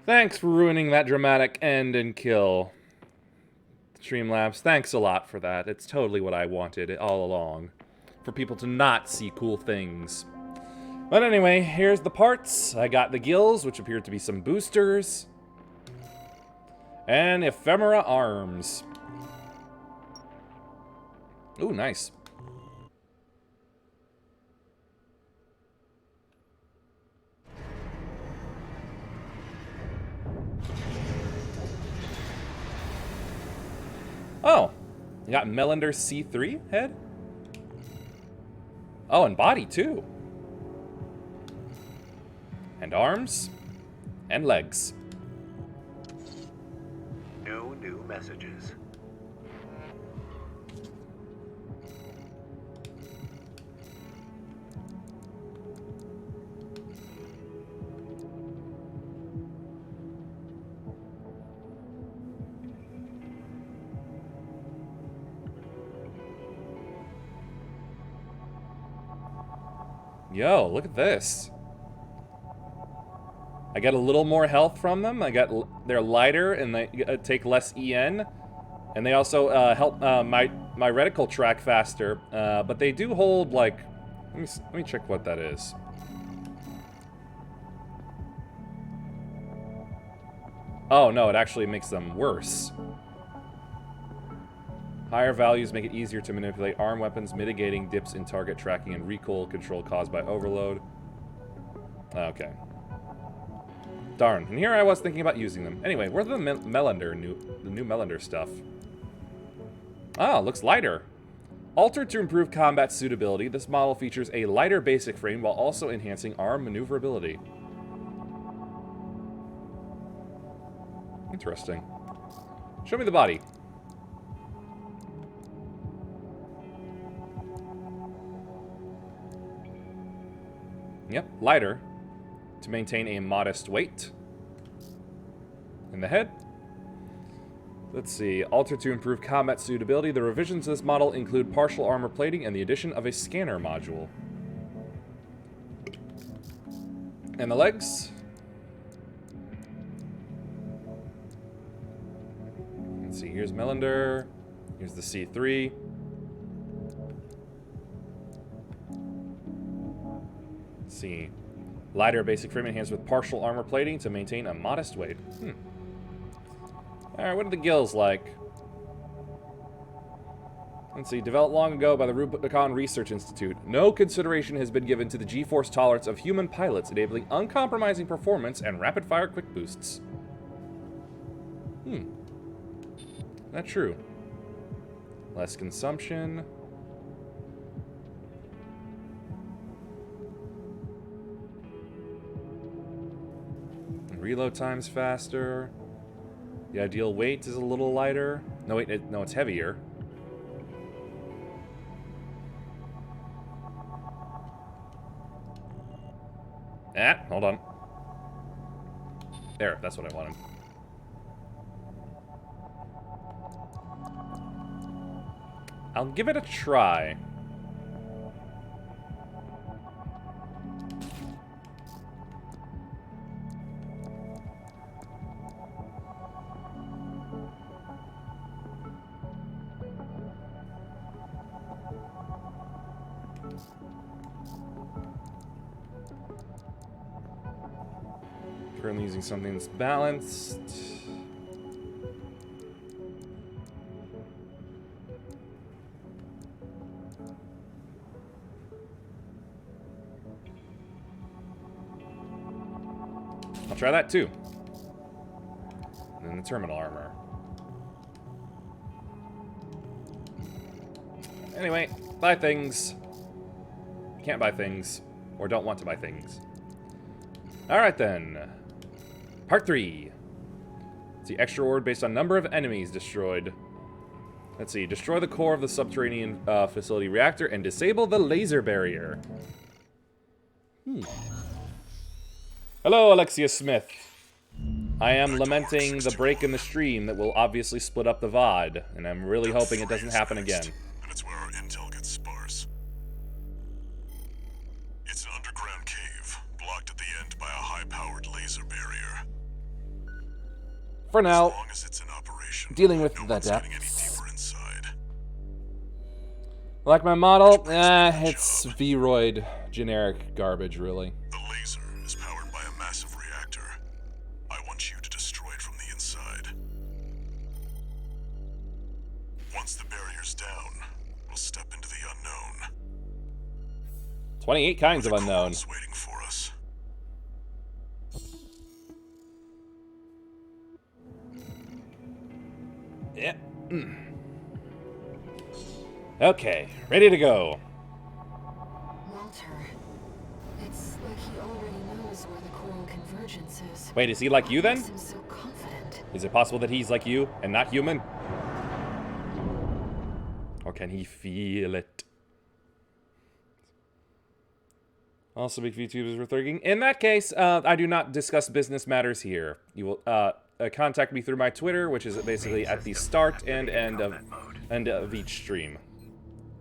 Thanks for ruining that dramatic end and kill. Streamlabs, thanks a lot for that. It's totally what I wanted all along. For people to not see cool things. But anyway, here's the parts. I got the gills, which appear to be some boosters. And ephemera arms. Ooh, nice. Oh, you got Melander C3 head? Oh, and body too. And arms. And legs. New messages. Yo, look at this. I get a little more health from them. They're lighter and they take less EN, and they also help my reticle track faster. But they do hold like, let me check what that is. Oh no, it actually makes them worse. Higher values make it easier to manipulate arm weapons, mitigating dips in target tracking and recoil control caused by overload. Okay. Darn, and here I was thinking about using them. Anyway, where's the Melander, the new Melander stuff? Ah, looks lighter. Altered to improve combat suitability, this model features a lighter basic frame while also enhancing arm maneuverability. Interesting. Show me the body. Yep, lighter. To maintain a modest weight. In the head. Let's see. Altered to improve combat suitability. The revisions to this model include partial armor plating and the addition of a scanner module. And the legs. Let's see. Here's Melander. Here's the C3. Let's see. Lighter basic frame enhanced with partial armor plating to maintain a modest weight. Alright, what are the gills like? Let's see. Developed long ago by the Rubicon Research Institute, no consideration has been given to the G-force tolerance of human pilots, enabling uncompromising performance and rapid-fire quick boosts. Not true. Less consumption. Reload time's faster. The ideal weight is a little lighter. No, wait, no, it's heavier. Hold on. There, that's what I wanted. I'll give it a try. Currently using something that's balanced. I'll try that too. And then the terminal armor. Anyway, buy things. Can't buy things. Or don't want to buy things. Alright then. Part 3. It's the extra reward based on number of enemies destroyed. Let's see. Destroy the core of the subterranean facility reactor and disable the laser barrier. Hello, Alexia Smith. I am lamenting the break in the stream that will obviously split up the VOD, and I'm really hoping it doesn't happen again. And it's where our intel gets sparse. It's an underground cave, blocked at the end by a high-powered laser barrier. For now, As long as it's in operation, dealing with no the one's getting any depths. deeper inside. Like my model, it's Vroid generic garbage, really. The laser is powered by a massive reactor. I want you to destroy it from the inside. Once the barrier's down, we'll step into the unknown. 28 kinds of The unknown. Core's waiting for us. Yeah. Okay, ready to go. Walter, it's like he already knows where the coral convergence is. Wait, is he like you then? Makes him so confident. Is it possible that he's like you and not human? Or can he feel it? Also, big VTubers were thinking. In that case, I do not discuss business matters here. You will contact me through my Twitter, which is basically at the start and end of each stream.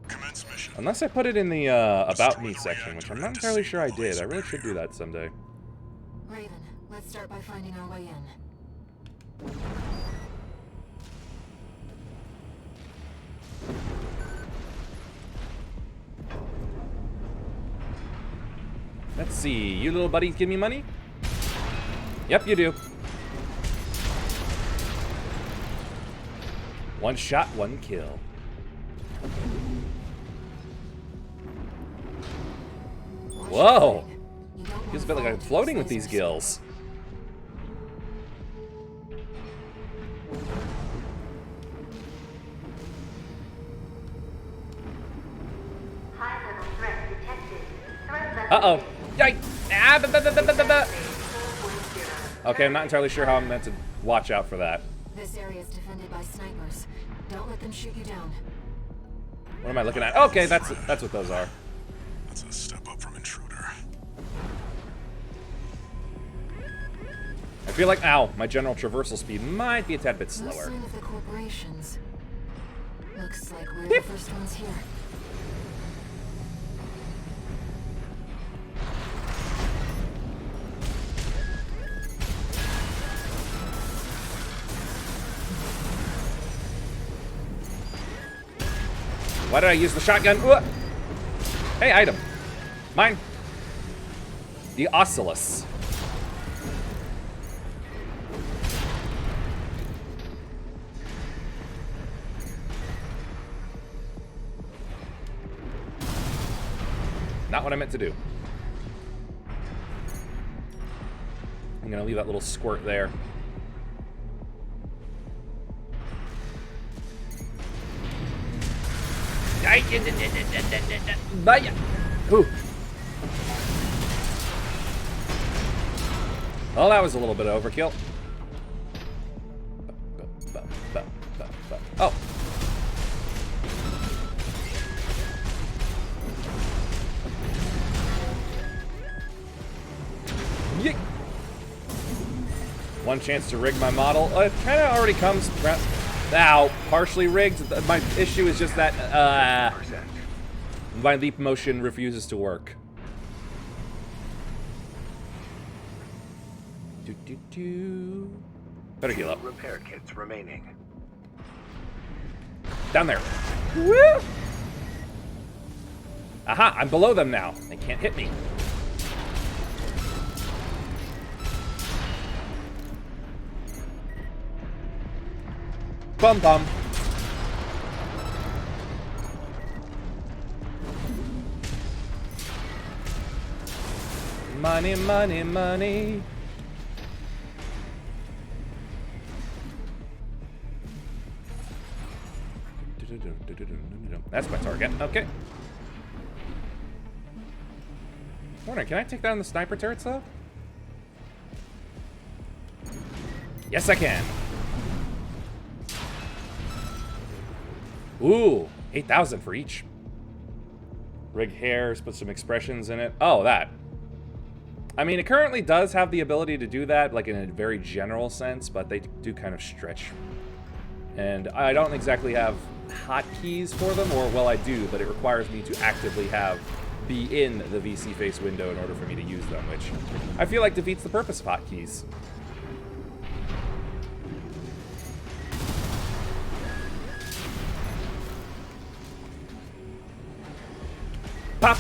Commence mission. Unless I put it in the About Me section, which I'm not entirely sure I did. I really should do that someday. Raven, let's start by finding our way in. Let's see. You little buddies give me money? Yep, you do. One shot, one kill. Whoa! Feels a bit like I'm floating with these gills. High-level threat detected. Threat Uh-oh. level Yikes! Ah, Okay, I'm not entirely sure how I'm meant to watch out for that. This area is defended by snipers. Don't let them shoot you down. What am I looking at? Okay, that's what those are. That's a step up from intruder. I feel like, ow, my general traversal speed might be a tad bit No slower. sign of the corporations. Looks like we're Beep. the first ones here. Why did I use the shotgun? Ooh. Hey, item. Mine. The Oculus. Not what I meant to do. I'm gonna leave that little squirt there. Bye. Ooh. Well, that was a little bit of overkill. Oh. Yeet. One chance to rig my model. It kind of already comes. Now, partially rigged. My issue is just that my leap motion refuses to work. Better heal up. Repair kits remaining. Down there. Woo! Aha, I'm below them now. They can't hit me. Bum bum. Money, money, money. That's my target. Okay. Warner, can I take down the sniper turrets though? Yes, I can. Ooh, 8,000 for each. Rig hairs, put some expressions in it. Oh, that. I mean, it currently does have the ability to do that, like in a very general sense, but they do kind of stretch. And I don't exactly have hotkeys for them, or, well, I do, but it requires me to actively be in the VC face window in order for me to use them, which I feel like defeats the purpose of hotkeys. Pop!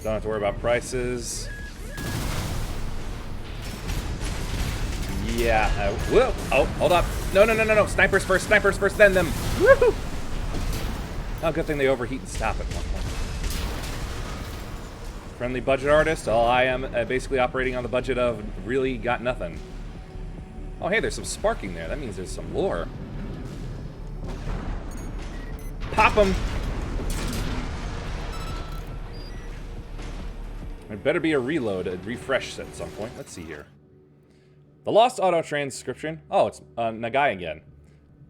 Don't have to worry about prices. Yeah. Whoa. Oh, hold up. No, no, no, no, no. Snipers first, then them. Woohoo! Oh, good thing they overheat and stop at one point. Friendly budget artist. Oh, I am basically operating on the budget of really got nothing. Oh, hey, there's some sparking there. That means there's some lore. Pop them! It better be a reload, a refresh at some point. Let's see here. The lost auto transcription. Oh, it's Nagai again.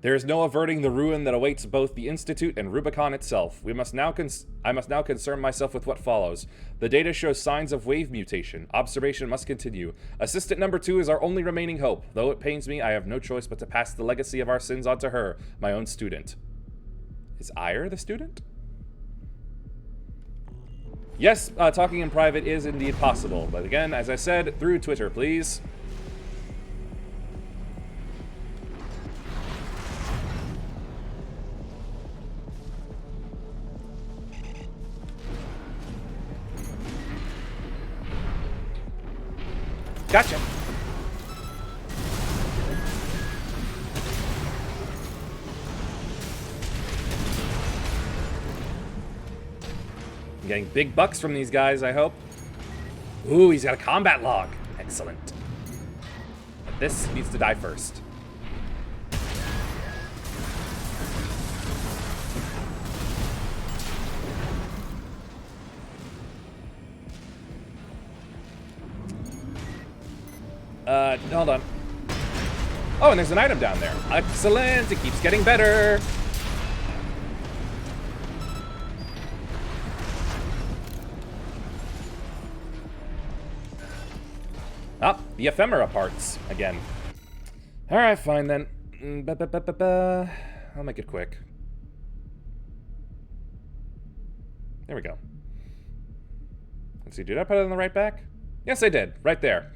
There is no averting the ruin that awaits both the Institute and Rubicon itself. I must now concern myself with what follows. The data shows signs of wave mutation. Observation must continue. Assistant number 2 is our only remaining hope. Though it pains me, I have no choice but to pass the legacy of our sins on to her, my own student. Is Ire the student? Yes, talking in private is indeed possible. But again, as I said, through Twitter, please. Gotcha. I'm getting big bucks from these guys, I hope. Ooh, he's got a combat log. Excellent. But this needs to die first. Hold on. Oh, and there's an item down there. Excellent, it keeps getting better. Ah, the ephemera parts again. Alright, fine then. I'll make it quick. There we go. Let's see, did I put it on the right back? Yes, I did. Right there.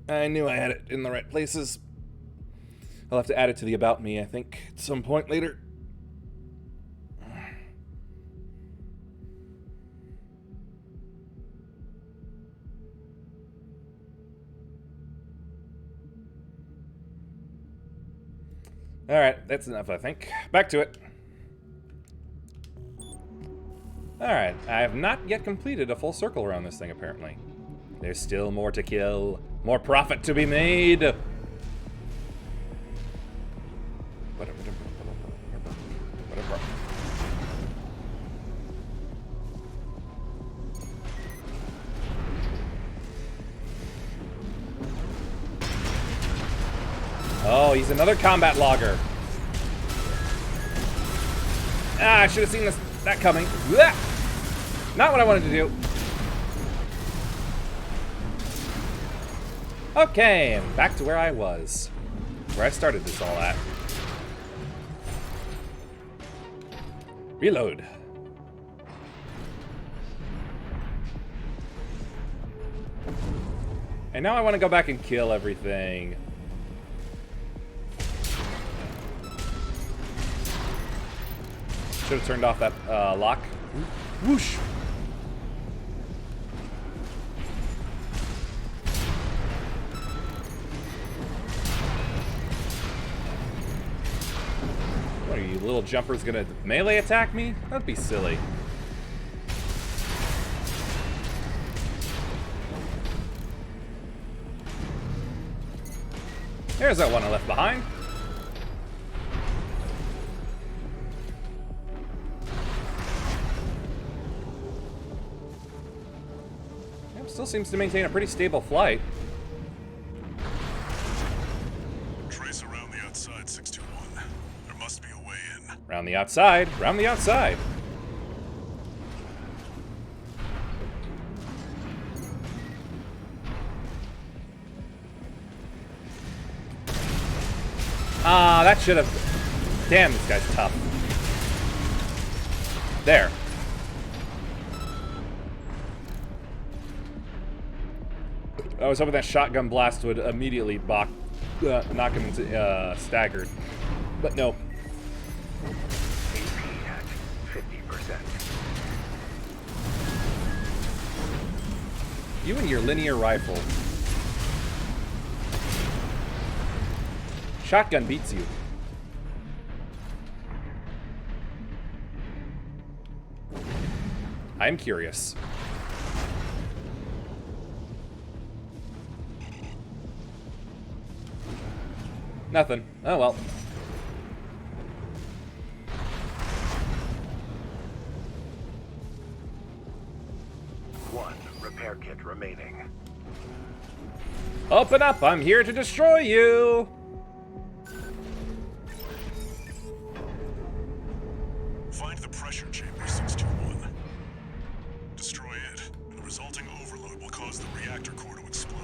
I knew I had it in the right places. I'll have to add it to the About Me, I think, at some point later. Alright, that's enough, I think. Back to it. Alright, I have not yet completed a full circle around this thing, apparently. There's still more to kill. More profit to be made! Oh, he's another combat logger. Ah, I should have seen that coming. Blah! Not what I wanted to do. Okay, and back to where I was. Where I started this all at. Reload. And now I want to go back and kill everything. Should have turned off that lock. Whoosh! What are you little jumpers gonna melee attack me? That'd be silly. There's that one I left behind. Yep, still seems to maintain a pretty stable flight. Trace around the outside, 621. There must be a way in. Round the outside, round the outside. Ah, that should have... Damn, this guy's tough. There. I was hoping that shotgun blast would immediately knock him into staggered. But no. AP at 50%. You and your linear rifle. Shotgun beats you. I'm curious. Nothing. Oh well. One repair kit remaining. Open up! I'm here to destroy you! Find the pressure chamber 621. Destroy it, and the resulting overload will cause the reactor core to explode.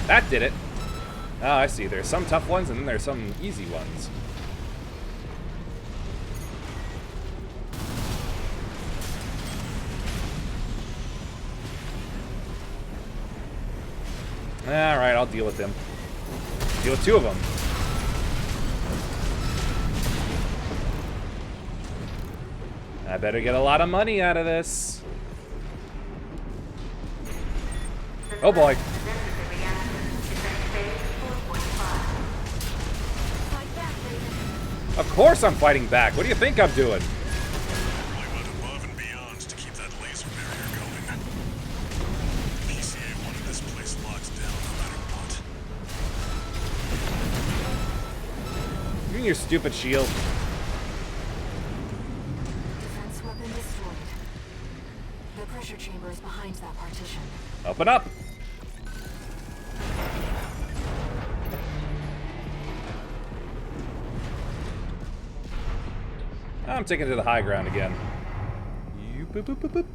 That did it. Oh, I see. There's some tough ones, and then there's some easy ones. Alright, I'll deal with them. Deal with two of them. I better get a lot of money out of this. Oh boy. Fight back, Raven. Of course I'm fighting back. What do you think I'm doing? I went above and beyond to keep that laser barrier going. PCA wanted this place locked down no matter what. You and your stupid shield. Defense weapon destroyed. The pressure chamber is behind that partition. Open up. I'm taking it to the high ground again. You boop boop boop boop.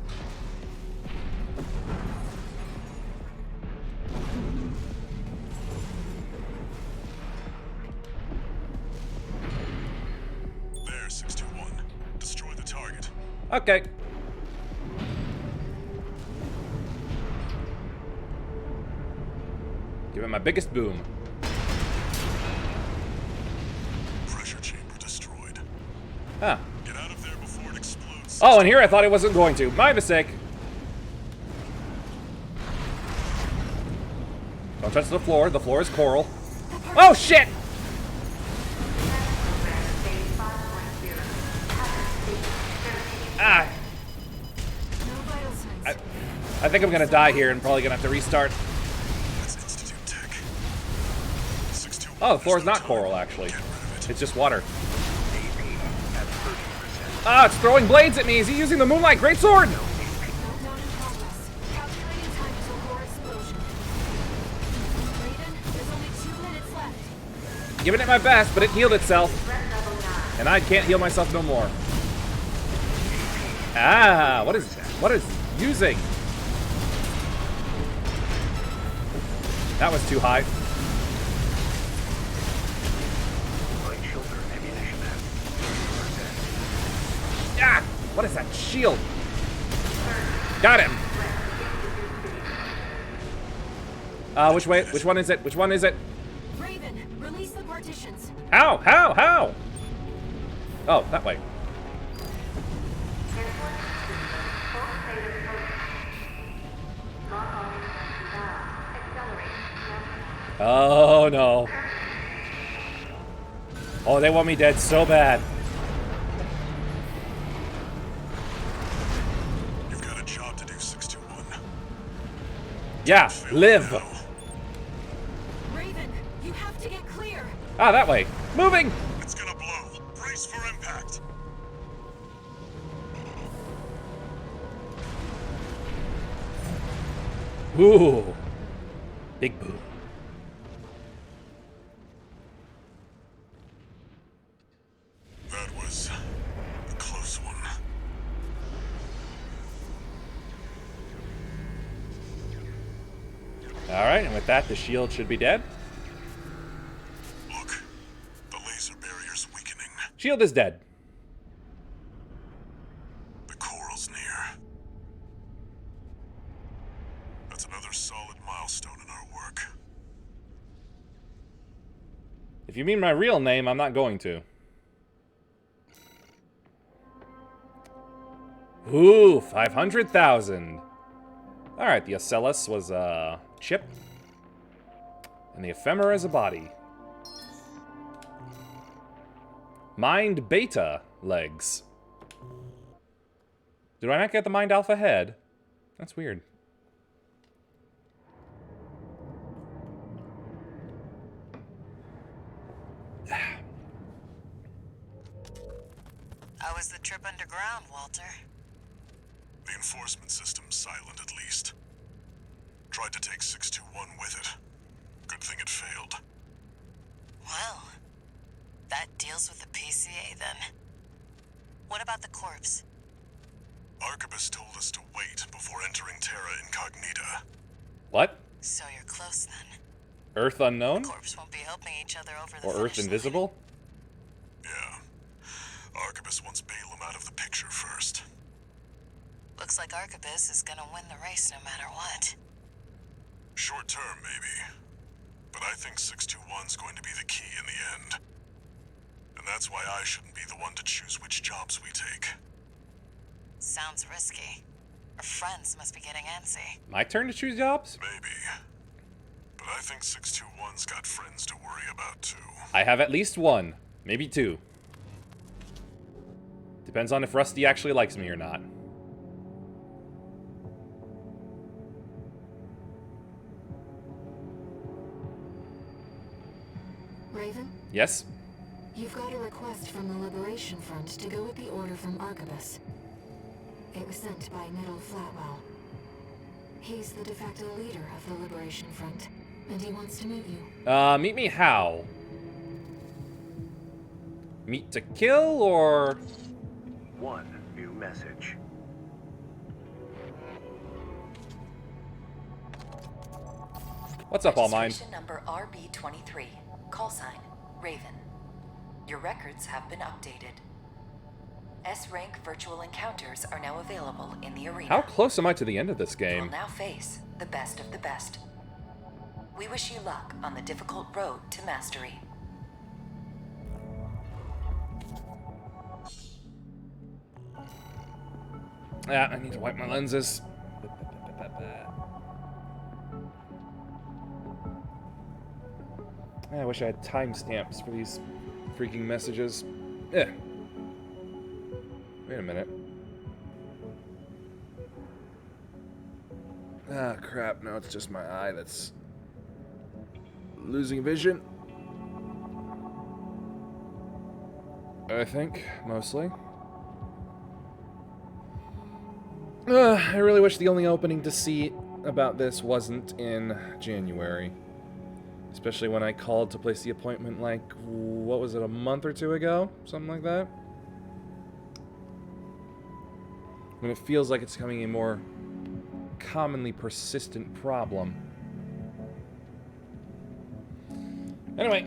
There, 621. Destroy the target. Okay. Give it my biggest boom. Pressure chamber destroyed. Huh. Get out of there before it explodes. Oh, and here I thought it wasn't going to. My mistake. Don't touch the floor. The floor is coral. Oh, shit! Ah. No vital signs. I think I'm gonna die here and probably gonna have to restart. That's Institute Tech. 621. Oh, the floor is There's no not time. coral, actually. Get rid of it. It's just water. AP at 30%. Ah, it's throwing blades at me. Is he using the Moonlight Greatsword? Countdown in progress. Calculating time until core explosion. Raven, there's only 2 minutes left. Giving it my best, but it healed itself. And I can't heal myself no more. Ah, what is using? That was too high. Light shoulder ammunition at 50%. Ah, what is that shield? Got him. Which way? Which one is it? Which one is it? Raven, release the partitions. How? How? How? Oh, that way. Oh no. Oh, they want me dead so bad. You've got a job to do, 621. Yeah, live. Now. Raven, you have to get clear. Ah, that way. Moving. It's gonna blow. Brace for impact. Ooh. Big boom. That was a close one. All right, and with that, the shield should be dead. Shield is dead. The coral's near. That's another solid milestone in our work. If you mean my real name, I'm not going to. Ooh, 500,000. Alright, the Ocellus was a chip. And the Ephemera is a body. Mind Beta legs. Did I not get the Mind Alpha head? That's weird. How was the trip underground, Walter? The enforcement system's silent, at least. Tried to take 621 with it. Good thing it failed. Well, that deals with the PCA then. What about the corpse? Arquebus told us to wait before entering Terra Incognita. What? So you're close then. Earth Unknown? Corpse won't be helping each other over the Or Earth finish line. Invisible? Yeah. Arquebus wants Balaam out of the picture first. Looks like Arquebus is gonna win the race no matter what. Short term, maybe. But I think 621's going to be the key in the end. And that's why I shouldn't be the one to choose which jobs we take. Sounds risky. Our friends must be getting antsy. My turn to choose jobs? Maybe. But I think 621's got friends to worry about, too. I have at least one. Maybe two. Depends on if Rusty actually likes me or not. Raven, Yes? you've got a request from the Liberation Front to go with the order from Arquebus. It was sent by Nettle Flatwell. He's the de facto leader of the Liberation Front, and he wants to meet you. Meet me how? Meet to kill, or... One new message. What's up, All Mind? Registration number RB23. Call sign, Raven. Your records have been updated. S-rank virtual encounters are now available in the arena. How close am I to the end of this You will game? now face the best of the best. We wish you luck on the difficult road to mastery. Ah, I need to wipe my lenses. I wish I had timestamps for these freaking messages. Wait a minute. Ah, crap. No, it's just my eye that's losing vision. I think, mostly. I really wish the only opening to see about this wasn't in January. Especially when I called to place the appointment, like, what was it, a month or two ago? Something like that? When it feels like it's becoming a more commonly persistent problem. Anyway.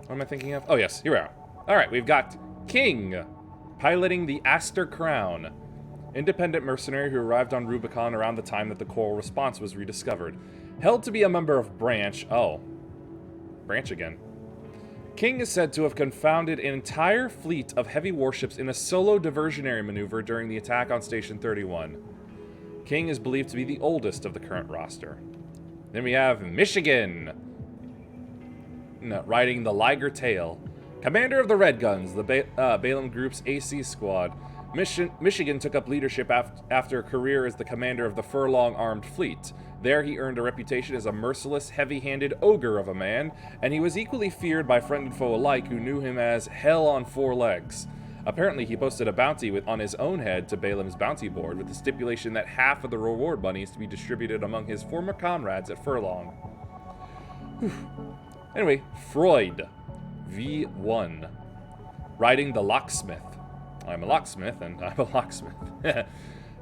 What am I thinking of? Oh, yes, here we are. All right, we've got King piloting the Aster Crown, independent mercenary who arrived on Rubicon around the time that the Coral Response was rediscovered. Held to be a member of Branch. Oh, Branch again. King is said to have confounded an entire fleet of heavy warships in a solo diversionary maneuver during the attack on Station 31. King is believed to be the oldest of the current roster. Then we have Michigan, riding the Liger Tail. Commander of the Red Guns, the Balaam Group's AC squad. Michigan took up leadership after a career as the commander of the Furlong Armed Fleet. There he earned a reputation as a merciless, heavy-handed ogre of a man, and he was equally feared by friend and foe alike who knew him as Hell on Four Legs. Apparently he posted a bounty on his own head to Balaam's bounty board with the stipulation that half of the reward money is to be distributed among his former comrades at Furlong. Anyway, Freud. V1. Riding the locksmith. I'm a locksmith, and I'm a locksmith.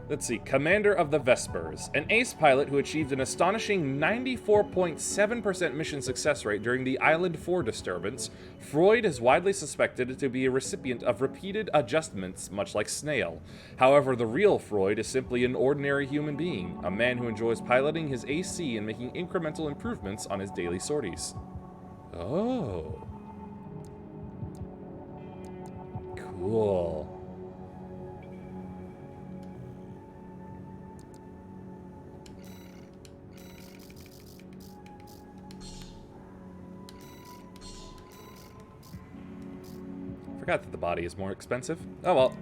Let's see. Commander of the Vespers. An ace pilot who achieved an astonishing 94.7% mission success rate during the Island 4 disturbance, Freud is widely suspected to be a recipient of repeated adjustments, much like Snail. However, the real Freud is simply an ordinary human being, a man who enjoys piloting his AC and making incremental improvements on his daily sorties. Oh. Cool. Forgot that the body is more expensive. Oh well.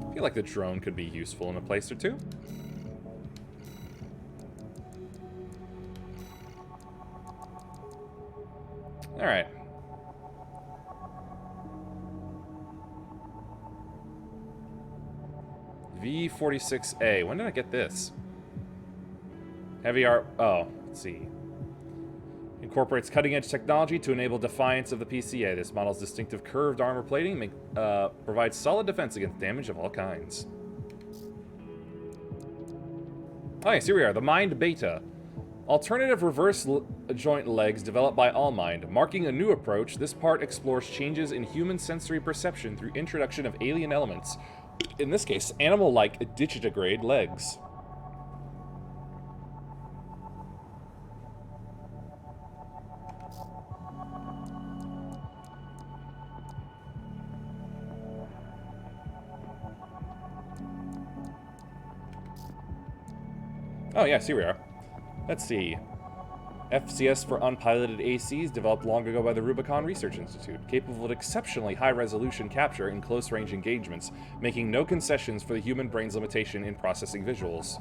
I feel like the drone could be useful in a place or two. All right. V46A. When did I get this? Heavy art. Oh, let's see. Incorporates cutting-edge technology to enable defiance of the PCA. This model's distinctive curved armor plating provides solid defense against damage of all kinds. Oh, yes, here we are. The Mind Beta. Alternative reverse joint legs developed by Allmind. Marking a new approach, this part explores changes in human sensory perception through introduction of alien elements. In this case, animal-like digitigrade legs. Oh yes, here we are. Let's see. FCS for unpiloted ACs developed long ago by the Rubicon Research Institute, capable of exceptionally high-resolution capture in close-range engagements, making no concessions for the human brain's limitation in processing visuals.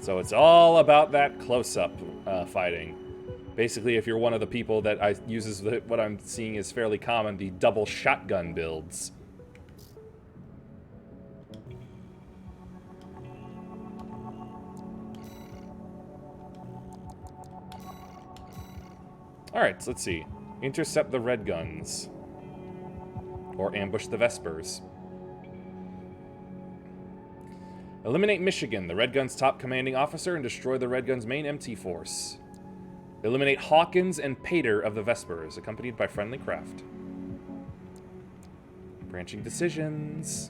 So it's all about that close-up fighting. Basically, if you're one of the people that uses what I'm seeing is fairly common, the double shotgun builds. Alright, so let's see. Intercept the Red Guns. Or ambush the Vespers. Eliminate Michigan, the Red Guns' top commanding officer, and destroy the Red Guns' main MT force. Eliminate Hawkins and Pater of the Vespers, accompanied by friendly craft. Branching decisions.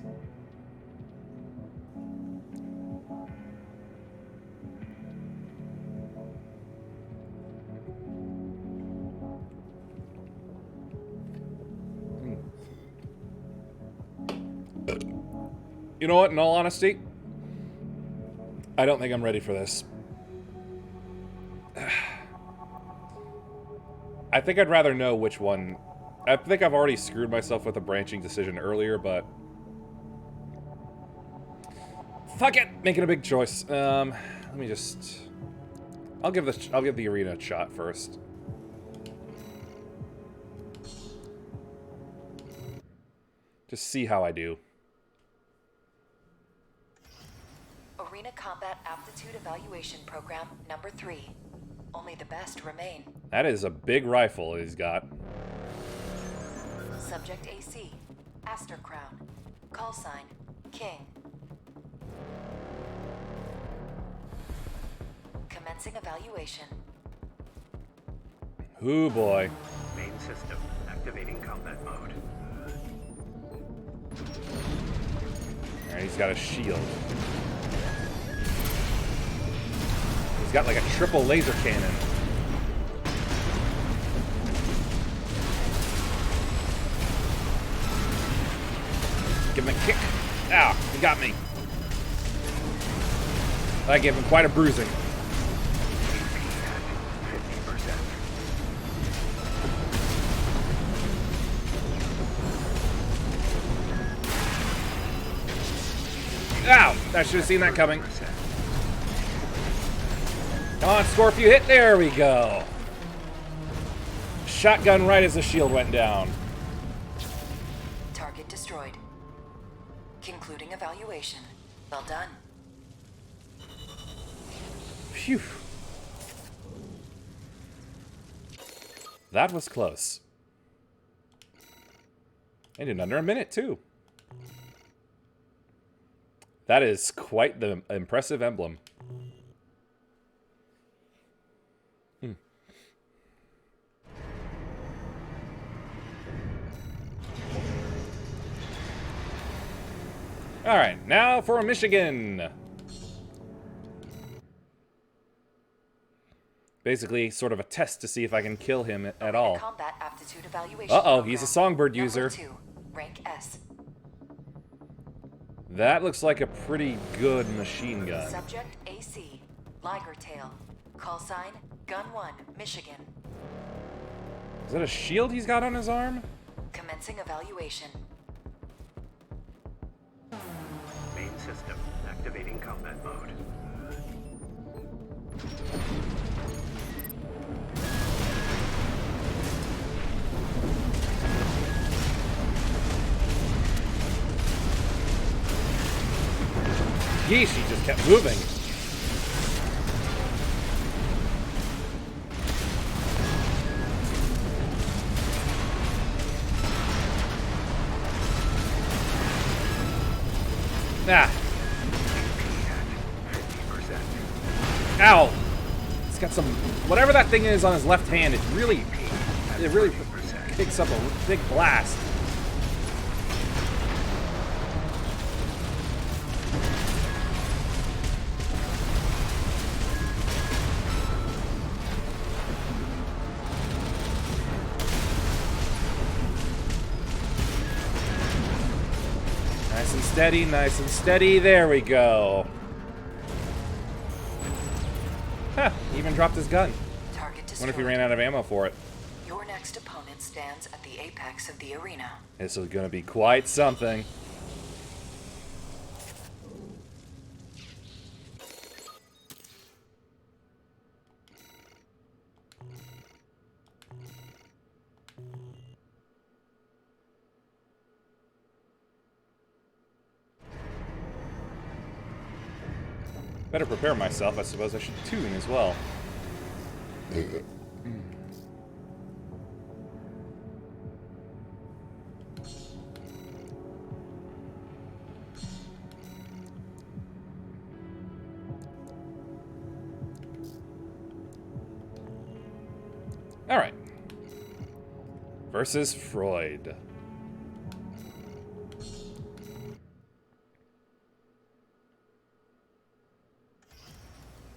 You know what, in all honesty, I don't think I'm ready for this. I think I'd rather know which one. I think I've already screwed myself with a branching decision earlier, but fuck it, making a big choice. Let me just. I'll give the arena a shot first. Just see how I do. Arena Combat Aptitude Evaluation Program number 3. Only the best remain. That is a big rifle he's got. Subject AC, Aster Crown. Call sign, King. Commencing evaluation. Ooh boy. Main system activating combat mode. Alright, he's got a shield. He's got like a triple laser cannon. Give him a kick. Ow, he got me. I gave him quite a bruising. Ow! I should have seen that coming. Come on, Scorpio, hit. There we go. shotgun right as the shield went down. Target destroyed. Concluding evaluation. Well done. Phew. That was close. And in under a minute, too. That is quite the impressive emblem. All right, now for Michigan. Basically, sort of a test to see if I can kill him at all. Combat aptitude evaluation. Uh-oh, he's a program. songbird Number user. 2, rank S. That looks like a pretty good machine gun. Subject AC, Liger Tail. Call sign, Gun 1, Michigan. Is that a shield he's got on his arm? Commencing evaluation. Main system activating combat mode. Yeesh, he just kept moving. Ah. 50%. Ow. He's got some... Whatever that thing is on his left hand, it really picks up a big blast. Nice and steady, nice and steady. There we go. Huh, he even dropped his gun. Target destroyed. Wonder if he ran out of ammo for it. Your next opponent stands at the apex of the arena. This is gonna be quite something. Better prepare myself. I suppose I should tune as well. All right. Versus Freud.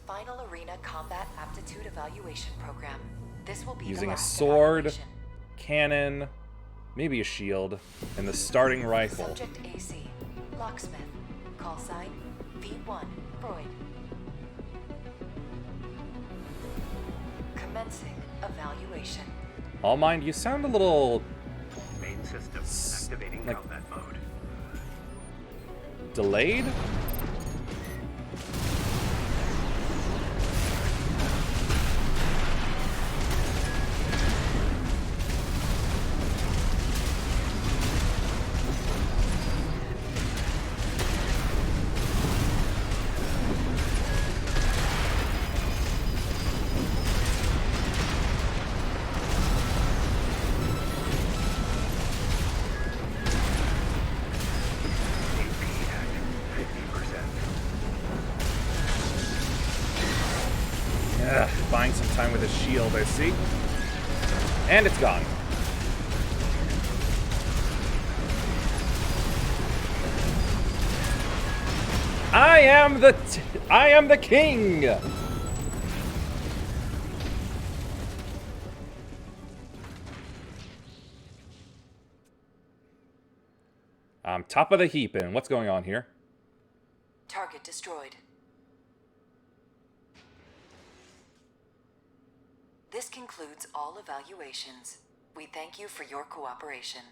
Final Arena Combat Aptitude Evaluation Program. This will be Using the a last sword, evaluation. cannon, maybe a shield, and the starting rifle. Subject AC, Locksmith. Call sign, V1, Freud. Commencing evaluation. All mind, you sound a little Main system activating like- combat mode. delayed. AP at 50%. Ugh, buying some time with his shield, I see. And it's gone. I am the king. I'm top of the heap, and what's going on here? Target destroyed. This concludes all evaluations. We thank you for your cooperation.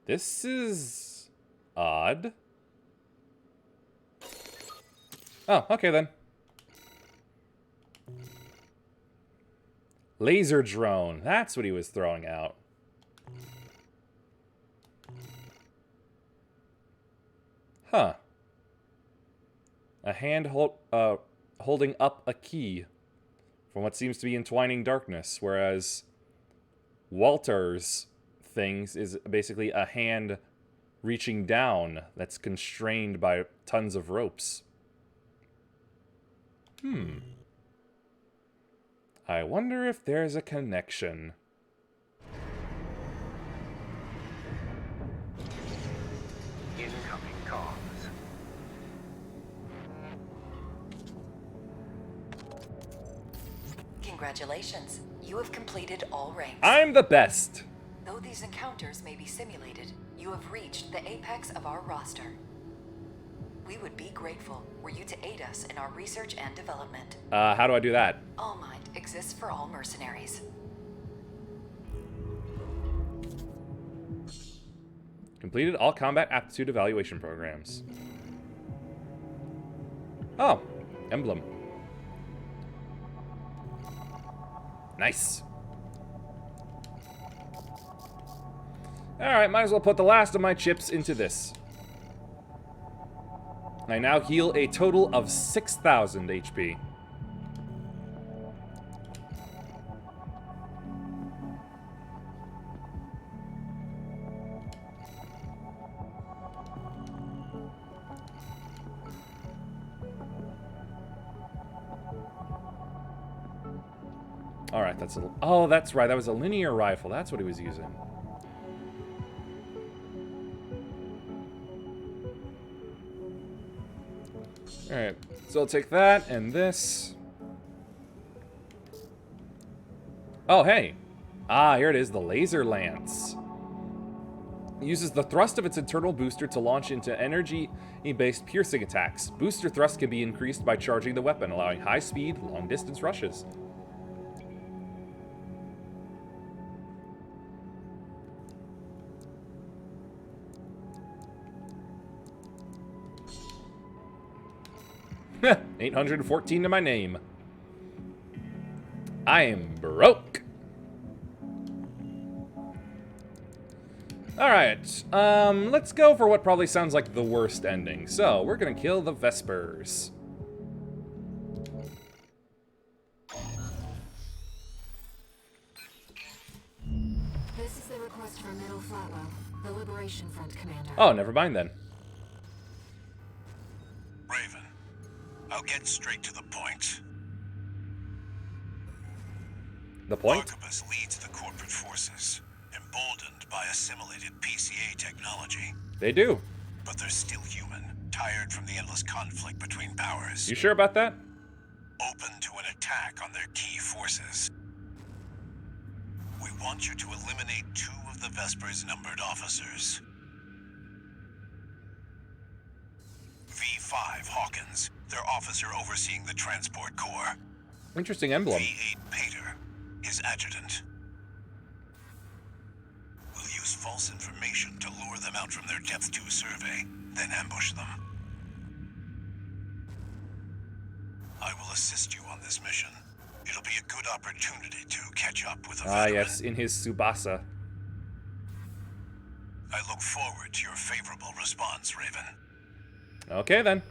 This is odd. Oh, okay then. Laser drone. That's what he was throwing out. Huh. A hand holding up a key from what seems to be entwining darkness, whereas Walter's things is basically a hand reaching down that's constrained by tons of ropes. I wonder if there's a connection. Incoming comms. Congratulations. You have completed all ranks. I'm the best! Though these encounters may be simulated, you have reached the apex of our roster. We would be grateful were you to aid us in our research and development. How do I do that? All Mind exists for all mercenaries. Completed all combat aptitude evaluation programs. Oh, emblem. Nice. Alright, might as well put the last of my chips into this. I now heal a total of 6,000 HP. Alright, that's a... Oh, that's right. That was a linear rifle. That's what he was using. Alright, so I'll take that and this. Oh, hey. Ah, here it is, the Laser Lance. It uses the thrust of its internal booster to launch into energy-based piercing attacks. Booster thrust can be increased by charging the weapon, allowing high-speed, long-distance rushes. Heh, 814 to my name. I am broke. Alright, let's go for what probably sounds like the worst ending. So, we're gonna kill the Vespers. This is the request from Middle Flatwell, the Liberation Front commander. Oh, never mind then. Raven, I'll get straight to the point. The point? Arquebus leads the corporate forces, emboldened by assimilated PCA technology. They do. But they're still human, tired from the endless conflict between powers. You sure about that? Open to an attack on their key forces. We want you to eliminate 2 of the Vespers' numbered officers. V5 Hawkins, their officer overseeing the transport corps. Interesting emblem. V8 Pater, his adjutant. We'll use false information to lure them out from their Depth 2 survey, then ambush them. I will assist you on this mission. It'll be a good opportunity to catch up with a veteran. Ah, yes, in his Tsubasa. I look forward to your favorable response, Raven. Okay, then.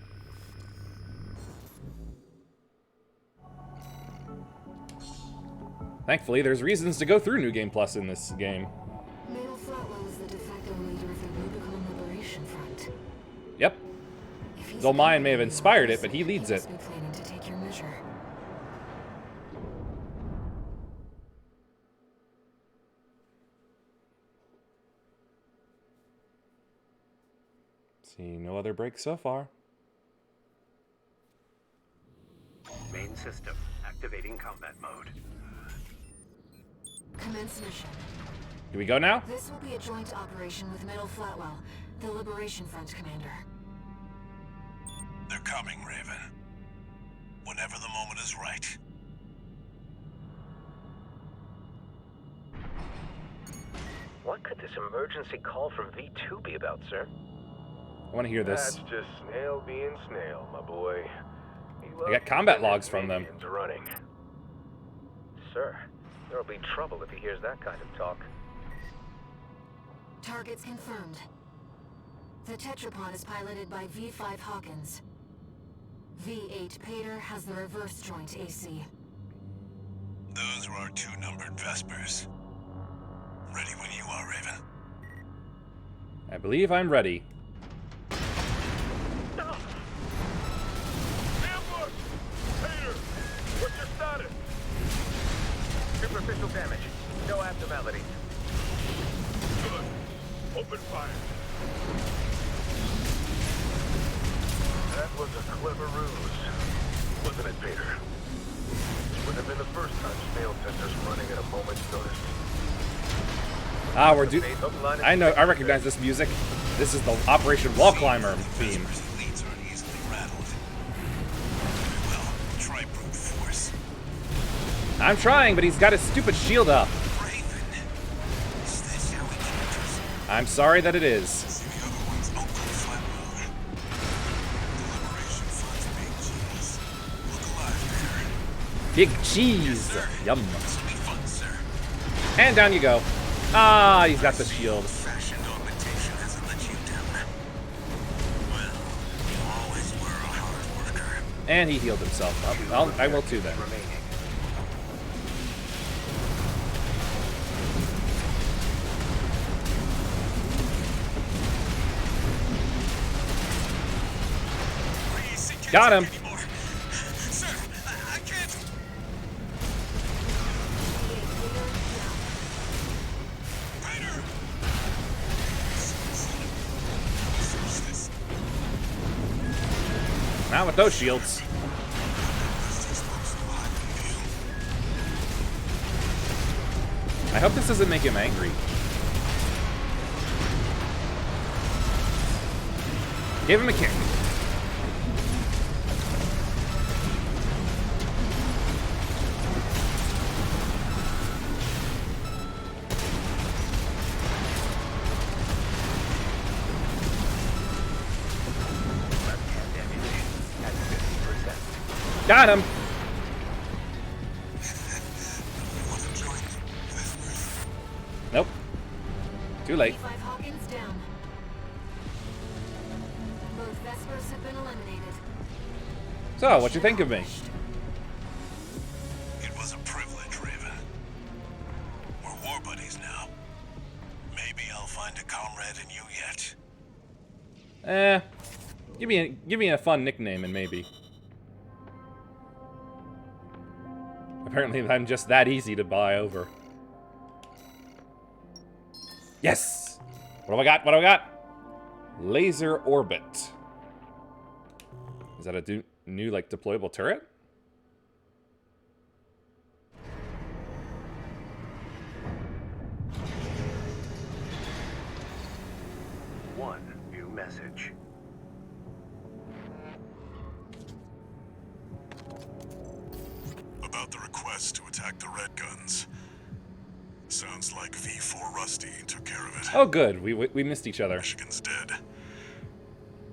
Thankfully, there's reasons to go through New Game Plus in this game. Middle Flatwell is the de facto leader of the Rubicon Liberation Front. Yep. If he's Though Mayan may have planning inspired yours, it, but he leads it. must be planning to take your measure. See, no other breaks so far. Main system activating combat mode. Commence mission. Here we go now? This will be a joint operation with Middle Flatwell, the Liberation Front commander. They're coming, Raven. Whenever the moment is right. What could this emergency call from V2 be about, sir? I want to hear this. That's just Snail being Snail, my boy. I got combat logs from them. Minions running. Sir, There'll be trouble if he hears that kind of talk. Targets confirmed. The tetrapod is piloted by V5 Hawkins. V8 Pater has the reverse joint AC. Those were our 2 numbered Vespers. Ready when you are, Raven. I believe I'm ready. Ambush! Peter! What's your status? Superficial damage. No abnormalities. Good. Open fire. That was a clever ruse, wasn't it, Peter? Wouldn't have been the first time snail sensors running at a moment's notice. Ah, I know, I recognize this music. This is the Operation Wall Climber theme. Vesper's leads aren't easily rattled. Very well, try brute force. I'm trying, but he's got his stupid shield up. Raven, is this how we keep this? I'm sorry that it is. See the other one's Uncle Flatwell. The Liberation Front's big cheese. Look alive, Peter. Big cheese. Sir. Yum. This will be fun, sir. And down you go. Ah, he's got the shield. Old-fashioned augmentation hasn't let you down. Well, you always were a hard worker. And he healed himself. I will too then. Remaining. Got him. Sir, I can't. Peter! Not with those shields. I hope this doesn't make him angry. Give him a kick. Got him. Nope. Too late. V5 Hawkins down. Both Vespers have been eliminated. So, what you think of me? It was a privilege, Raven. We're war buddies now. Maybe I'll find a comrade in you yet. Give me a fun nickname and maybe. Apparently I'm just that easy to buy over. Yes! What do I got? What do I got? Laser Orbit. Is that a new, like, deployable turret? One new message. About the request to attack the Red Guns. Sounds like V4 Rusty took care of it. Oh, good. We missed each other. Michigan's dead.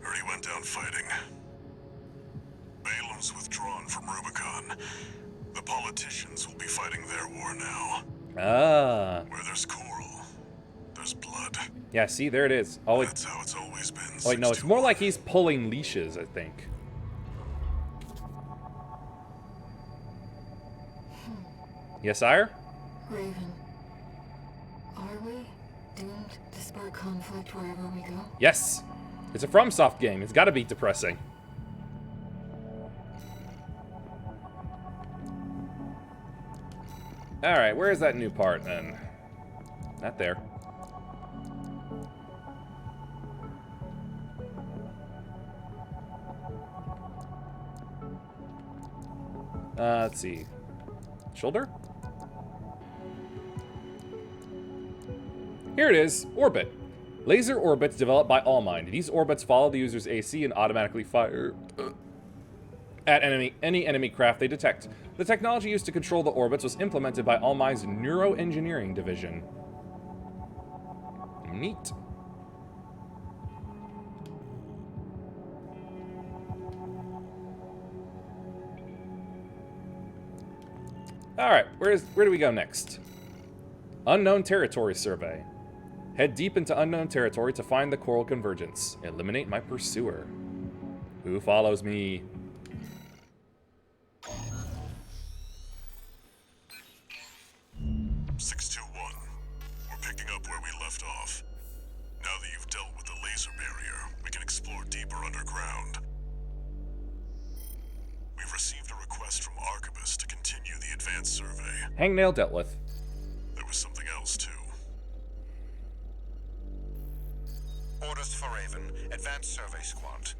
Heard he went down fighting. Balam's withdrawn from Rubicon. The politicians will be fighting their war now. Ah. Where there's coral, there's blood. Yeah, see, there it is. Oh, That's how it's always been. wait, no, it's more like he's pulling leashes, I think. Yes, sire? Raven, are we doomed to spark conflict wherever we go? Yes. It's a FromSoft game. It's gotta be depressing. Alright, where is that new part then? Not there. Let's see. Shoulder? Here it is, Orbit. Laser orbits developed by Allmind. These orbits follow the user's AC and automatically fire at any enemy craft they detect. The technology used to control the orbits was implemented by Allmind's neuroengineering division. Neat. Alright, where do we go next? Unknown Territory Survey. Head deep into unknown territory to find the Coral Convergence. Eliminate my pursuer. Who follows me? We're picking up where we left off. Now that you've dealt with the laser barrier, we can explore deeper underground. We've received a request from Arquebus to continue the advanced survey. Hangnail dealt with. There was something else, too. Orders for Raven, Advanced Survey Squad.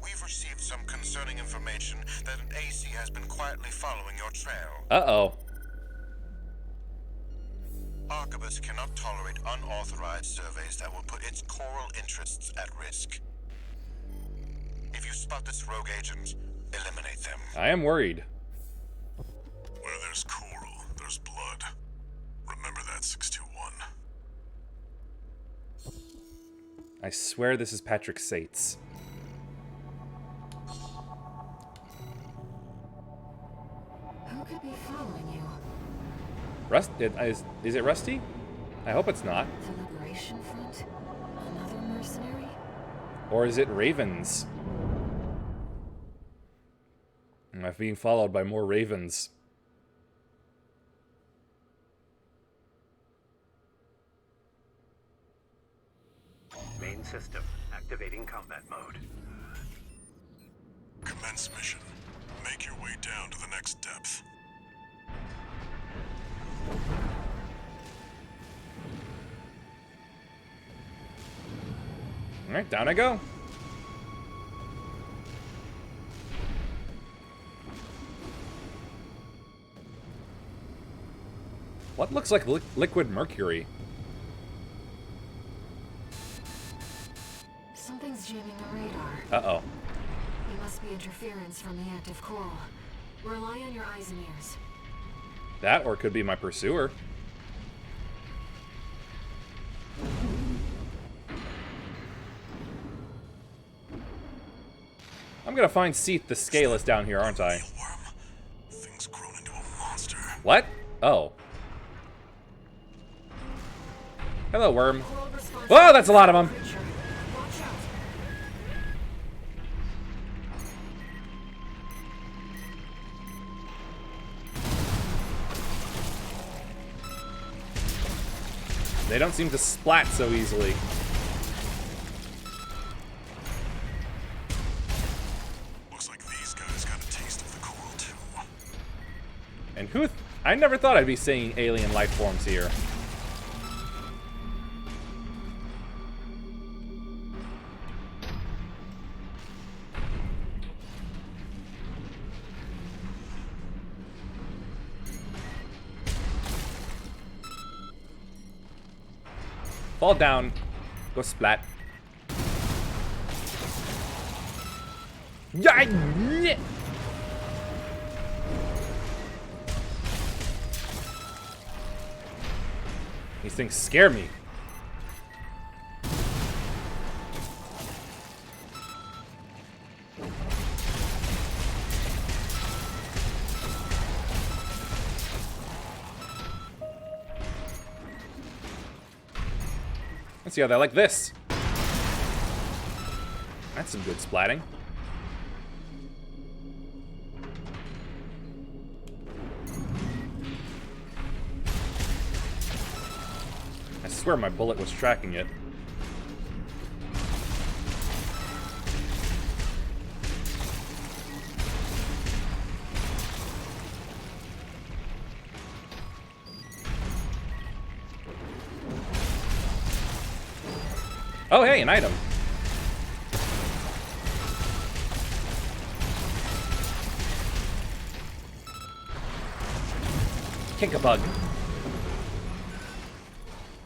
We've received some concerning information that an AC has been quietly following your trail. Uh-oh. Arquebus cannot tolerate unauthorized surveys that will put its coral interests at risk. If you spot this rogue agent, eliminate them. I am worried. Where there's coral, there's blood. Remember that, 621. I swear this is Patrick Sates. Who could be following you? Is it Rusty? I hope it's not. The Liberation Front? Another mercenary? Or is it Ravens? Am I being followed by more Ravens? Main system activating combat mode. Commence mission. Make your way down to the next depth. Alright, down I go. What looks like liquid mercury? Something's jamming the radar. Uh-oh. It must be interference from the active coral. Rely on your eyes and ears. That or it could be my pursuer. I'm gonna find Seath the Scaleless down here, aren't I? Thing's grown into a monster. What? Oh. Hello, worm. Whoa, that's a lot of them. They don't seem to splat so easily. Looks like these guys got a taste of the coral too. And who? I never thought I'd be seeing alien life forms here. Fall down. Go splat. Yeah. These things scare me. Let's see how they like this. That's some good splatting. I swear my bullet was tracking it. Oh, hey, an item. Kick a bug.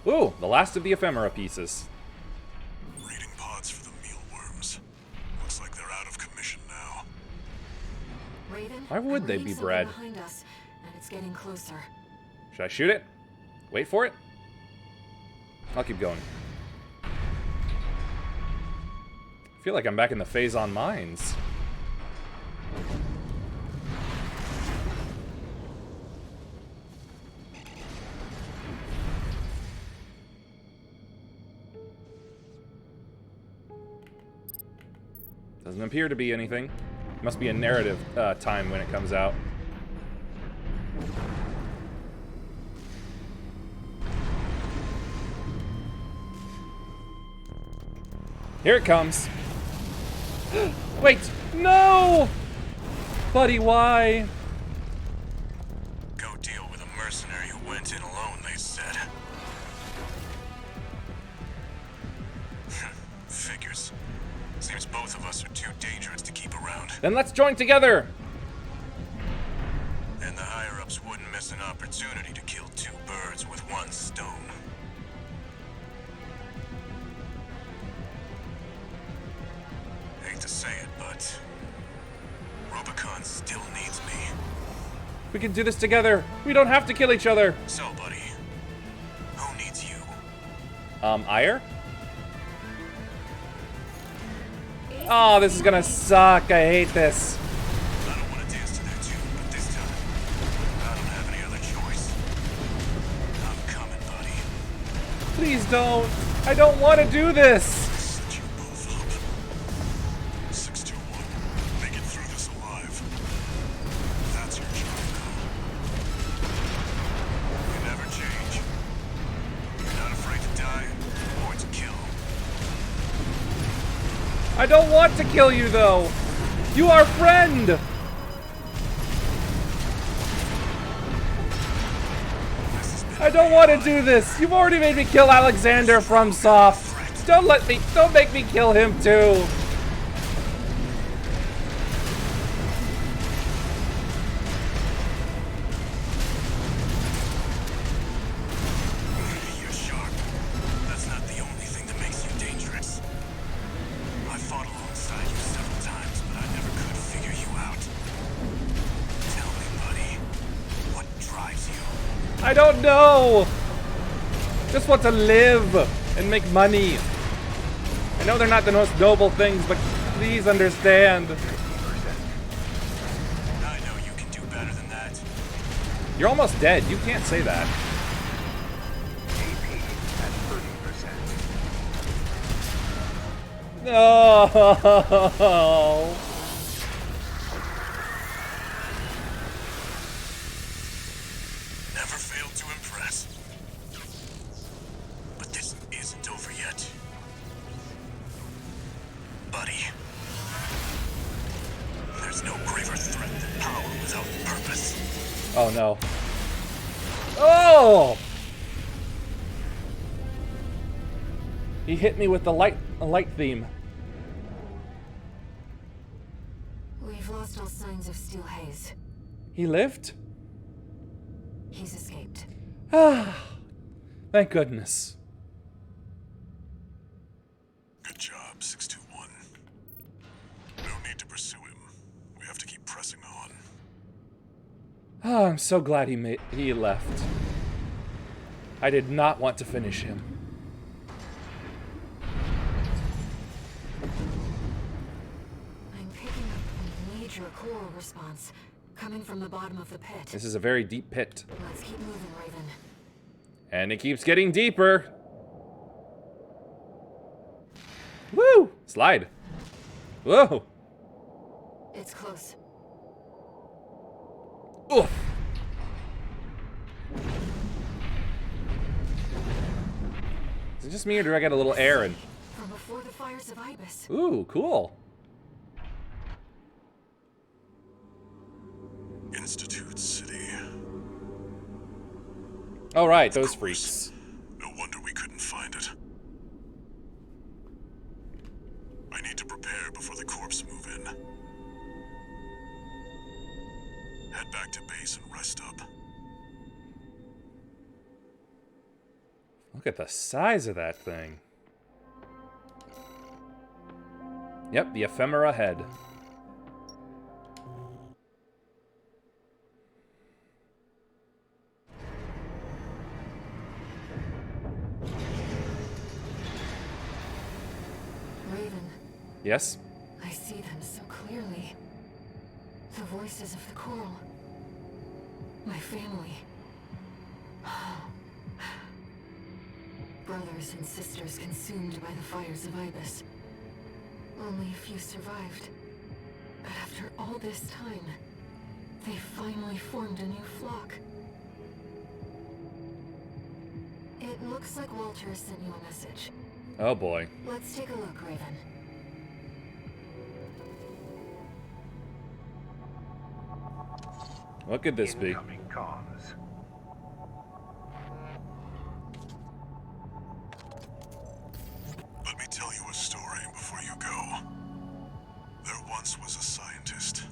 Ooh, the last of the ephemera pieces. Reading pods for the mealworms. Looks like they're out of commission now. Raven, Why would I'm they reading be something bred? behind us, and it's getting closer. Should I shoot it? Wait for it? I'll keep going. I feel like I'm back in the Phazon Mines. Doesn't appear to be anything. Must be a narrative time when it comes out. Here it comes. Wait, no! Buddy, why? Go deal with a mercenary who went in alone, they said. Figures. Seems both of us are too dangerous to keep around. Then let's join together! And the higher-ups wouldn't miss an opportunity to kill two birds with one stone. Hate to say it, but Rubicon still needs me. We can do this together. We don't have to kill each other. So, buddy, who needs you? Ire? Oh, this is gonna suck. I hate this. I don't want to dance to their tune, but this time, I don't have any other choice. I'm coming, buddy. Please don't. I don't want to do this. Set you both up. 621, make it through this alive. That's your job now. You never change. You're not afraid to die or to kill. I don't want to kill you, though. You are friend. I don't want to do this. You've already made me kill Alexander from Soft. Don't make me kill him too. You're sharp. That's not the only thing that makes you dangerous. I fought alongside you several times, but I never could figure you out. Tell me, buddy, what drives you? I don't know. Just want to live and make money. I know they're not the most noble things, but please understand. I know you can do better than that. You're almost dead. You can't say that. AP at 30%. No. Never failed to impress. But this isn't over yet. Buddy. There's no graver threat than power without purpose. Oh no. Oh! He hit me with the light theme. We've lost all signs of Steel Haze. He lived? He's escaped. Ah, thank goodness. Good job, 621. No need to pursue him. We have to keep pressing on. Oh, I'm so glad he left. I did not want to finish him. I'm picking up a major coral response coming from the bottom of the pit. This is a very deep pit. Let's keep moving, Raven. And it keeps getting deeper. Woo! Slide. Whoa! It's close. Oof. Is it just me or do I get a little air and... From before the fires of Ibis. Ooh, cool. Institute City. All right, those freaks. No wonder we couldn't find it. I need to prepare before the corps move in. Head back to base and rest up. Look at the size of that thing. Yep, the ephemera head. Raven, Yes? I see them so clearly. The voices of the coral. My family. Brothers and sisters consumed by the fires of Ibis. Only a few survived. But after all this time, they finally formed a new flock. It looks like Walter sent you a message. Oh boy. Let's take a look, Raven. What could this be? Incoming comms. Let me tell you a story before you go. There once was a scientist.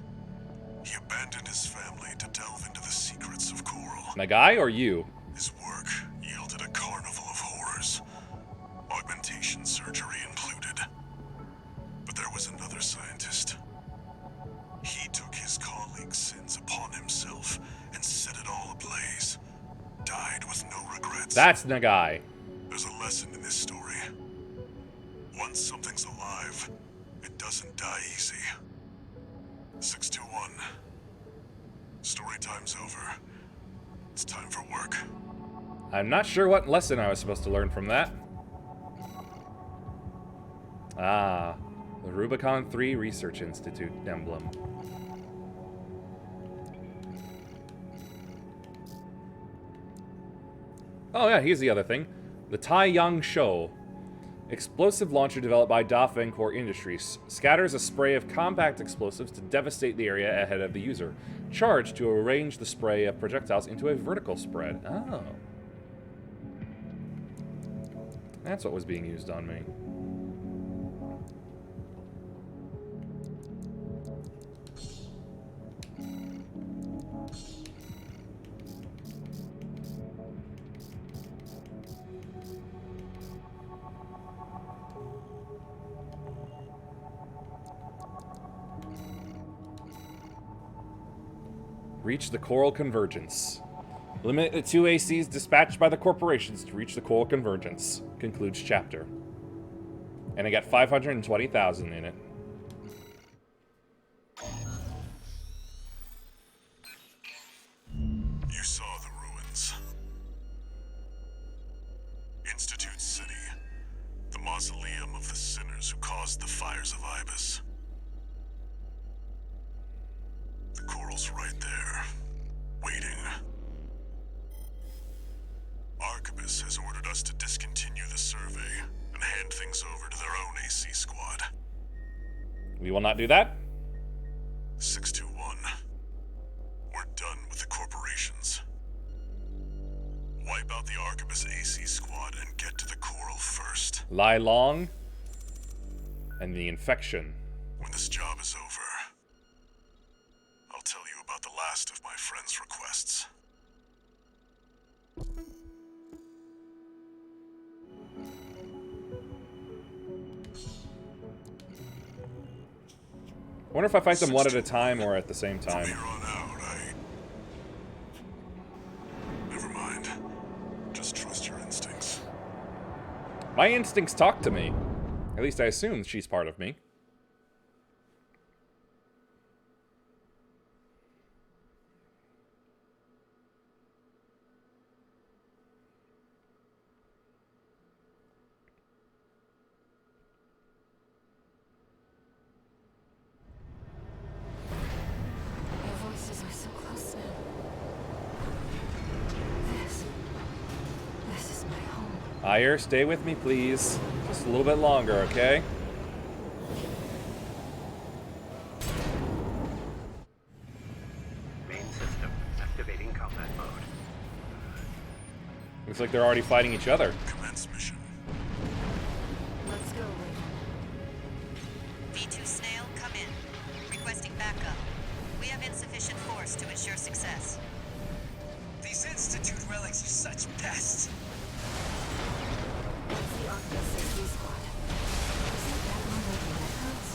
He abandoned his family to delve into the secrets of Coral. My guy or you? His work yielded a carnival of horrors, augmentation surgery included. But there was another scientist. He took his colleagues' sins upon himself and set it all ablaze. Died with no regrets. That's the guy. There's a lesson in this story. Once something's alive, it doesn't die easy. 621. Story time's over. It's time for work. I'm not sure what lesson I was supposed to learn from that. Ah, the Rubicon 3 Research Institute emblem. Oh yeah, here's the other thing. The Taiyang Shou. Explosive launcher developed by Dafeng Industries. Scatters a spray of compact explosives to devastate the area ahead of the user. Charged to arrange the spray of projectiles into a vertical spread. Oh. That's what was being used on me. Reach the Coral Convergence. Limit the 2 ACs dispatched by the corporations to reach the Coral Convergence. Concludes chapter. And I got 520,000 in it. You saw the ruins. Institute City. The mausoleum of the sinners who caused the fires of Ibis. The Coral's right there, waiting. Arquebus has ordered us to discontinue the survey and hand things over to their own AC squad. We will not do that. 621. We're done with the corporations. Wipe out the Arquebus AC squad and get to the Coral first. Lie Long and the infection. When this job is over, I'll tell you about the last of my friend's requests. I wonder if I fight them one at a time or at the same time. From here on out, never mind. Just trust your instincts. My instincts talk to me. At least I assume she's part of me. Ire, stay with me, please. Just a little bit longer, okay? Main system activating combat mode. Looks like they're already fighting each other. Commence mission. Let's go, Raven. V2 Snail, come in. Requesting backup. We have insufficient force to ensure success. These Institute relics are such pests. What's the Arquebus AC squad? Isn't that one making headcounts?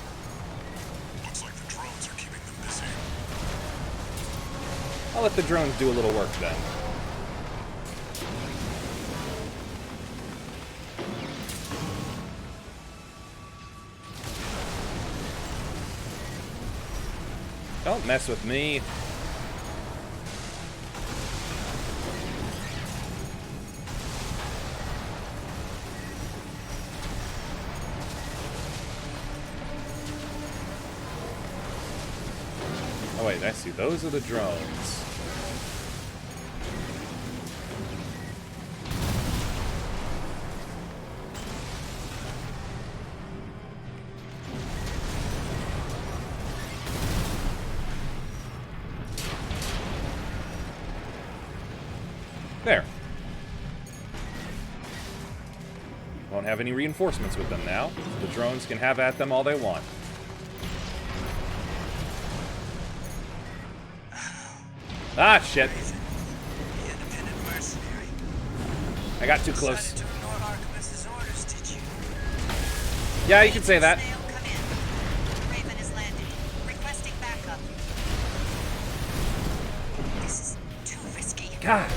Looks like the drones are keeping them busy. I'll let the drones do a little work then. Don't mess with me. wait, I see. Those are the drones. There. Won't have any reinforcements with them now. The drones can have at them all they want. Ah, shit. The independent mercenary. I got too close. Decided to ignore Arquebus's orders, did you? Yeah, you can say that. Snail, come in. Raven is landing. Requesting backup. This is too risky. God,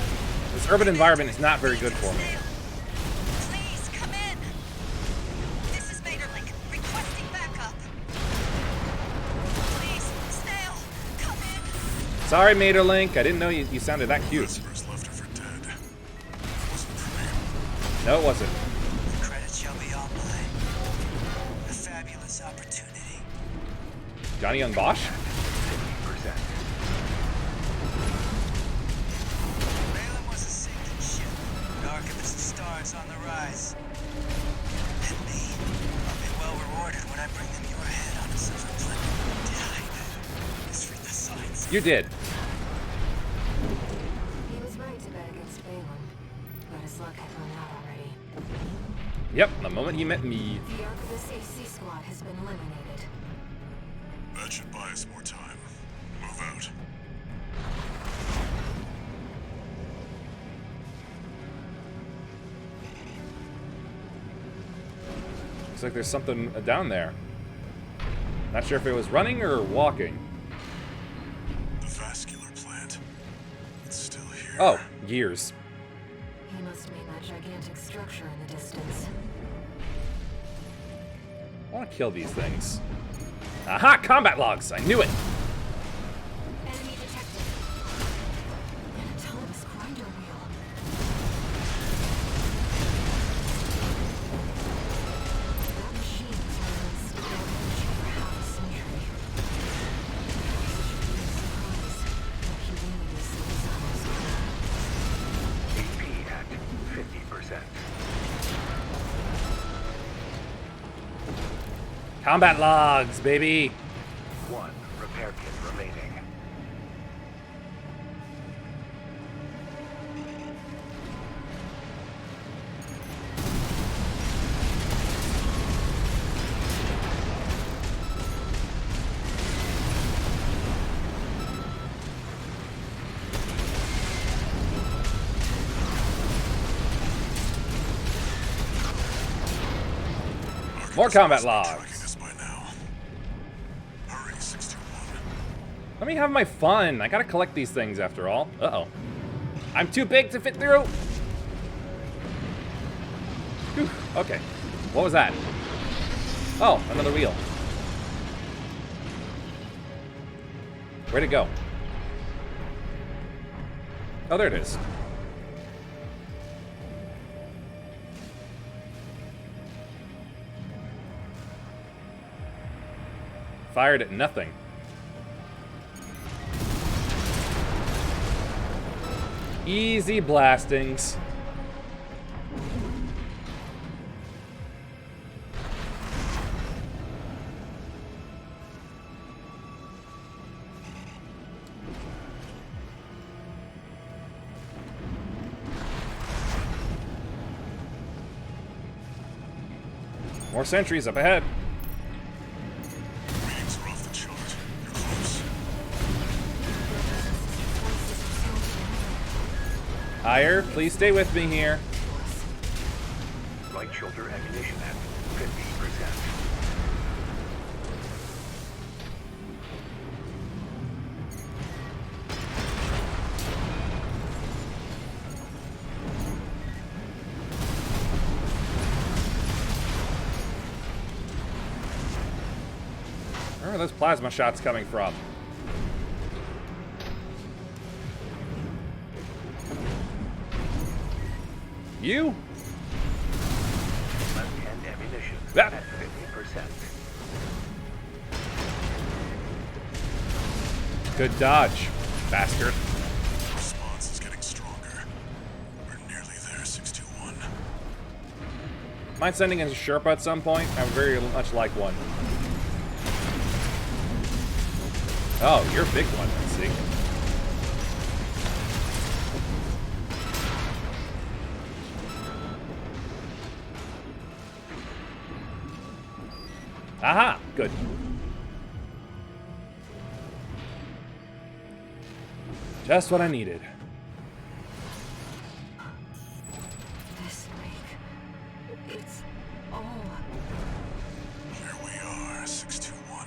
this urban environment is not very good for me. Snail, please come in. This is Materlink. Requesting backup. Please, Snail, come in. Sorry, Materlink. I didn't know you sounded that cute. Prisoners left her for dead. It wasn't for me. No, it wasn't. The credit shall be all mine. A fabulous opportunity. Johnny Young Bosch? 50%. Raylan was a sinking ship. Arquebus stars on the rise. And me, I'll be well rewarded when I bring them your head on a silver plate. Did I misread the signs? You did. He was right to bet against Balin, but his luck had run out already. Yep, the moment he met me. The Arquebus AC squad has been eliminated. That should buy us more time. Move out. Looks like there's something down there. Not sure if it was running or walking. The vascular plant. It's still here. Oh, gears. He must mean that gigantic structure in the distance. I want to kill these things. Aha! Combat logs! I knew it! Enemy detected. An autonomous grinder wheel. That machine has run stable energy for half a century. It should be a surprise that humanity still desires AP at 50%. Combat logs, baby! 1 repair kit remaining. More combat Tracking logs! us by now. Hurry, 621. Let me have my fun. I gotta collect these things after all. Uh-oh. I'm too big to fit through! Whew. Okay. What was that? Oh, another wheel. Where'd it go? Oh, there it is. Fired at nothing. Easy blastings. More sentries up ahead. Readings are off the chart. You're close. Higher, please stay with me here. Right shoulder ammunition at 50%. Where are those plasma shots coming from? You? Left-hand ammunition Ah. at 50%. Good dodge, bastard. Response is getting stronger. We're nearly there, 621. Mind sending in a Sherpa at some point? I would very much like one. Oh, you're a big one, I see. Aha! Good. Just what I needed. This lake. It's all. Here we are, 621.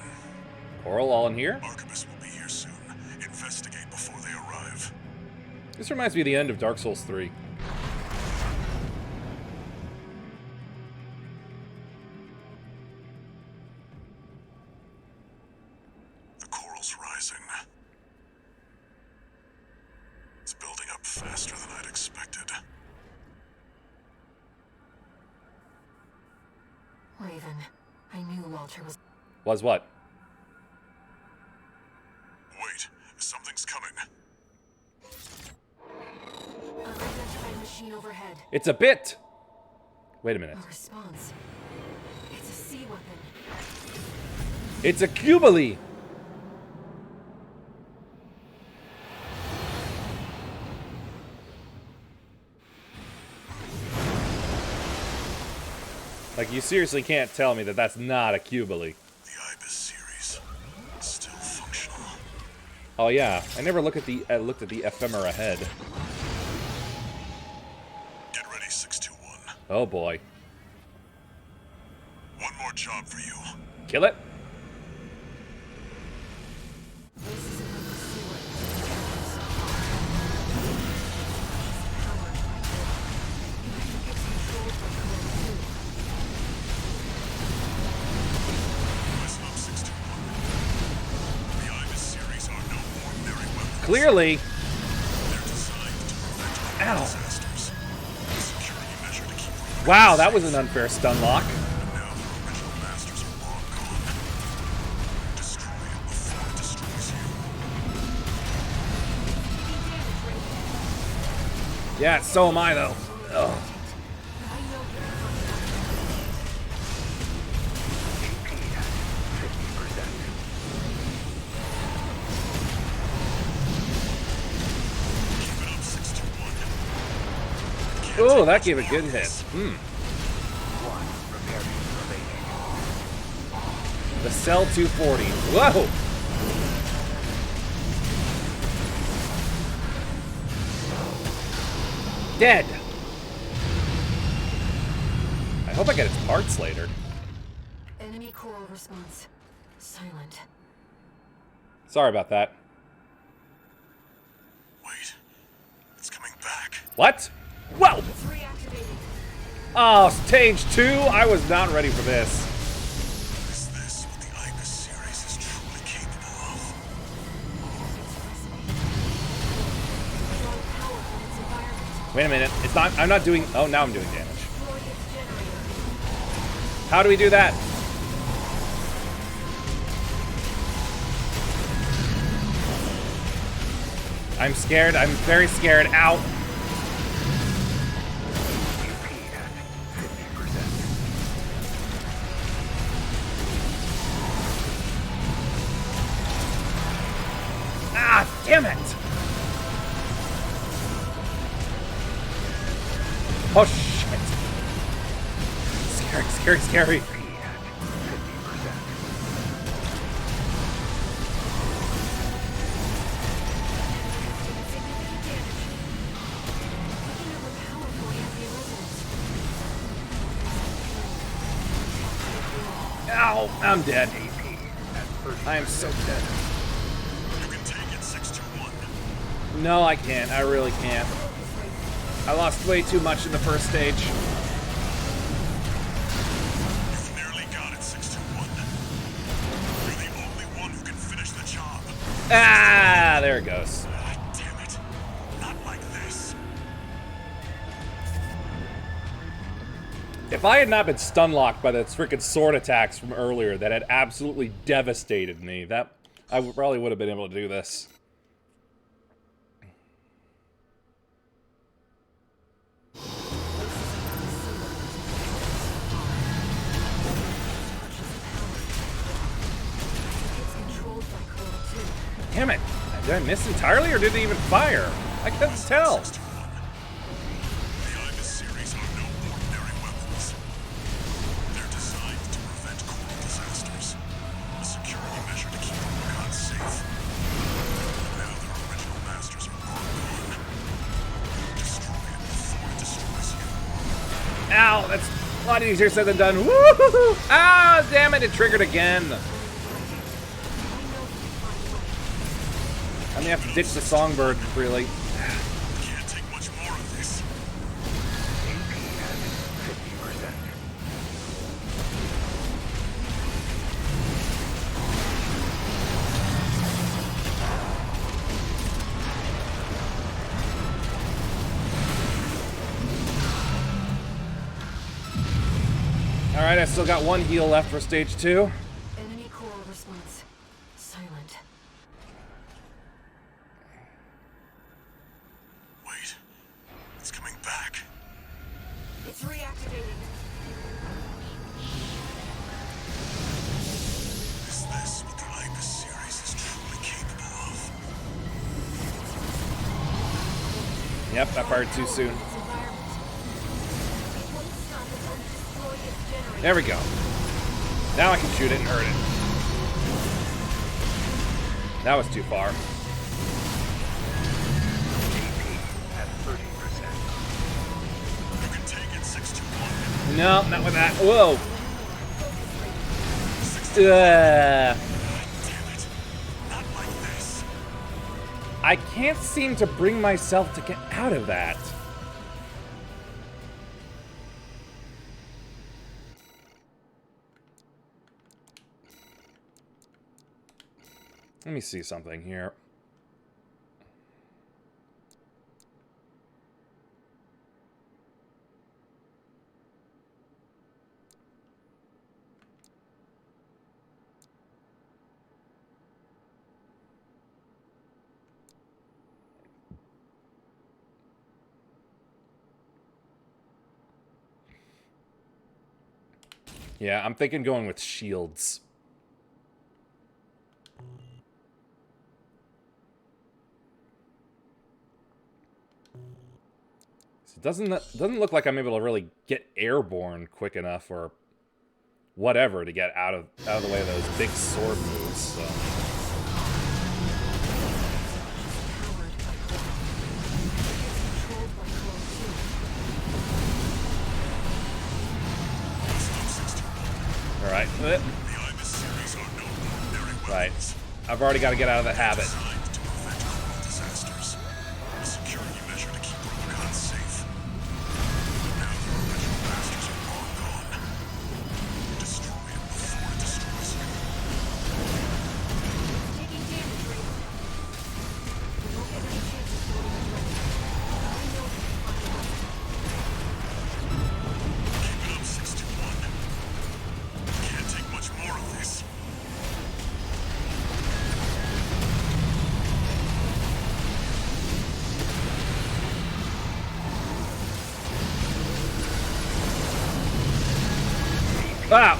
Coral all in here? Arquebus will be here soon. Investigate before they arrive. This reminds me of the end of Dark Souls 3. The coral's rising. It's building up faster than I'd expected. Raven, I knew Walter was. Was what? Wait, something's coming. Unidentified machine overhead. It's a bit! Wait a minute. A response. It's a sea weapon. It's a Cubily! Like, you seriously can't tell me that that's not a Cubily. The Ibis series. Still functional. Oh yeah, I never looked at the ephemera head. Get ready, 621. Oh boy. One more job for you. Kill it? This is another sea weapon. Powered by it. You think it's controlled by Core 2. Listen up, 621. The Ibis series are no ordinary weapons. Clearly. They're designed to prevent Ow. disasters. A security measure to keep them Wow, that was an unfair stun lock. But now the original masters are long gone. Destroy it before it destroys you. Yeah, so am I though. Ugh. Keep it up, 621. Ooh, that gave a good hit. The Cell 240. Whoa! Dead! I hope I get its parts later. Enemy coral response. Silent. Sorry about that. Wait, it's coming back. What? Whoa! It's reactivated. Oh, stage 2? I was not ready for this. Is this what the Ibis series is truly capable of? Draw power from its environment. Wait a minute. It's not. I'm not doing. Oh, now I'm doing damage. Destroy its generator. How do we do that? I'm scared. I'm very scared. Ow. Ah, damn it! Oh, shit. Scary, scary, scary. Ow, I'm dead. I am so dead. You can take it, 621. No, I can't. I really can't. I lost way too much in the first stage. You've nearly got it, 621. You're the only one who can finish the job. Ah, there it goes. Ah, damn it. Not like this. If I had not been stun locked by the freaking sword attacks from earlier that had absolutely devastated me, that I probably would have been able to do this. Damn it! Did I miss entirely, or did it even fire? I couldn't tell. The Ibis series are no ordinary weapons. They're designed to prevent coral disasters. A security measure to keep Rubicon safe. Now their original masters are long gone. Destroy it before it destroys you. Ow! That's a lot easier said than done. Woo-hoo-hoo! Ah, damn it! It triggered again. I'm gonna have to ditch the songbird, really. Can't take much more of this. Alright, I still got one heal left for stage 2. Enemy coral response. Silent. Wait. It's coming back. It's reactivating. Is this what the Ibis series is truly capable of? Yep, I fired too soon. There we go. Now I can shoot it and hurt it. That was too far. You can take it 621. No, not with that. Whoa. Ugh. Damn it. Not like this. I can't seem to bring myself to get out of that. Let me see something here. Yeah, I'm thinking going with shields. It doesn't look like I'm able to really get airborne quick enough or whatever to get out of the way of those big sword moves. So. All right. The Ibis series are no ordinary weapons. Right. I've already got to get out of the habit. Designed to prevent coral disasters. A security measure to keep Rubicon safe. Now their original masters are long gone. Destroy it before it destroys you. Taking damage, Raven. We won't get any chances to load it right. I know we can find a way. Keep it up, 621. Can't take much more of this. Ah!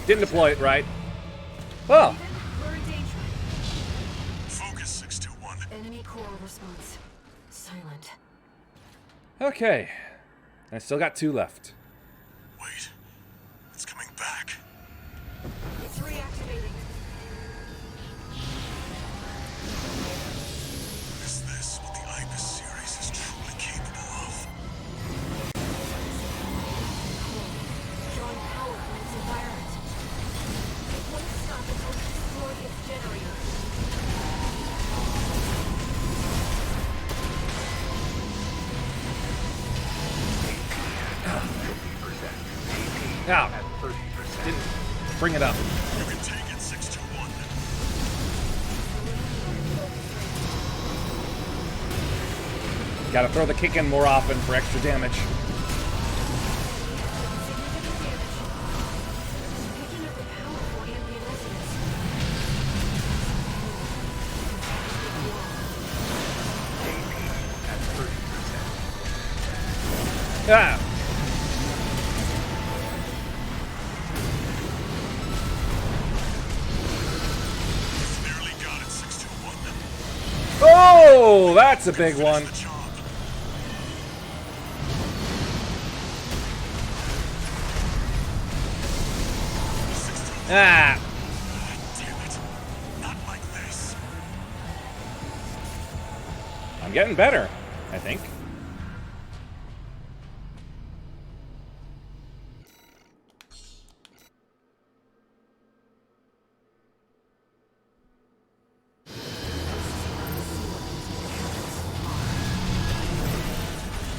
Didn't deploy it right. Oh! We're in danger. Focus, 621. Enemy coral response. Silent. Okay. I still got 2 left. Wait. It's coming back. It's reactivating. Is this what the Ibis series is truly capable of? Drawing power from its environment. It won't stop until we destroy its generator. Ow. Didn't bring it up. You can take it, 621. Gotta throw the kick in more often for extra damage. Picking up a powerful ambient resonance. Ah! Nearly got it, 621. Oh, that's a big one. The job. Ah! Damn it. Not like this. I'm getting better, I think.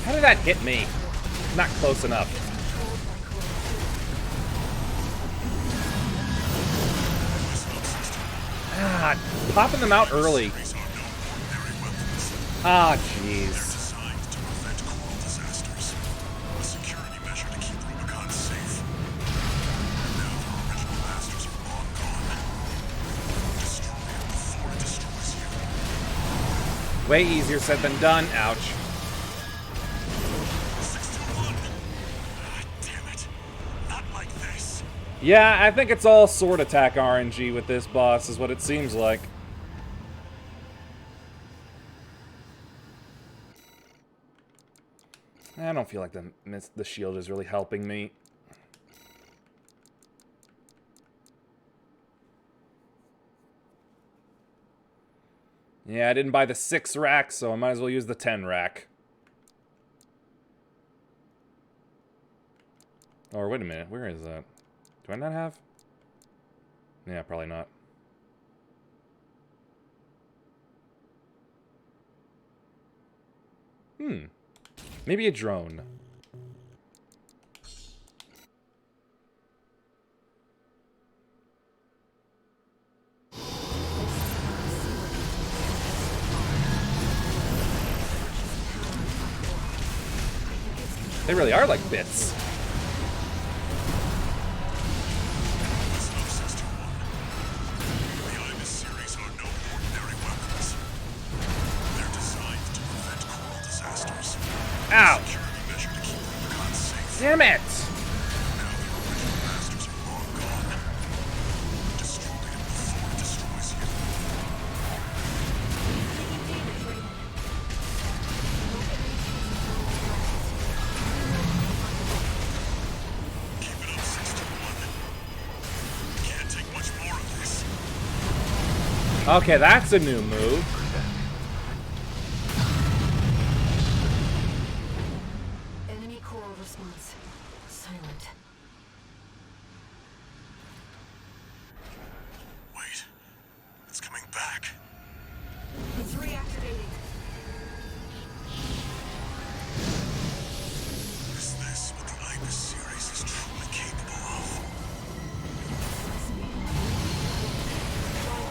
How did that hit me? Not close enough. Ah, popping them out early. These are no ordinary weapons. Ah, They're jeez. designed to prevent coral disasters. A security measure to keep Rubicon safe. Now their original masters are long gone. Destroy it before it destroys you. Way easier said than done. Ouch. 621. Damn it. Not like this. Yeah, I think it's all sword attack RNG with this boss, is what it seems like. I don't feel like the shield is really helping me. Yeah, I didn't buy the 6 rack, so I might as well use the 10 rack. Or wait a minute, where is that? Do I not have? Yeah, probably not. Maybe a drone. They really are like bits. Listen up, 621. The Ibis series are no ordinary weapons. They're designed to prevent coral disasters. Ow! Security measure to keep Rubicon safe. Damn it! Now the original masters are long gone. Destroy it before it destroys you. Keep it up, 621. Can't take much more of this. Okay, that's a new move. Enemy coral response. Silent. Wait. It's coming back. It's reactivating. Is this what the Ibis series is truly capable of?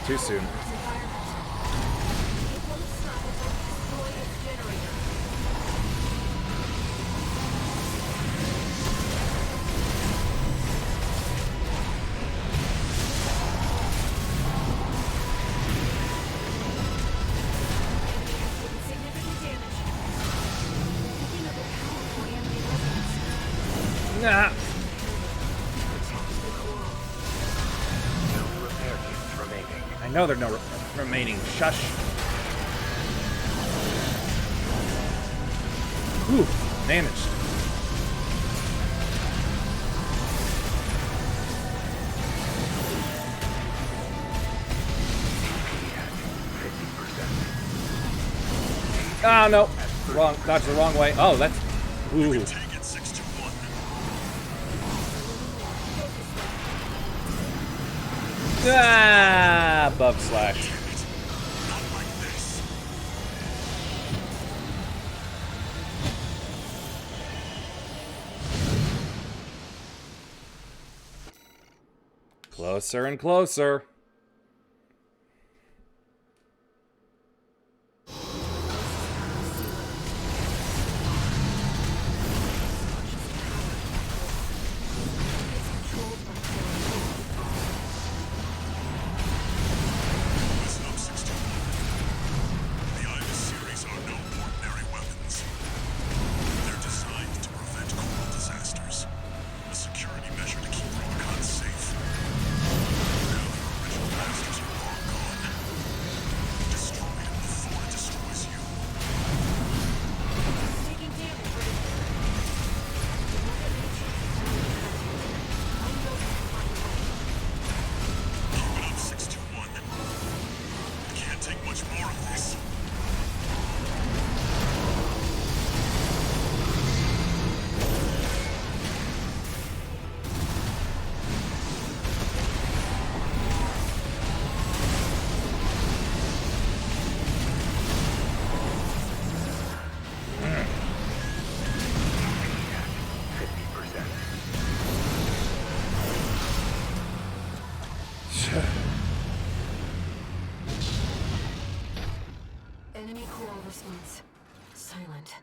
Too soon. Nah. No repair kits remaining. I know there are no remaining. Shush. Ooh, managed. Ah, no. Wrong. Dodge the wrong way. Oh, that's... Ooh. Take it, 621. Ah, bug slash. Not like this. Closer and closer. Listen up, 621. The Ibis series are no ordinary weapons. They're designed to prevent Enemy coral response. Silent.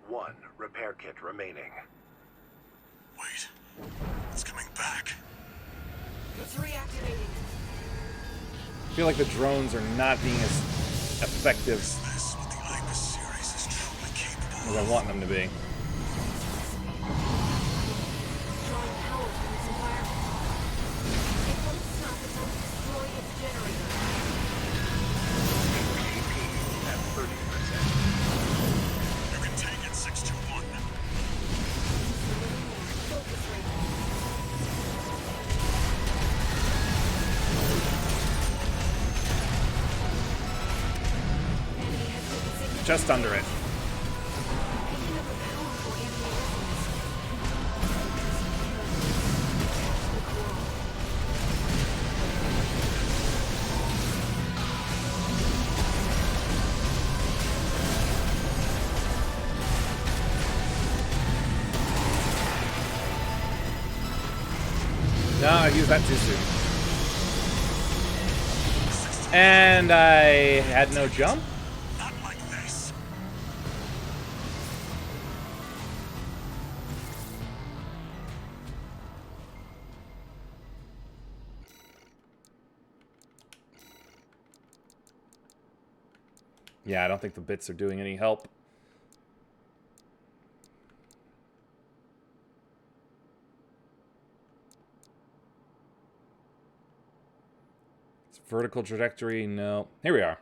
1 repair kit remaining. Wait. It's coming back. It's reactivating. I feel like the drones are not being as effective Is this what the Ibis series is truly capable as I of? want them to be. Drawing power from its environment. It won't stop until we destroy its generator. GP at 30%. You can take it, 621. Focus rate. Enemy has taken significant Just under it. picking up a powerful enemy resonance. The coral. No, I used that too soon. And I had no jump? Not like this. Yeah, I don't think the bits are doing any help. It's vertical trajectory, no. Here we are.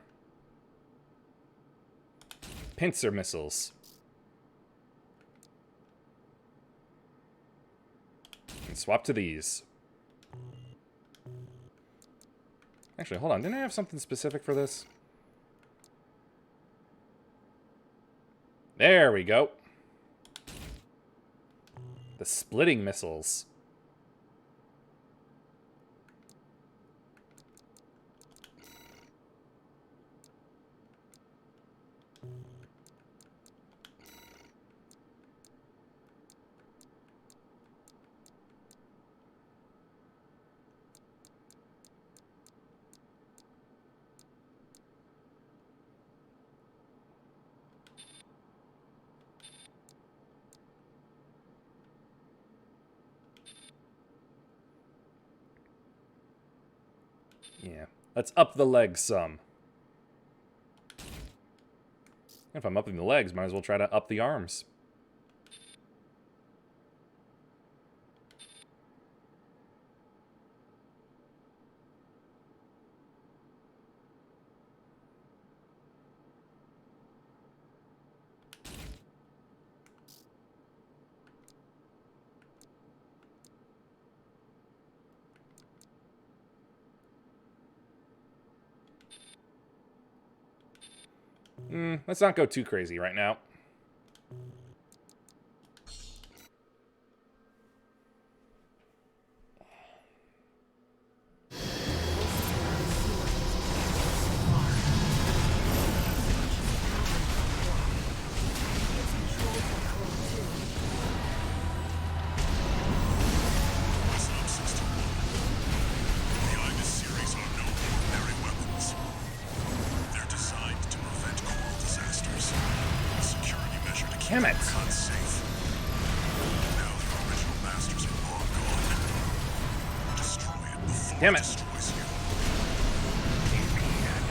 Pincer missiles. And swap to these. Actually, hold on. Didn't I have something specific for this? There we go. The splitting missiles. Yeah. Let's up the legs some. If I'm upping the legs, might as well try to up the arms. Let's not go too crazy right now. Listen up, 621. The Ibis series are no ordinary weapons. They're designed to prevent coral disasters. A security measure to keep Damn it. them safe. Now their original masters are long gone. Destroy it before Damn it it. destroys you. GP at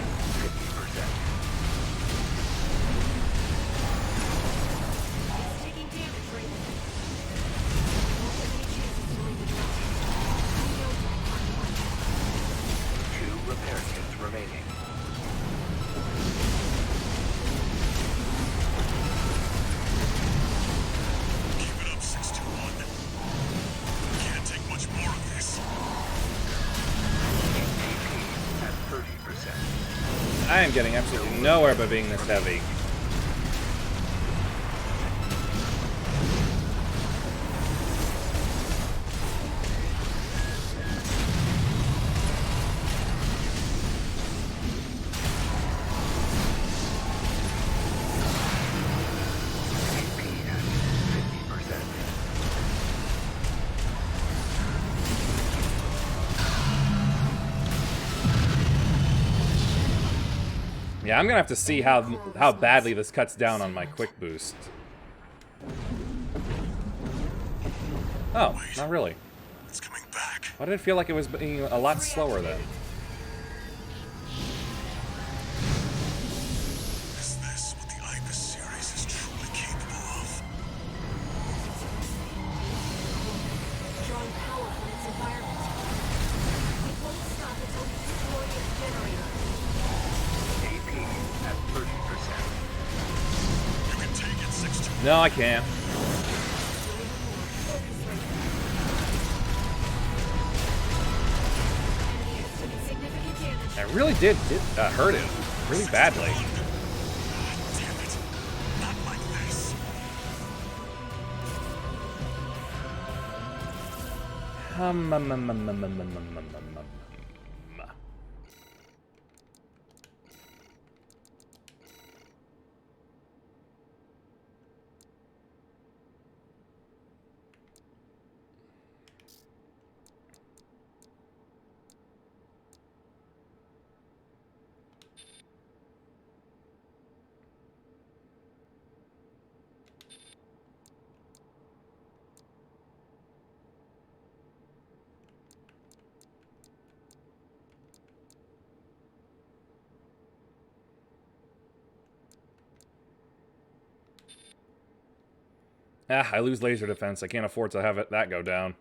50%. It's taking damage, Raven. Won't have any chances to leave the drone. I know you'll find one. 2 repair kits remaining. Keep it up, 621. Can't take much more of this. GP at 30%. I am getting absolutely nowhere by being this heavy. GP at 50%. Yeah, I'm gonna have to see how badly this cuts down on my quick boost. Oh, not really. It's coming back. Why did it feel like it was being a lot slower then? Is this what the Ibis series is truly capable of? Drawing power from its environment. It won't stop until we destroy its generator. AP at 30%. You can take it, 6-2. No, I can't. I really did hurt it really badly. Damn it. Not like this. Ah, I lose laser defense. I can't afford to have that go down.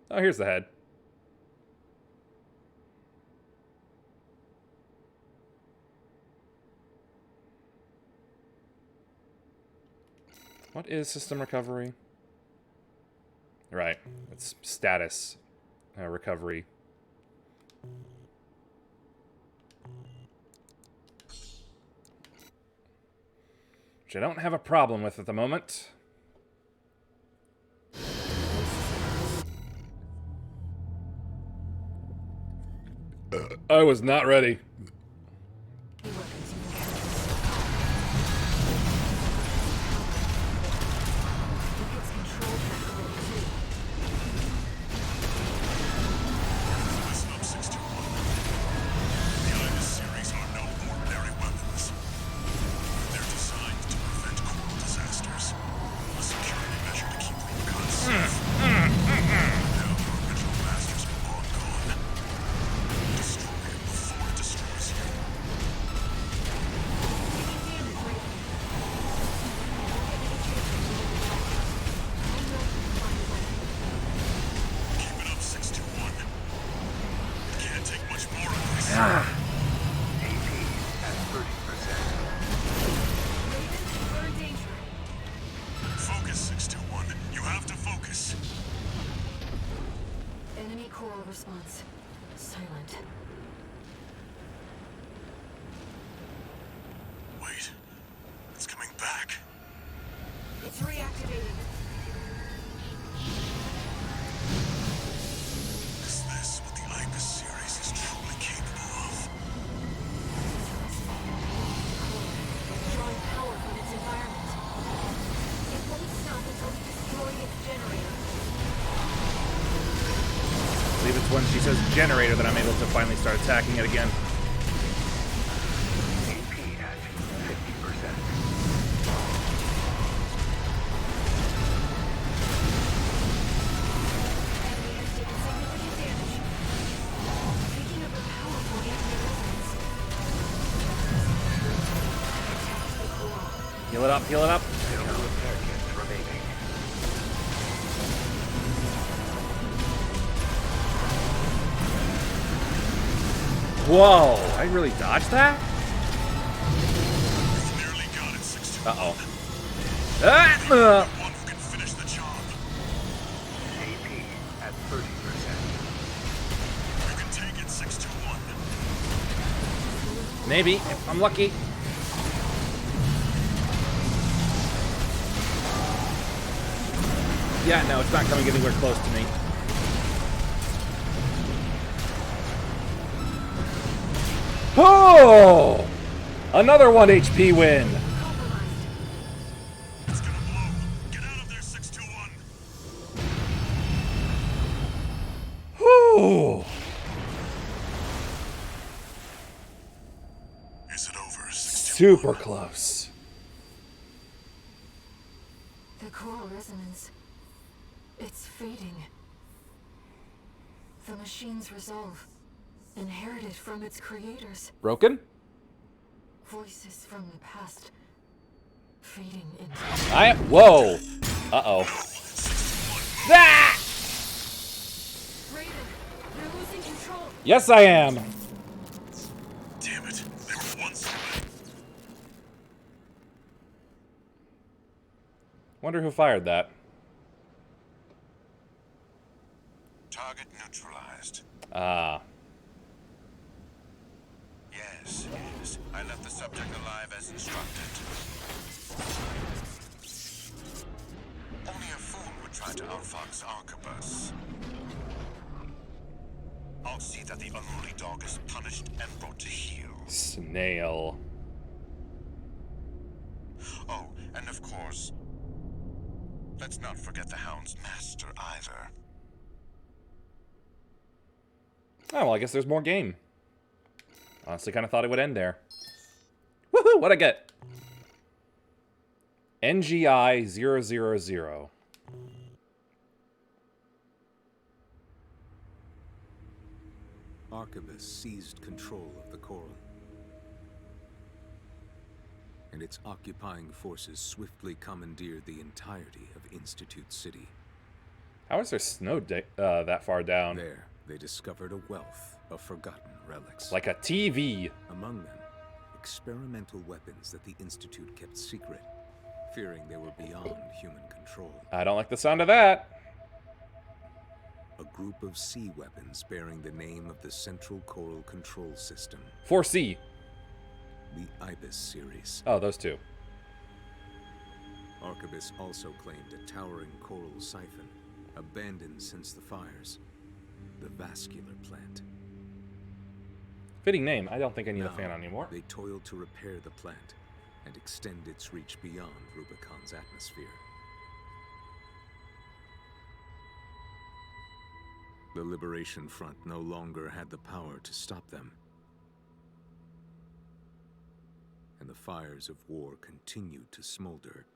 Oh, here's the head. What is system recovery? Right, it's status recovery. Which I don't have a problem with at the moment. I was not ready. Listen up, 621. The Ibis series are no ordinary weapons. They're designed to prevent coral disasters. A security measure to keep Rubicon safe. Now the original masters are long gone. Destroy it before it destroys you. Keep it up, 621. It can't take much more of this. AP at 30%. We're in danger. Focus, 621. You have to focus. Enemy coral response. Silent. Wait. It's coming back. It's reactivating. Is this what the Ibis series is truly capable of? Drawing power from its environment. It won't stop until we destroy its generator. I believe it's when she says generator that I'm able to finally start attacking it again. AP at 50%. Enemy has taken significant damage. Picking up a powerful anti-resonance. Attack the coral. Heal it up, heal it up. No repair kits remaining. Whoa, I really dodged that? Nearly got it, 621. Uh-oh. One who can finish the job. AP at 30%. You can take it, 621. Maybe, if I'm lucky. Yeah, no, it's not coming anywhere close to me. Oh! Another 1 HP win. It's gonna blow. Get out of there, 621. Whew. Is it over, 621? Super close. The coral resonance. It's fading. The machine's resolve, inherited from its creators. Broken? Voices from the past, fading into... Whoa! Uh-oh. Ah! Raven, you're losing control. Yes, I am. Damn it. They were once away. Wonder who fired that. Target neutralized. Ah. Yes, yes. I left the subject alive as instructed. Only a fool would try to outfox Arquebus. I'll see that the unruly dog is punished and brought to heel. Snail. Oh, and of course, let's not forget the Hound's master either. Oh, well, I guess there's more game. Honestly, kind of thought it would end there. Woohoo! What'd I get? NGI 000. Arquebus seized control of the coral, and its occupying forces swiftly commandeered the entirety of Institute City. How is there snow that far down? There, they discovered a wealth of forgotten relics. Like a TV. Among them, experimental weapons that the Institute kept secret, fearing they were beyond human control. I don't like the sound of that. A group of sea weapons bearing the name of the Central Coral Control System. 4C. The Ibis series. Oh, those two. Arquebus also claimed a towering coral siphon, abandoned since the fires. The vascular plant. Fitting name. I don't think I need Now, a fan anymore. They toiled to repair the plant and extend its reach beyond Rubicon's atmosphere. The Liberation Front no longer had the power to stop them. And the fires of war continued to smolder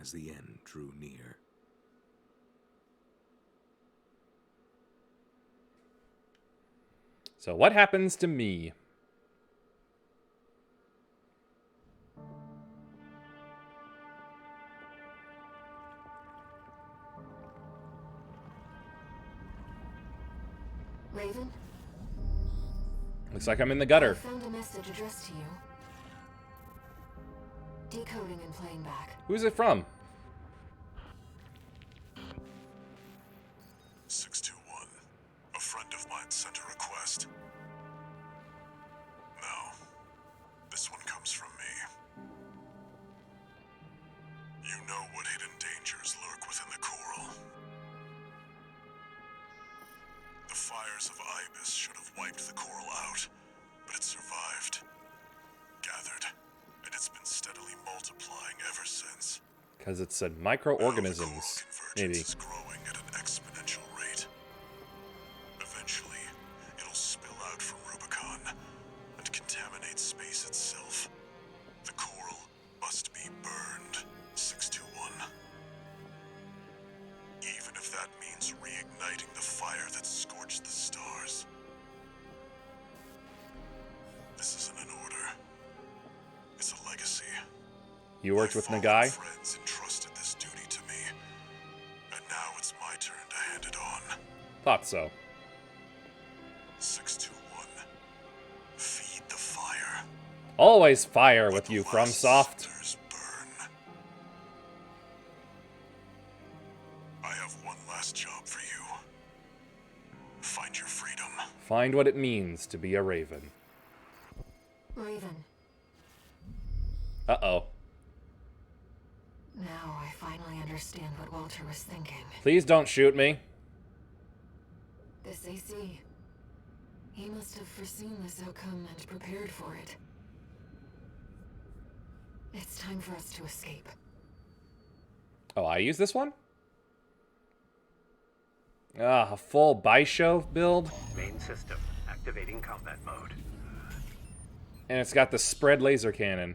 as the end drew near. So what happens to me? Raven? Looks like I'm in the I gutter. found a message addressed to you. Decoding and playing back. Who's it from? 621. A friend of mine sent a request. Now, this one comes from me. You know what hidden dangers lurk within the coral. The fires of Ibis should have wiped the coral out, but it survived. Gathered, and it's been steadily multiplying ever since. Because it said microorganisms. Maybe. Is growing at an exponential rate. Eventually, it'll spill out from Rubicon and contaminate space itself. The coral must be burned, 621. Even if that means reigniting the fire that scorched the stars. This isn't an order. It's a legacy. You worked with My Nagai? fallen friends entrusted this duty to me, and now it's my turn to hand it on. Thought so. 621. Feed the fire. Always fire with you, FromSoft. Cinders burn. Find what it means to be a Raven. Raven, Uh-oh. now I finally understand what Walter was thinking. Please don't shoot me. This AC. He must have foreseen this outcome and prepared for it. It's time for us to escape. Oh, I use this one? Ah, a full Baisho build. Main system activating combat mode. And it's got the spread laser cannon.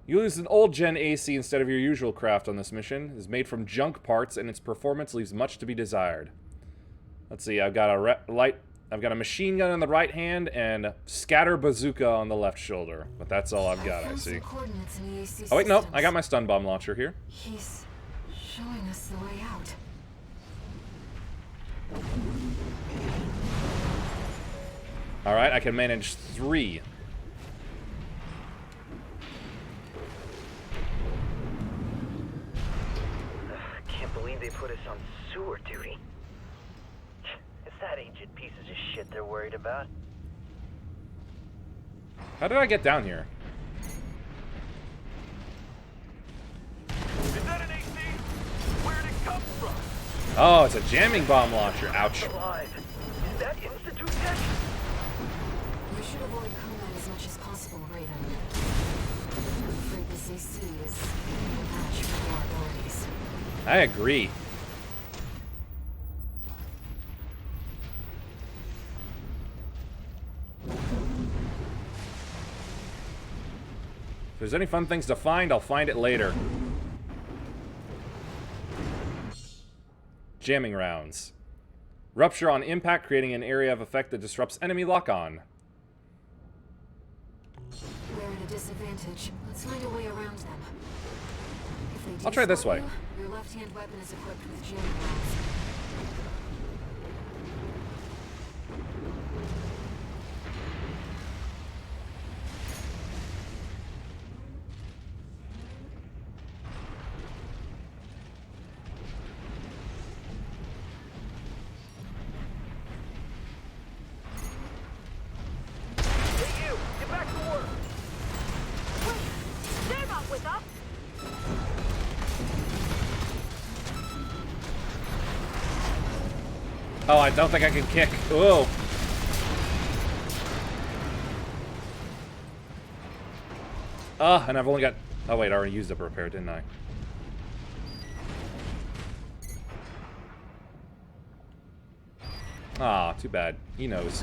You use an old gen AC instead of your usual craft on this mission. It is made from junk parts and its performance leaves much to be desired. Let's see, I've got a machine gun in the right hand and scatter bazooka on the left shoulder. But that's all I've got, I see. Oh wait, no, I got my stun bomb launcher here. He's showing us the way out. Alright, I can manage 3. Can't believe they put us on sewer duty. It's that ancient pieces of shit they're worried about. How did I get down here? Is that an AC? Where'd it come from? Oh, it's a jamming bomb launcher. Ouch. Alive. Is that Institute tech? We should avoid combat as much as possible, Raven. I'm afraid this AC is no match for your abilities. I agree. If there's any fun things to find, I'll find it later. Jamming rounds. Rupture on impact, creating an area of effect that disrupts enemy lock-on. We're at a disadvantage. Let's find a way around them. If they do I'll try this spot way. you, your left-hand weapon is equipped with jamming rounds. Hey you! Get back to work! Wait! They're not with us! Oh, I don't think I can kick. Whoa. And I've only got... Oh, wait, I already used up a repair, didn't I? Ah, too bad. He knows.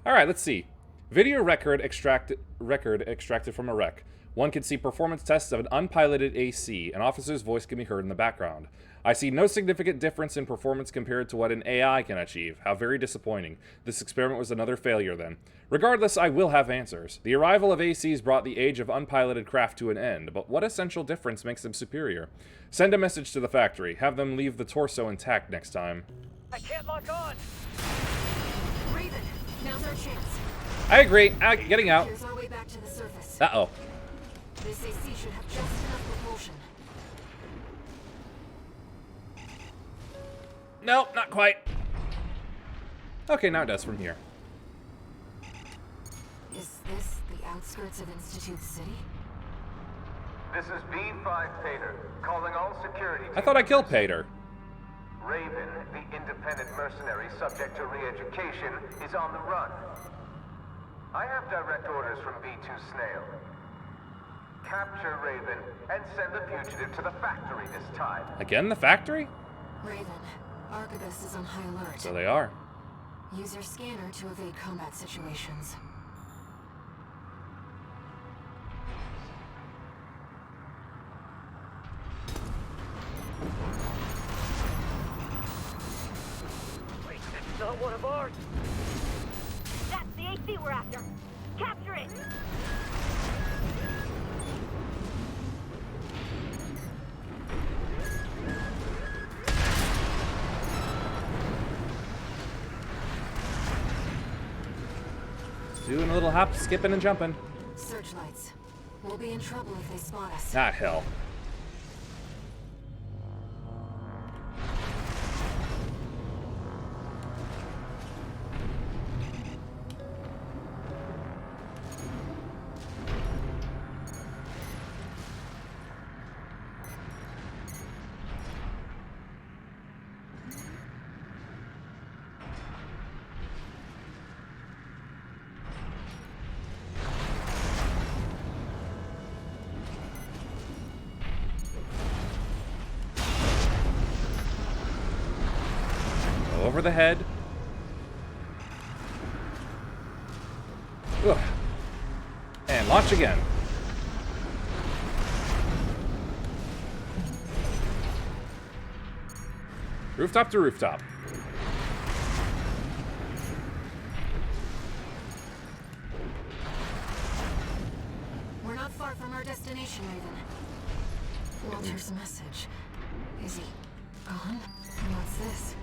Alright, let's see. Video record extracted from a wreck. One can see performance tests of an unpiloted AC. An officer's voice can be heard in the background. I see no significant difference in performance compared to what an AI can achieve. How very disappointing. This experiment was another failure then. Regardless, I will have answers. The arrival of ACs brought the age of unpiloted craft to an end, but what essential difference makes them superior? Send a message to the factory. Have them leave the torso intact next time. I can't lock on! Raven, now's our chance. I agree. Getting out. Here's our way back to the surface. Uh-oh. This AC should have just enough propulsion. Nope, not quite. Okay, now it does from here. Is this the outskirts of Institute City? This is B5 Pater, calling all security I thought I killed Pater. Raven, the independent mercenary subject to re-education, is on the run. I have direct orders from B2 Snail. Capture Raven and send the fugitive to the factory this time. Again, the factory? Raven, Arquebus is on high alert. So they are. Use your scanner to evade combat situations. Wait, that's not one of ours! That's the AC we're after! Capture it! Doing a little hop, skipping, and jumping. Searchlights. We'll be in trouble if they spot us. Not hell. Over the head. Ugh. And launch again. Rooftop to rooftop. We're not far from our destination, Raven. Walter's message. Is he gone? What's this?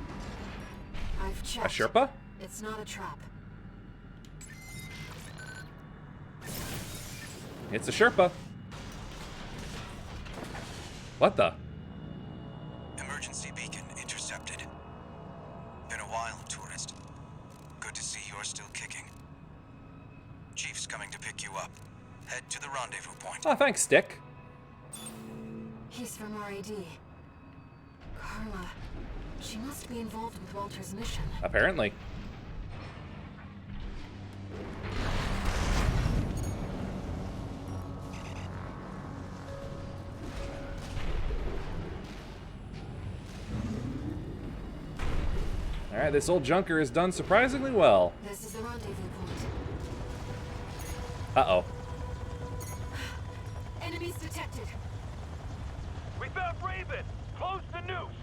I've A checked. Sherpa? It's not a trap. It's a Sherpa. What the? Emergency beacon intercepted. Been a while, tourist. Good to see you're still kicking. Chief's coming to pick you up. Head to the rendezvous point. Oh, thanks, Stick. He's from RAD. Carla. She must be involved with Walter's mission. Apparently. Alright, this old junker has done surprisingly well. This is the rendezvous point. Uh-oh. Enemies detected. We found Raven! Close the noose!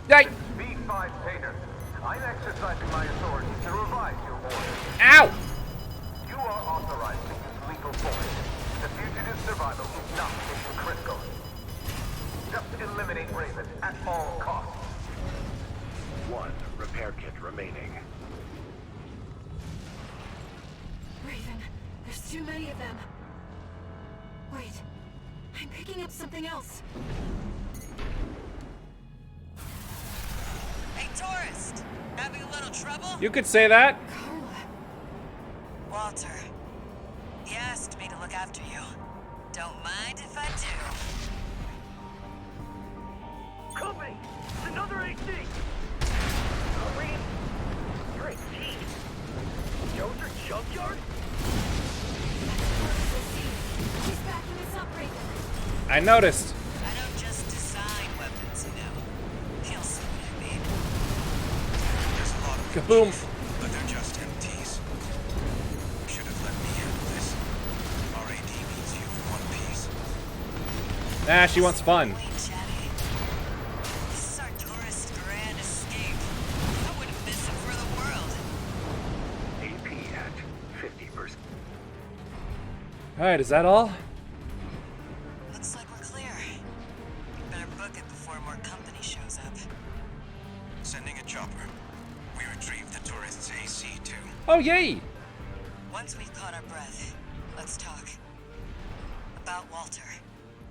Yay! B5 Painter, I'm exercising my authority to revise your orders. Ow! You are authorized to use lethal force. The fugitive's survival is not mission critical. Just eliminate Raven at all costs. 1 repair kit remaining. Raven, there's too many of them. Wait, I'm picking up something else. Hey, tourist! Having a little trouble? You could say that. Walter. He asked me to look after you. Don't mind if I do. Company! It's another AC! Marine? You're a team. Joe's your junkyard? She's backing us up, Raven. I noticed. I don't just design weapons, you know. He'll see what I mean. There's a lot of Kaboom. but they're just MTs. Should have let me handle this. RAD needs you for one piece. Ah, she wants fun. Wait, Chatty. This is our tourist grand escape. I wouldn't miss it for the world. AP at 50%. Alright, is that all? Looks like we're clear. We better book it before more company shows up. Sending a chopper. We retrieved the tourist's AC too. Oh, yay! Once we've caught our breath, let's talk. About Walter.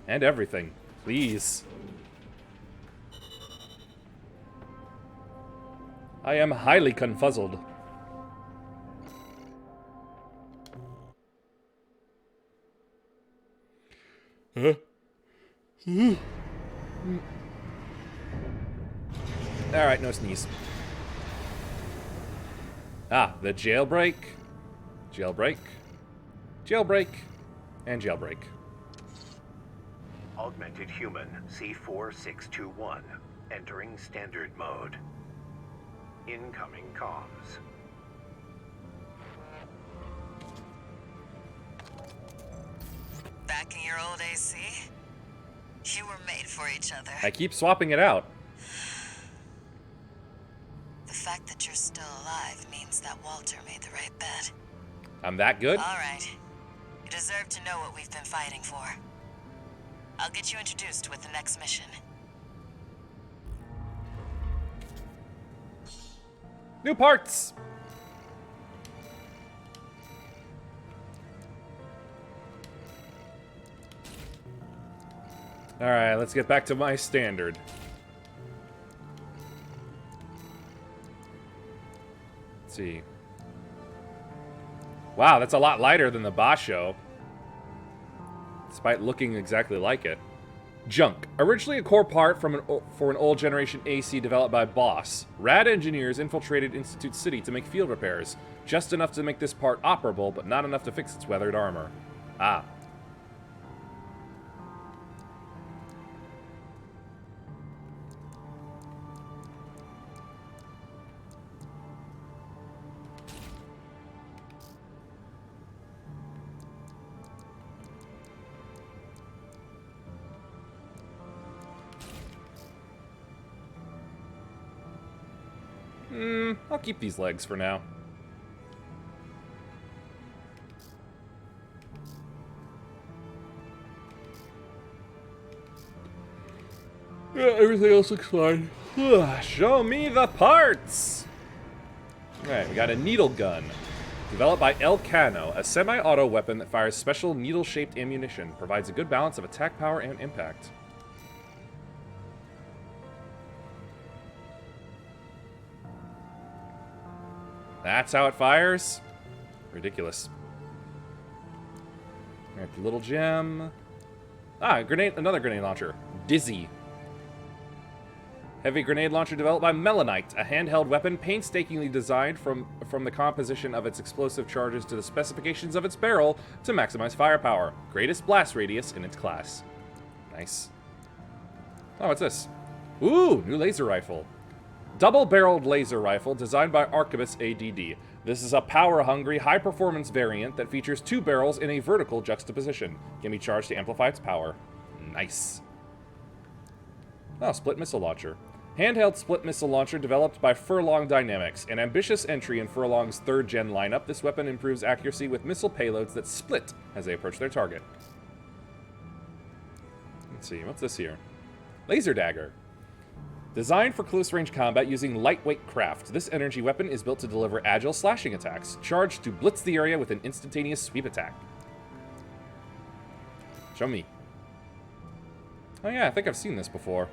And everything. Please. I am highly confuzzled. Huh? Alright, no sneeze. Ah, the jailbreak. Jailbreak. Jailbreak. And jailbreak. Augmented human C4621. Entering standard mode. Incoming comms. Back in your old AC? You were made for each other. I keep swapping it out. The fact that you're still alive means that Walter made the right bet. I'm that good? All right. You deserve to know what we've been fighting for. I'll get you introduced with the next mission. New parts! Alright, let's get back to my standard. Let's see. Wow, that's a lot lighter than the Basho. Despite looking exactly like it. Junk. Originally a core part for an old generation AC developed by Boss. Rad engineers infiltrated Institute City to make field repairs. Just enough to make this part operable, but not enough to fix its weathered armor. Ah. I'll keep these legs for now. Yeah, everything else looks fine. Show me the parts! Alright, we got a needle gun. Developed by El Cano, a semi-auto weapon that fires special needle-shaped ammunition. Provides a good balance of attack power and impact. That's how it fires? Ridiculous. Alright, the little gem. Ah, another grenade launcher. Dizzy. Heavy grenade launcher developed by Melanite, a handheld weapon painstakingly designed from the composition of its explosive charges to the specifications of its barrel to maximize firepower. Greatest blast radius in its class. Nice. Oh, what's this? Ooh, new laser rifle. Double-barreled laser rifle designed by Arquebus ADD. This is a power-hungry, high-performance variant that features 2 barrels in a vertical juxtaposition. Can be charged to amplify its power. Nice. Oh, split missile launcher. Handheld split missile launcher developed by Furlong Dynamics. An ambitious entry in Furlong's 3rd-gen lineup, this weapon improves accuracy with missile payloads that split as they approach their target. Let's see, what's this here? Laser dagger. Designed for close-range combat using lightweight craft, this energy weapon is built to deliver agile slashing attacks, charged to blitz the area with an instantaneous sweep attack. Show me. Oh yeah, I think I've seen this before.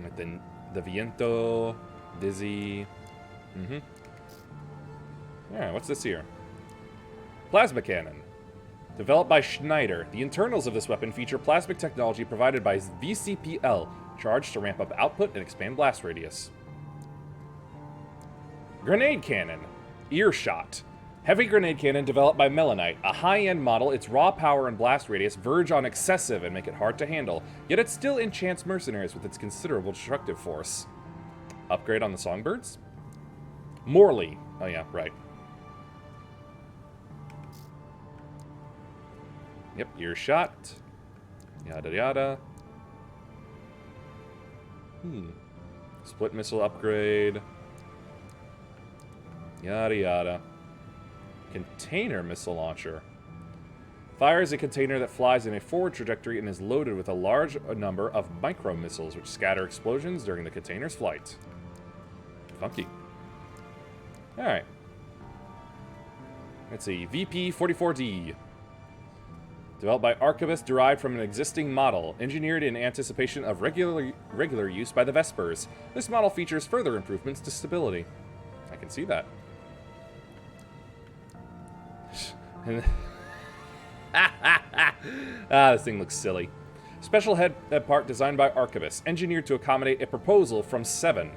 With the Viento, Dizzy. Alright, what's this here? Plasma cannon. Developed by Schneider, the internals of this weapon feature plasmic technology provided by VCPL, charged to ramp up output and expand blast radius. Grenade cannon. Earshot. Heavy grenade cannon developed by Melanite, a high-end model. Its raw power and blast radius verge on excessive and make it hard to handle, yet it still enchants mercenaries with its considerable destructive force. Upgrade on the Songbirds? Morley. Oh yeah, right. Yep, earshot. Yada yada. Split missile upgrade. Yada yada. Container missile launcher. Fires a container that flies in a forward trajectory and is loaded with a large number of micro missiles which scatter explosions during the container's flight. Funky. Alright. Let's see. VP-44D. Developed by Arquebus, derived from an existing model, engineered in anticipation of regular use by the Vespers. This model features further improvements to stability. I can see that. This thing looks silly. Special head part designed by Arquebus, engineered to accommodate a proposal from Seven.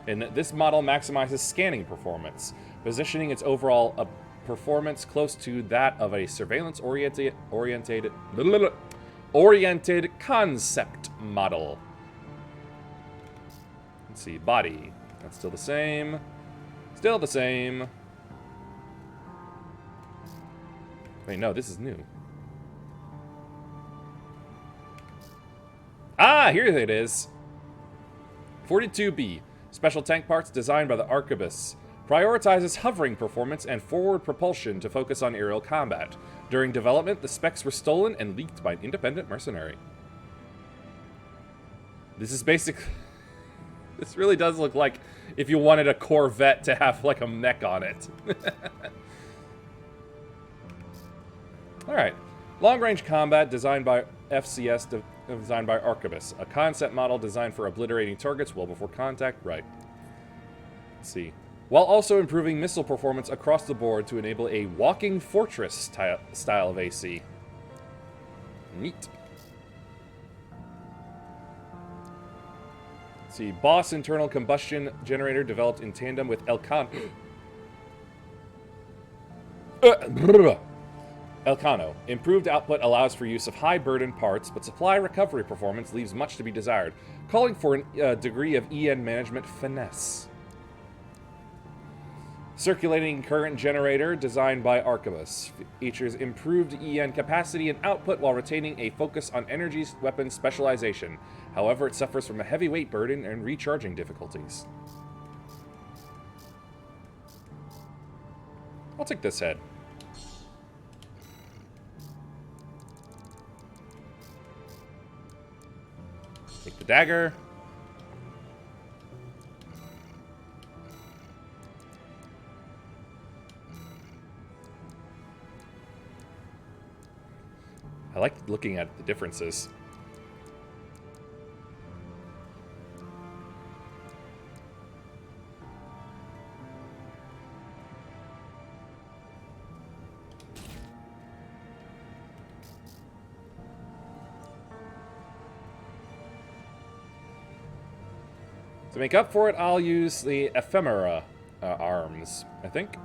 And this model maximizes scanning performance, positioning its overall performance close to that of a surveillance-oriented concept model. Let's see, body. That's still the same. Still the same. Wait, no, this is new. Ah, here it is. 42B. Special tank parts designed by the Arquebus. Prioritizes hovering performance and forward propulsion to focus on aerial combat. During development, the specs were stolen and leaked by an independent mercenary. This is basic... This really does look like if you wanted a Corvette to have, like, a mech on it. Alright. Long-range combat designed by FCS, designed by Arquebus. A concept model designed for obliterating targets well before contact. Right. Let's see. While also improving missile performance across the board to enable a walking fortress style of AC. Neat. Let's see. Boss internal combustion generator developed in tandem with Elcano. Improved output allows for use of high-burden parts, but supply recovery performance leaves much to be desired, calling for a degree of EN management finesse. Circulating current generator, designed by Arquebus. Features improved EN capacity and output while retaining a focus on energy weapon specialization. However, it suffers from a heavyweight burden and recharging difficulties. I'll take this head. Take the dagger. I like looking at the differences. To make up for it, I'll use the ephemera arms, I think.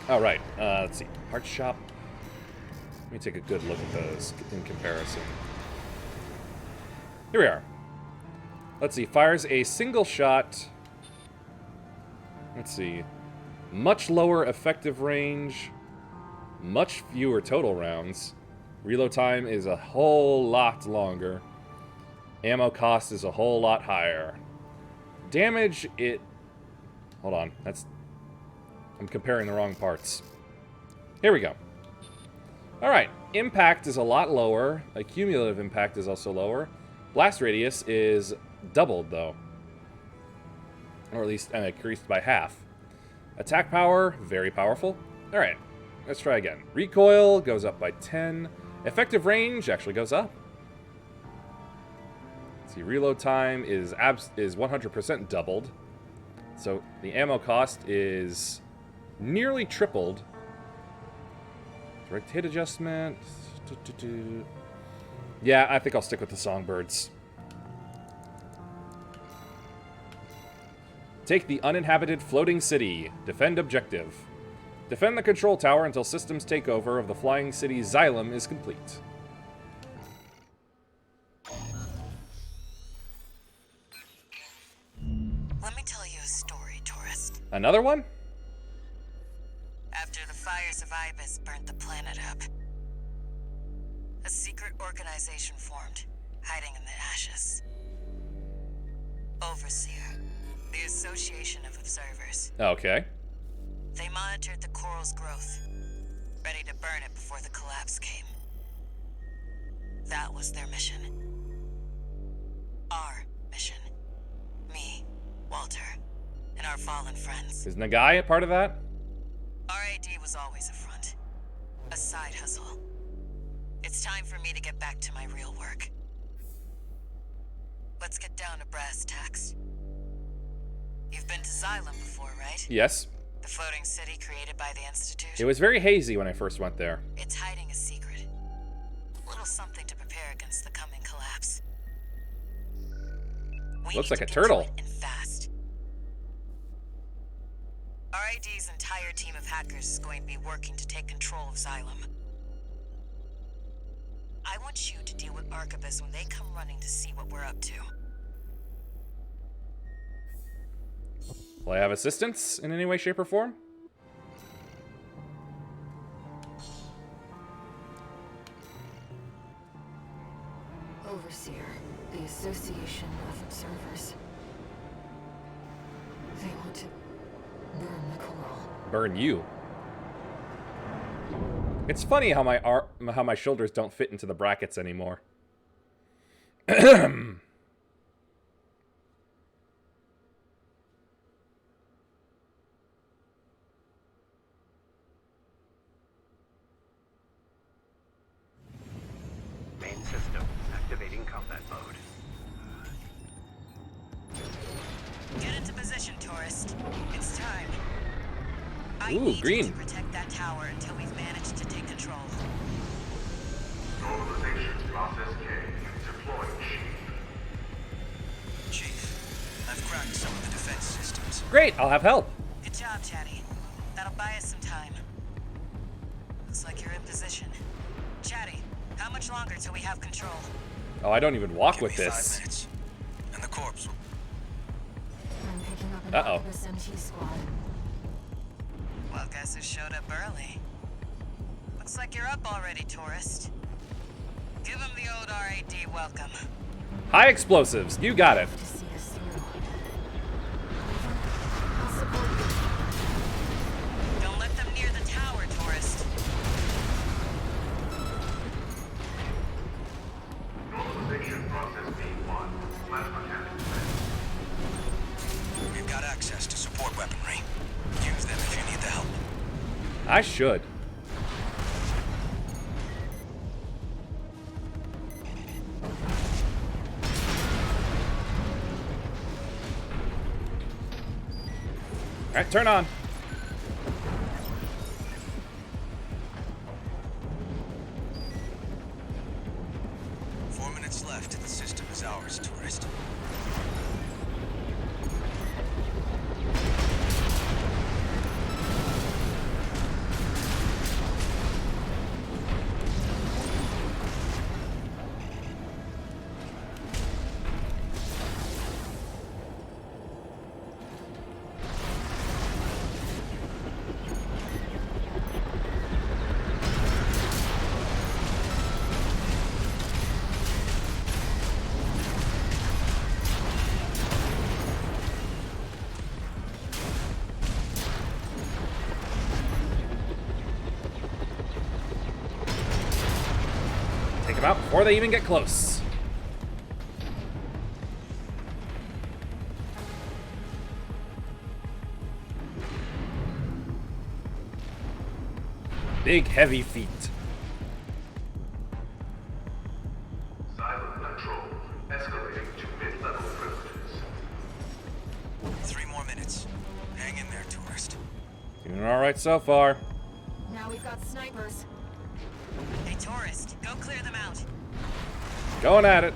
All right, let's see. Part shop. Let me take a good look at those in comparison. Here we are. Let's see. Fires a single shot. Let's see. Much lower effective range. Much fewer total rounds. Reload time is a whole lot longer. Ammo cost is a whole lot higher. Damage, it... Hold on. I'm comparing the wrong parts. Here we go. Alright, impact is a lot lower. Cumulative impact is also lower. Blast radius is doubled, though. Or at least increased by half. Attack power, very powerful. Alright, let's try again. Recoil goes up by 10. Effective range actually goes up. Let's see, reload time is 100% doubled. So the ammo cost is nearly tripled. Direct hit adjustment. Yeah, I think I'll stick with the Songbirds. Take the uninhabited floating city. Defend objective. Defend the control tower until systems takeover of the flying city Xylem is complete. Let me tell you a story, tourist. Another one? After the fires of Ibis burnt the planet up, a secret organization formed, hiding in the ashes. Overseer, the Association of Observers. Okay. They monitored the coral's growth, ready to burn it before the collapse came. That was their mission. Our mission. Me, Walter, and our fallen friends. Is Nagai a part of that? RAD was always a front. A side hustle. It's time for me to get back to my real work. Let's get down to brass tacks. You've been to Xylem before, right? Yes. The floating city created by the Institute? It was very hazy when I first went there. It's hiding a secret. A little something to prepare against the coming collapse. Looks like a turtle. And fast. RID's entire team of hackers is going to be working to take control of Xylem. I want you to deal with Arquebus when they come running to see what we're up to. Will I have assistance in any way, shape, or form? Overseer, the Association of Observers. They want to burn the core. burn you. It's funny how my shoulders don't fit into the brackets anymore. Main system activating combat mode. Get into position, tourist. It's time. I Ooh, need green. you to protect that tower until we've managed to take control. Normalization process K. Deploying shield. Chief, I've cracked some of the defense systems. Great, I'll have help. Good job, Chatty. That'll buy us some time. Looks like you're in position. Chatty, how much longer till we have control? Oh, I don't even walk Give with me 5 this. minutes, and the corpse will... I'm picking up an Uh-oh. Arquebus MT squad. Well, guess who showed up early? Looks like you're up already, tourist. Give him the old RAD welcome. High explosives, you got it. To see us through. I'll support you. Don't let them near the tower, tourist. Normalization process B1. Plasma cannon. We've got access to support weaponry. Use them if you need the help. I should. Alright, turn on. Four minutes left and the system is ours, tourist. Take them out before they even get close. Big, heavy feet. Silent control. Escalating to mid-level privileges. 3 more minutes. Hang in there, tourist. Doing alright so far. Now we've got snipers. Hey, tourist, go clear them out. Going at it.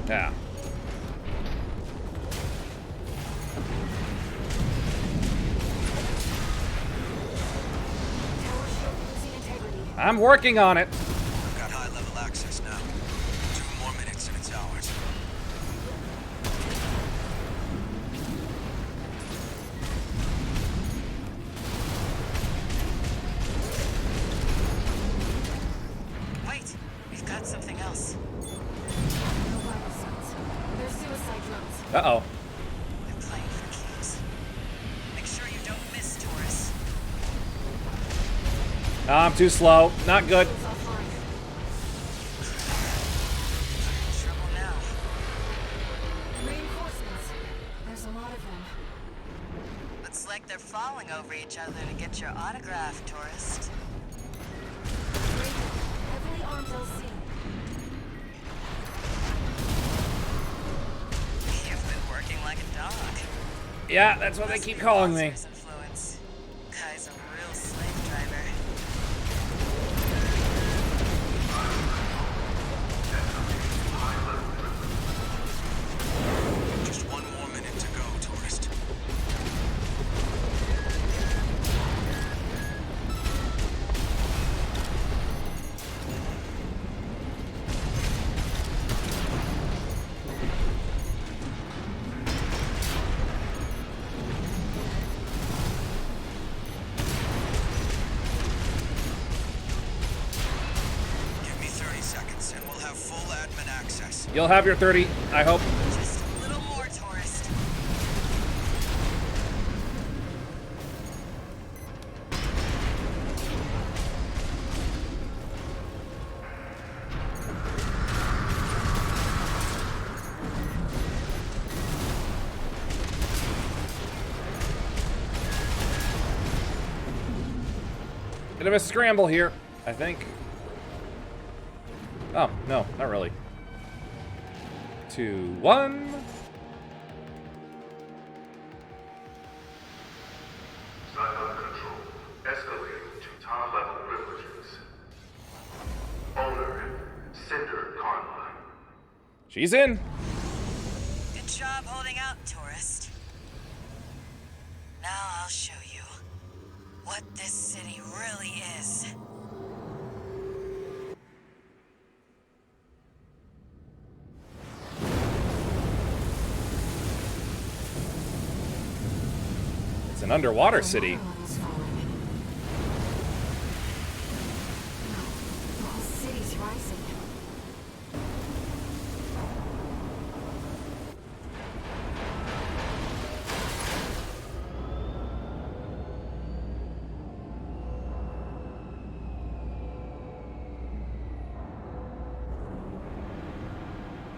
Yeah. Tower shield losing integrity. I'm working on it. I've got high-level access now. 2 more minutes and it's ours. Wait, we've got something else. No vital signs. They're suicide drones. Uh-oh. They're playing for keeps. Make sure you don't miss, tourist. Oh, I'm too slow. Not good. Shields offline. Trouble now. Reinforcements. There's a lot of them. Looks like they're falling over each other to get your autograph, tourist. Heavily armed LC. You've been working like a dog. Yeah, that's what they keep calling me. Monster's influence. Guy's a real slave driver. Just 1 more minute to go, tourist. You'll have your 30, I hope. Just a little more, tourist. Bit of a scramble here, I think. Oh, no, not really. 2, 1. Silo control. Escalating to top-level privileges. Owner, Cinder Karma. She's in. Good job holding out, tourist. Now I'll show you what this city really is. It's an underwater city. The whole city's rising.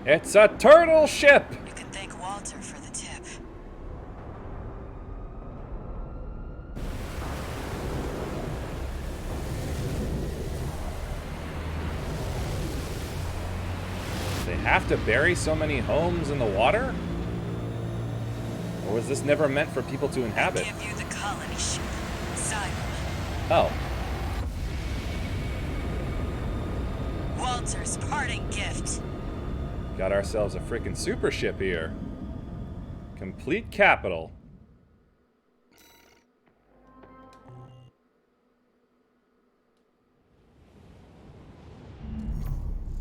It's a turtle ship. You can thank Walter for the tip. They have to bury so many homes in the water? Or was this never meant for people to inhabit? Give you the colony ship, Simon. Oh. Walter's parting gift. Got ourselves a freaking super ship here. Complete capital.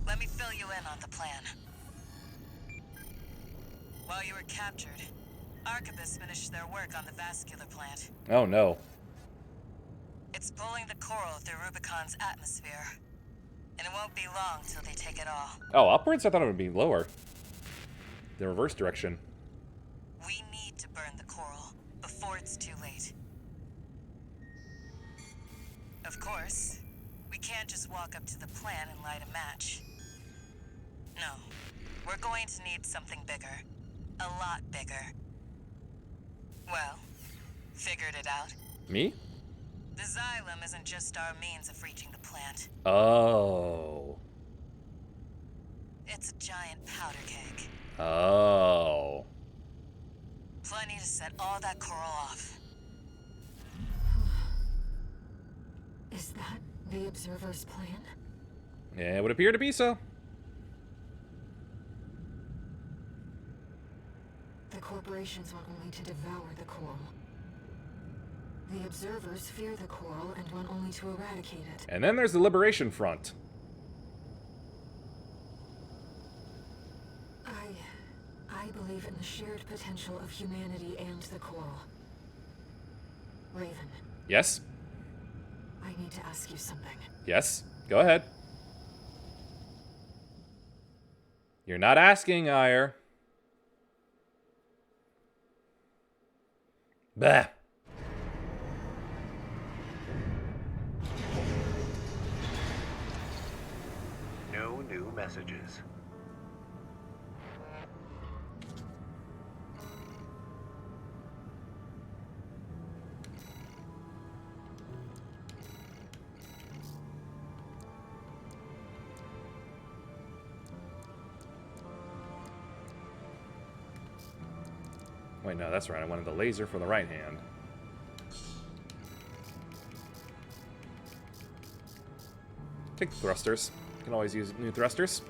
Let me fill you in on the plan. While you were captured, Arquebus finished their work on the vascular plant. Oh no. It's pulling the coral through Rubicon's atmosphere. And it won't be long till they take it all. Oh, upwards? I thought it would be lower. The reverse direction. We need to burn the coral before it's too late. Of course, we can't just walk up to the plant and light a match. No, we're going to need something bigger. A lot bigger. Well, figured it out. Me? The Xylem isn't just our means of reaching the plant. Oh. It's a giant powder keg. Oh. Plenty to set all that coral off. Is that the Observer's plan? Yeah, it would appear to be so. The corporations want only to devour the coral. The Observers fear the coral and want only to eradicate it. And then there's the Liberation Front. I believe in the shared potential of humanity and the coral. Raven, Yes? I need to ask you something. Yes? Go ahead. You're not asking, Ire. Bah. No new messages. Wait, no, that's right. I wanted the laser for the right hand. Take the thrusters. Can always use new thrusters.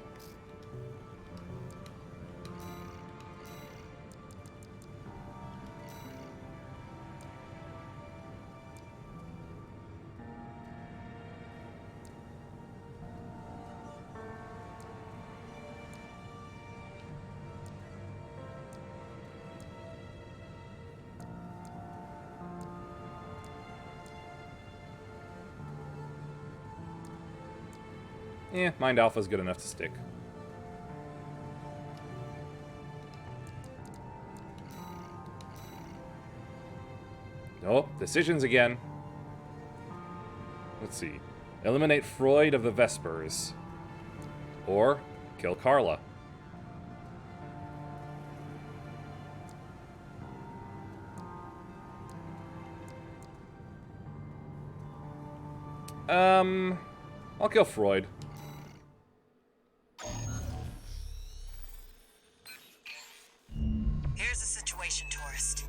Mind Alpha's good enough to stick. Nope, decisions again. Let's see. Eliminate Freud of the Vespers. Or kill Carla. I'll kill Freud. Here's the situation, tourist.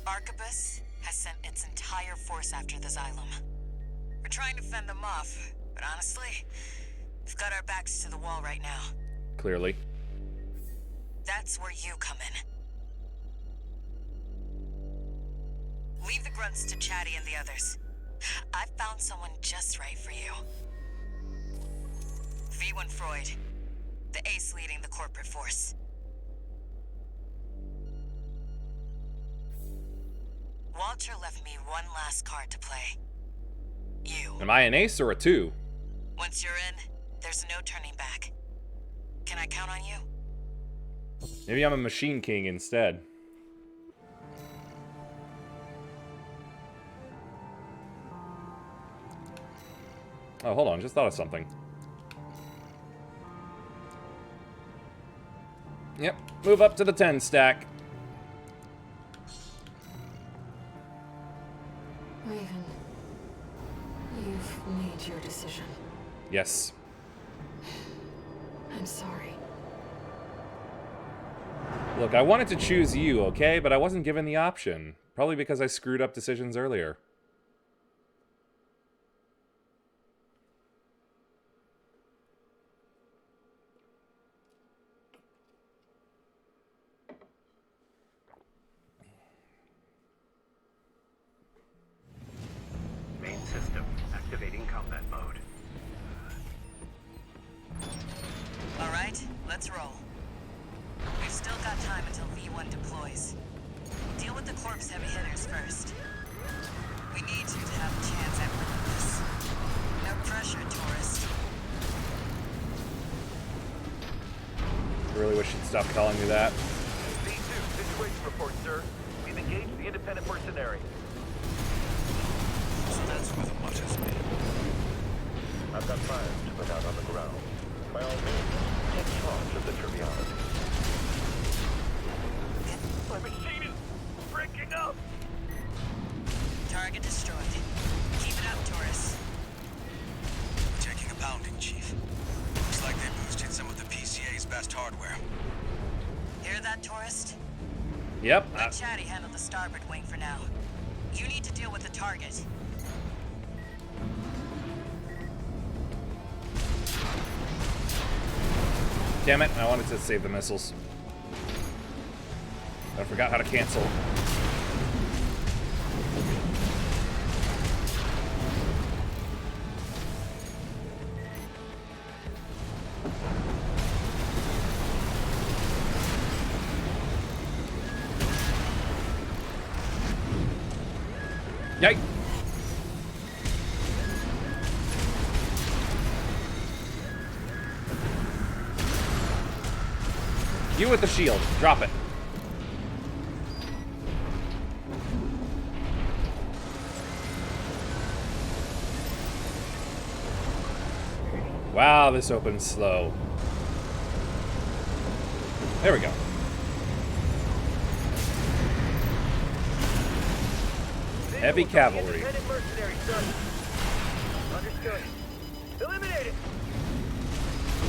Arquebus has sent its entire force after the Xylem. We're trying to fend them off, but honestly, we've got our backs to the wall right now. Clearly. That's where you come in. Leave the grunts to Chatty and the others. I've found someone just right for you. V1 Freud, the ace leading the corporate force. Walter left me one last card to play. You. Am I an ace or a 2? Once you're in, there's no turning back. Can I count on you? Maybe I'm a Machine King instead. Oh, hold on. Just thought of something. Yep. Move up to the 10 stack. Raven, you've made your decision. Yes. I'm sorry. Look, I wanted to choose you, okay? But I wasn't given the option. Probably because I screwed up decisions earlier. Main system activating combat mode. All right, let's roll. We've still got time until V1 deploys. Deal with the corpse heavy hitters first. We need you to have a chance at winning this. No pressure, tourist. I really wish you'd stop calling me that. B2, situation report, sir. We've engaged the independent mercenary. So that's where the mutt has been. I've got fires to put out on the ground. By all means, take charge of the triviality. My machine is breaking up! Target destroyed. Keep it up, tourist. Taking a pounding, Chief. Looks like they boosted some of the PCA's best hardware. Hear that, tourist? Yep. Let Chatty handle the starboard wing for now. You need to deal with the target. Damn it, I wanted to save the missiles. I forgot how to cancel. Yike! You with the shield. Drop it. Wow, this opens slow. There we go. Heavy cavalry. Independent mercenary, sir. Understood. Eliminate it!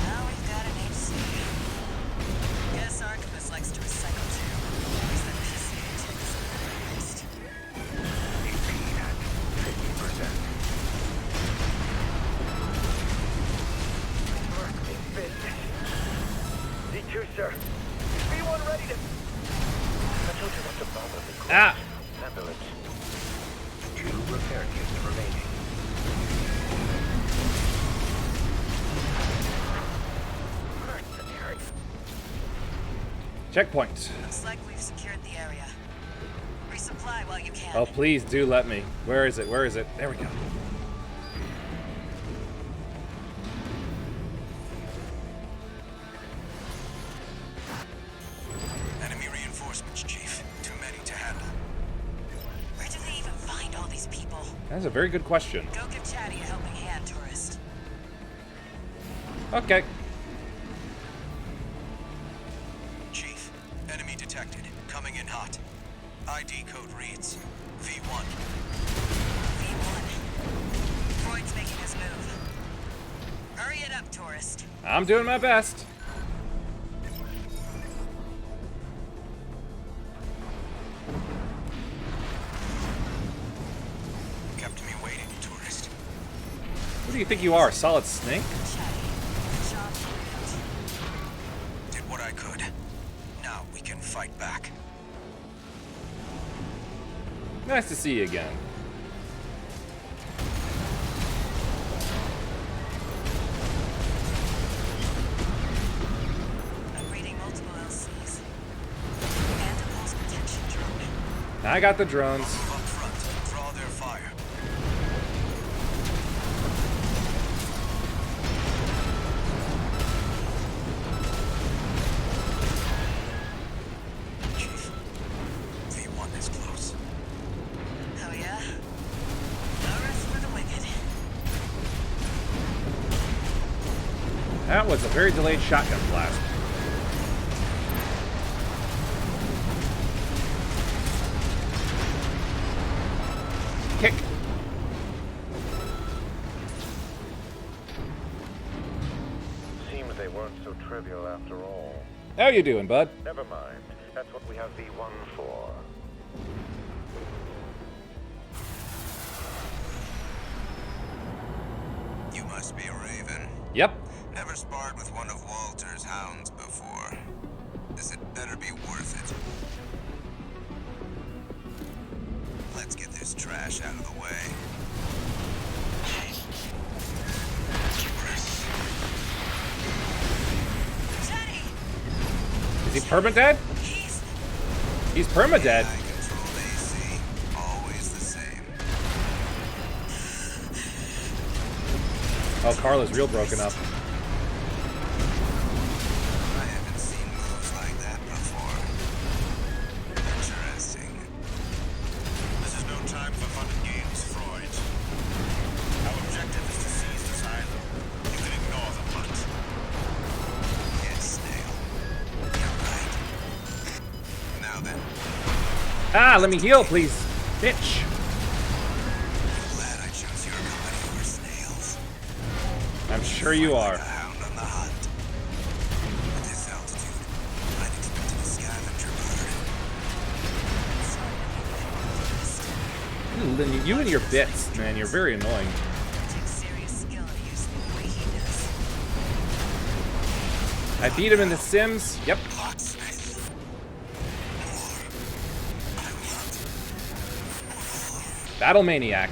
Now we've got an HC. Guess Arquebus likes to recycle too. Is that PCA tip is waste? AP at 50%. Mark me fit. D2, sir. B1 ready to... I told you not to bother me. Ah! Ambulance. 2 repair kits remaining. Mercenary. Checkpoint. Looks like we've secured the area. Resupply while you can. Oh, please do let me. Where is it? Where is it? There we go. Enemy reinforcements, Chief. Too many to handle. That's a very good question. Go give Chatty a helping hand, tourist. Okay. Chief, enemy detected. Coming in hot. ID code reads V1. V1. Freud's making his move. Hurry it up, tourist. I'm doing my best. Kept me waiting, tourist. Who do you think you are, Solid Snake? Did what I could. Now we can fight back. Nice to see you again. I'm reading multiple LCs. And a pulse protection drone. I got the drones. Up front, draw their fire. Chief, V1 is close. Oh yeah? No rest for the wicked. That was a very delayed shotgun blast. Kick. Seems they weren't so trivial after all. How you doing, bud? Never mind. That's what we have V1 for. You must be a Raven. Yep. Never sparred with one of Walter's hounds before. This had better be worth it. Let's get this trash out of the way. Chatty! Is he perma-dead? He's perma-dead. Controlled AC, always the same. Oh, Carla's real broken up. I haven't seen moves like that before. Interesting. This is no time for fun and games, Freud. Our objective is to seize this island. You can ignore the hunt. Yes, Snail. You're right. Now then, Ah, let me heal, please. Bitch. glad I chose your company over Snail's. I'm sure you are. A hound on the hunt. At this altitude, I'd expected a scavenger bird. You and your bits, man, you're very annoying. It takes serious skill to use them the way he does. I beat him in The Sims. Yep. Battle Maniac.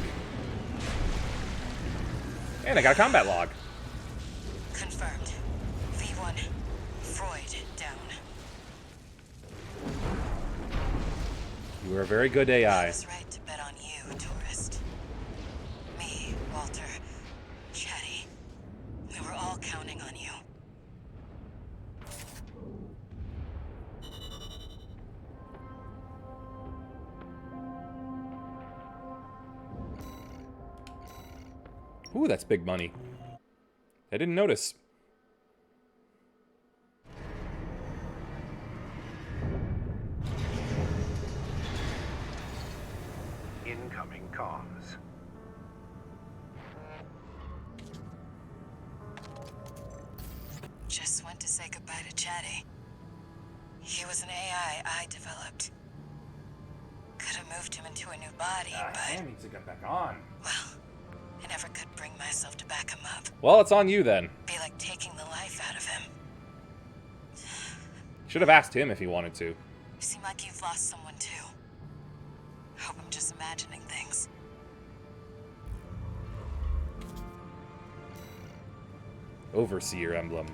And I got a combat log. Confirmed. V1. Freud down. You were a very good I AI. was right to bet on you, tourist. Me, Walter, Chatty. We were all counting on you. Ooh, that's big money. I didn't notice. Incoming comms. Just went to say goodbye to Chatty. He was an AI I developed. Could have moved him into a new body, but... needs to get back on. Well, I never could bring myself to back him up. Well, it's on you then. Be like taking the life out of him. Should have asked him if he wanted to. You seem like you've lost someone too. Hope I'm just imagining things. Overseer emblem.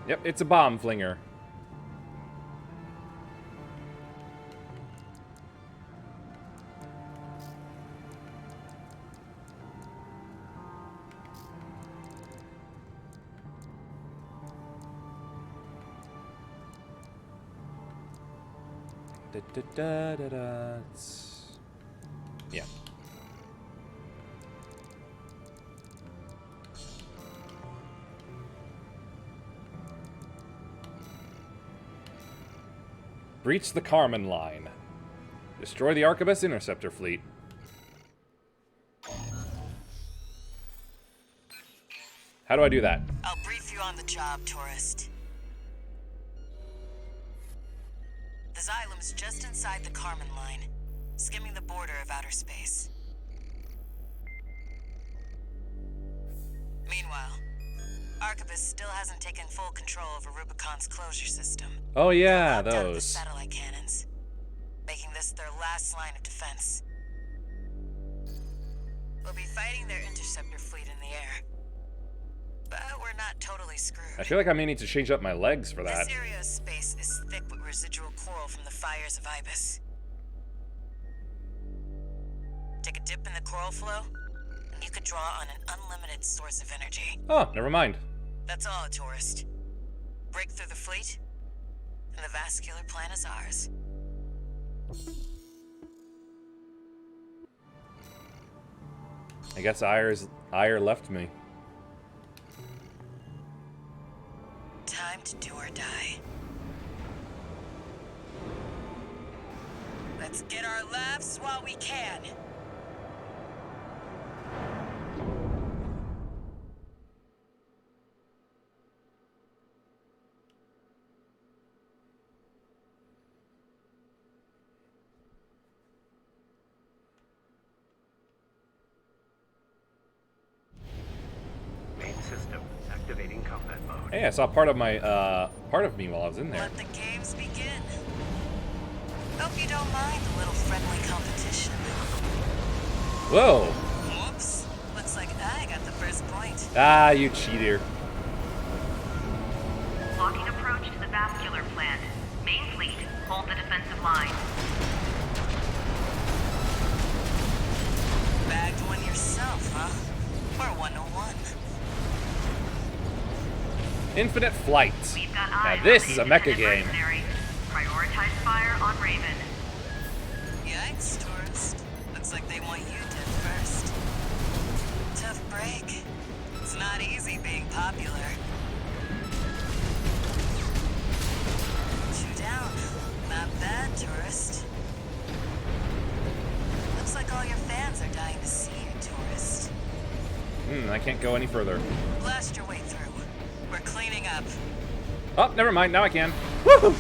Yep, it's a bomb flinger. Da, da, da, da, da. Yeah. Breach the Carmen line. Destroy the Arquebus interceptor fleet. How do I do that? I'll brief you on the job, tourist. The Xylem's just inside the Carmen line, skimming the border of outer space. Meanwhile, Arquebus still hasn't taken full control over Rubicon's closure system. Oh yeah, They've locked out the those. satellite cannons, making this their last line of defense. We'll be fighting their interceptor fleet in the air. But we're not totally screwed. I feel like I may need to change up my legs for that. This area of space is thick with residual coral from the fires of Ibis. Take a dip in the coral flow, and you could draw on an unlimited source of energy. Oh, never mind. That's all, a tourist. Break through the fleet, and the vascular plan is ours. I guess Ire left me. Time to do or die. Let's get our laughs while we can. Main system activating combat mode. Hey, I saw part of my part of me while I was in there. Let the games begin. Hope you don't mind a little friendly competition. Whoa! Whoops. Looks like I got the first point. Ah, you cheater. Locking approach to the vascular plant. Main fleet, hold the defensive line. Bagged one yourself, huh? We're 101. Infinite Flight. We've got Now eyes this on is a the mecha independent game. mercenaries. Prioritize fire on Raven. Yikes, tourist. Looks like they want you dead first. Tough break. It's not easy being popular. 2 down. Not bad, tourist. Looks like all your fans are dying to see you, tourist. I can't go any further. Blast your way through. We're cleaning up. Oh, never mind. Now I can. Woohoo!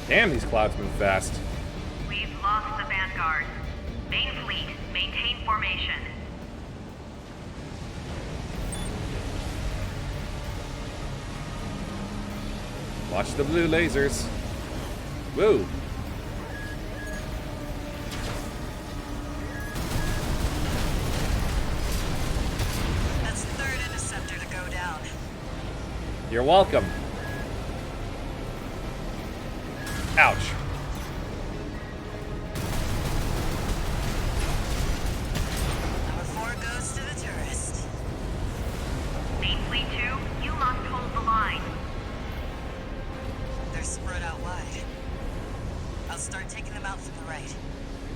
Damn, these clouds move fast. We've lost the Vanguard. Main fleet, maintain formation. Watch the blue lasers. Woo! That's the third interceptor to go down. You're welcome. Ouch. Number 4 goes to the tourist. Main fleet 2, you must hold the line. They're spread out wide. I'll start taking them out from the right.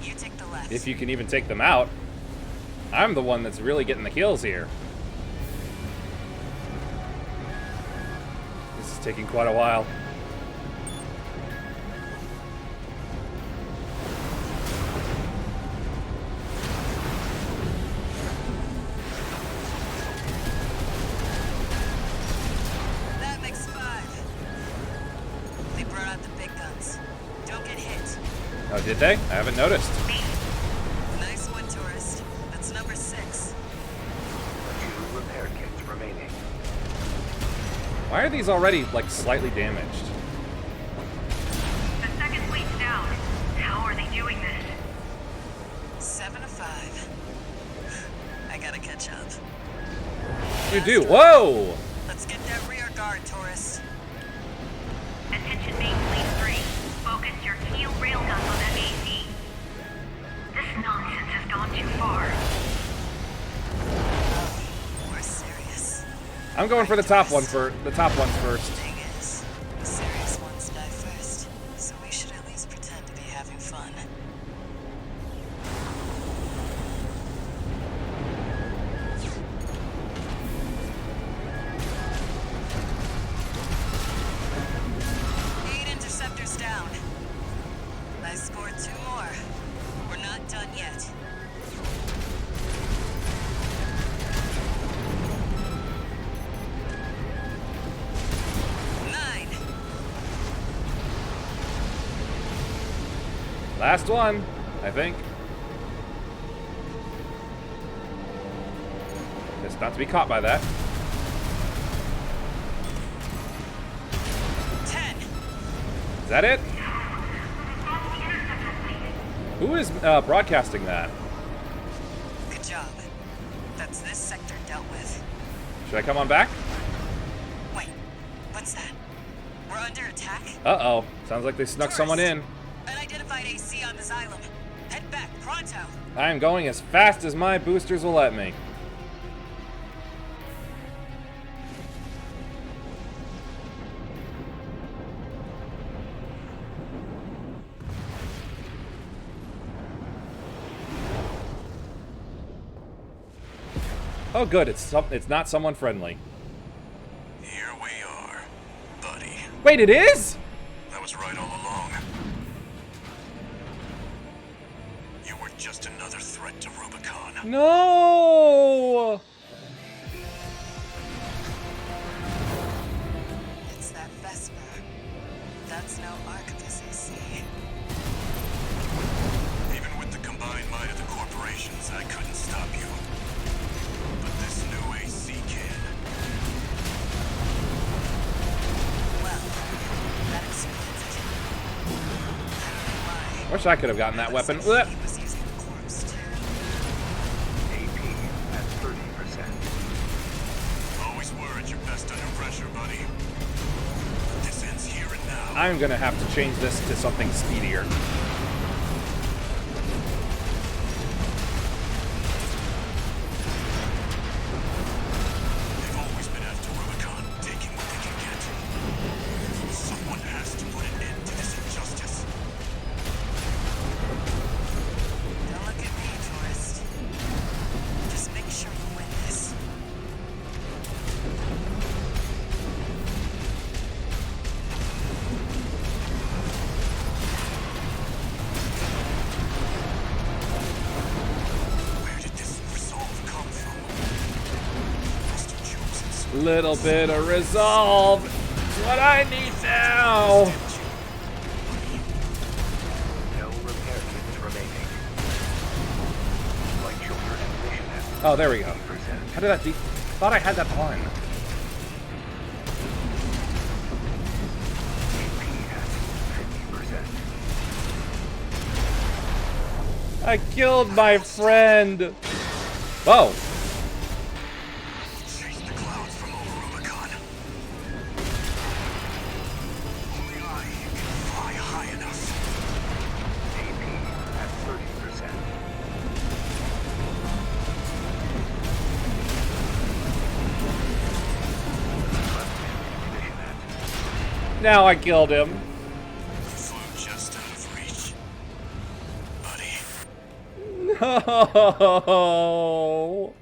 You take the left. If you can even take them out. I'm the one that's really getting the kills here. This is taking quite a while. That makes 5. They brought out the big guns. Don't get hit. Oh, did they? I haven't noticed. Nice one, tourist. That's number 6. 2 repair kits remaining. Why are these already, like, slightly damaged? The second fleet's down. How are they doing this? 7 of 5. I gotta catch up. you do? Whoa! Let's get that rear guard, tourist. Attention Main Fleet 3. Focus your keel railguns on that AC. This nonsense has gone too far. We're serious. I'm going for the top one first. The top ones first. Thing is, the serious ones die first, so we should at least pretend to be having fun. Interceptors down. I scored 2 more. We're not done yet. Last one, I think. Just not to be caught by that. 10. Is that it? Who is broadcasting that? Good job. That's this sector dealt with. Should I come on back? Wait, what's that? We're under attack? Uh-oh. Sounds like they snuck someone in. Unidentified AC on the Xylem. Head back, pronto. I am going as fast as my boosters will let me. Oh, good. It's not someone friendly. Here we are, buddy. Wait, it is? That was right all along. You were just another threat to Rubicon. No! It's that Vesper. That's no Arquebus AC. Even with the combined might of the corporations, I couldn't stop you. But this new AC can. Well, that explains it. I don't know why. Wish I could have gotten that weapon. He was using the corpse too. AP at 30%. Always were at your best under pressure, buddy. This ends here and now. I'm gonna have to change this to something speedier. They've always been after Rubicon, taking what they can get. Someone has to put an end to this injustice. Don't look at me, tourist. Just make sure you win this. Where did this resolve come from? Must have chosen some Little bit of resolve. It's what I need now. No repair kits remaining. Flight shoulder ignition at Oh, there we go. 50%. How did that be? Thought I had that on. AP at 50%. I killed my friend. Oh. Chase the clouds from over Rubicon. Only I can fly high enough. AP at 30%. Ignition at Now I killed him. You flew just out of reach. Buddy. No.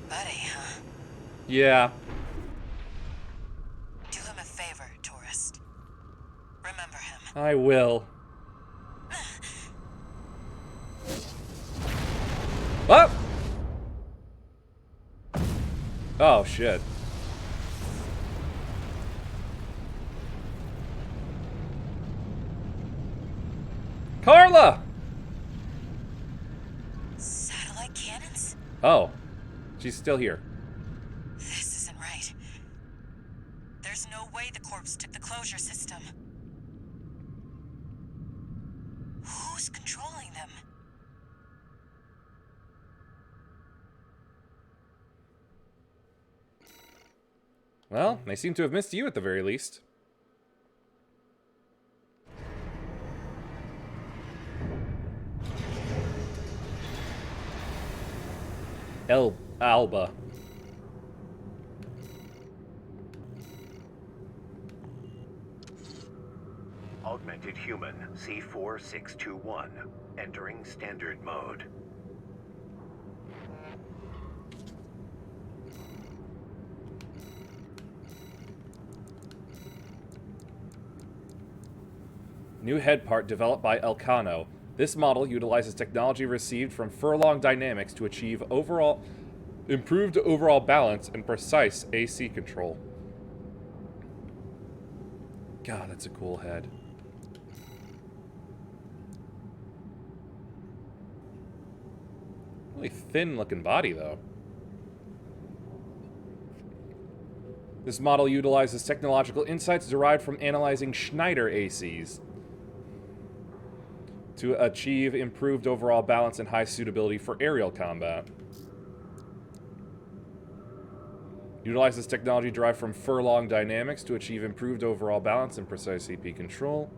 Buddy, huh? Yeah. Do him a favor, tourist. Remember him. I will. What? Oh, shit. Carla! Satellite cannons? Oh. She's still here. This isn't right. There's no way the corpse took the closure system. Who's controlling them? Well, they seem to have missed you at the very least. Alba. Augmented Human C4621. Entering standard mode. New head part developed by Elcano. This model utilizes technology received from Furlong Dynamics to achieve improved overall balance and precise AC control. God, that's a cool head. Really thin looking body though. This model utilizes technological insights derived from analyzing Schneider ACs to achieve improved overall balance and high suitability for aerial combat. Utilizes technology derived from Furlong Dynamics to achieve improved overall balance and precise AP control.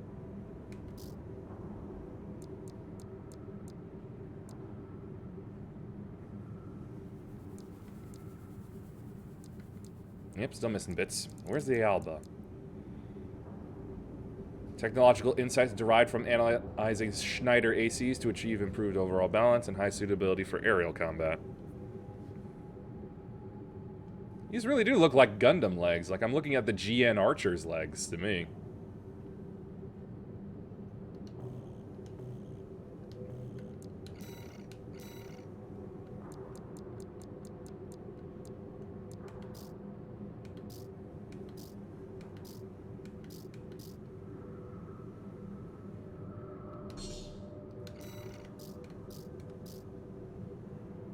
Yep, still missing bits. Where's the Alba? Technological insights derived from analyzing Schneider ACs to achieve improved overall balance and high suitability for aerial combat. These really do look like Gundam legs. Like I'm looking at the GN Archer's legs to me.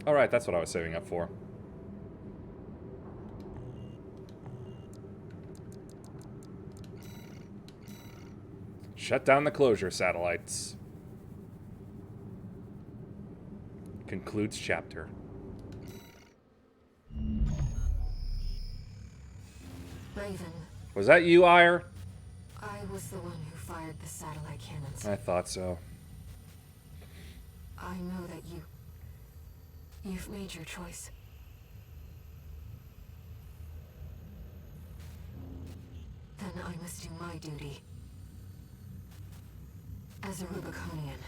Alright, that's what I was saving up for. Shut down the closure satellites. Concludes chapter. Raven. Was that you, Ire? I was the one who fired the satellite cannons. I thought so. I know that you've made your choice. Then I must do my duty. As a Rubiconian.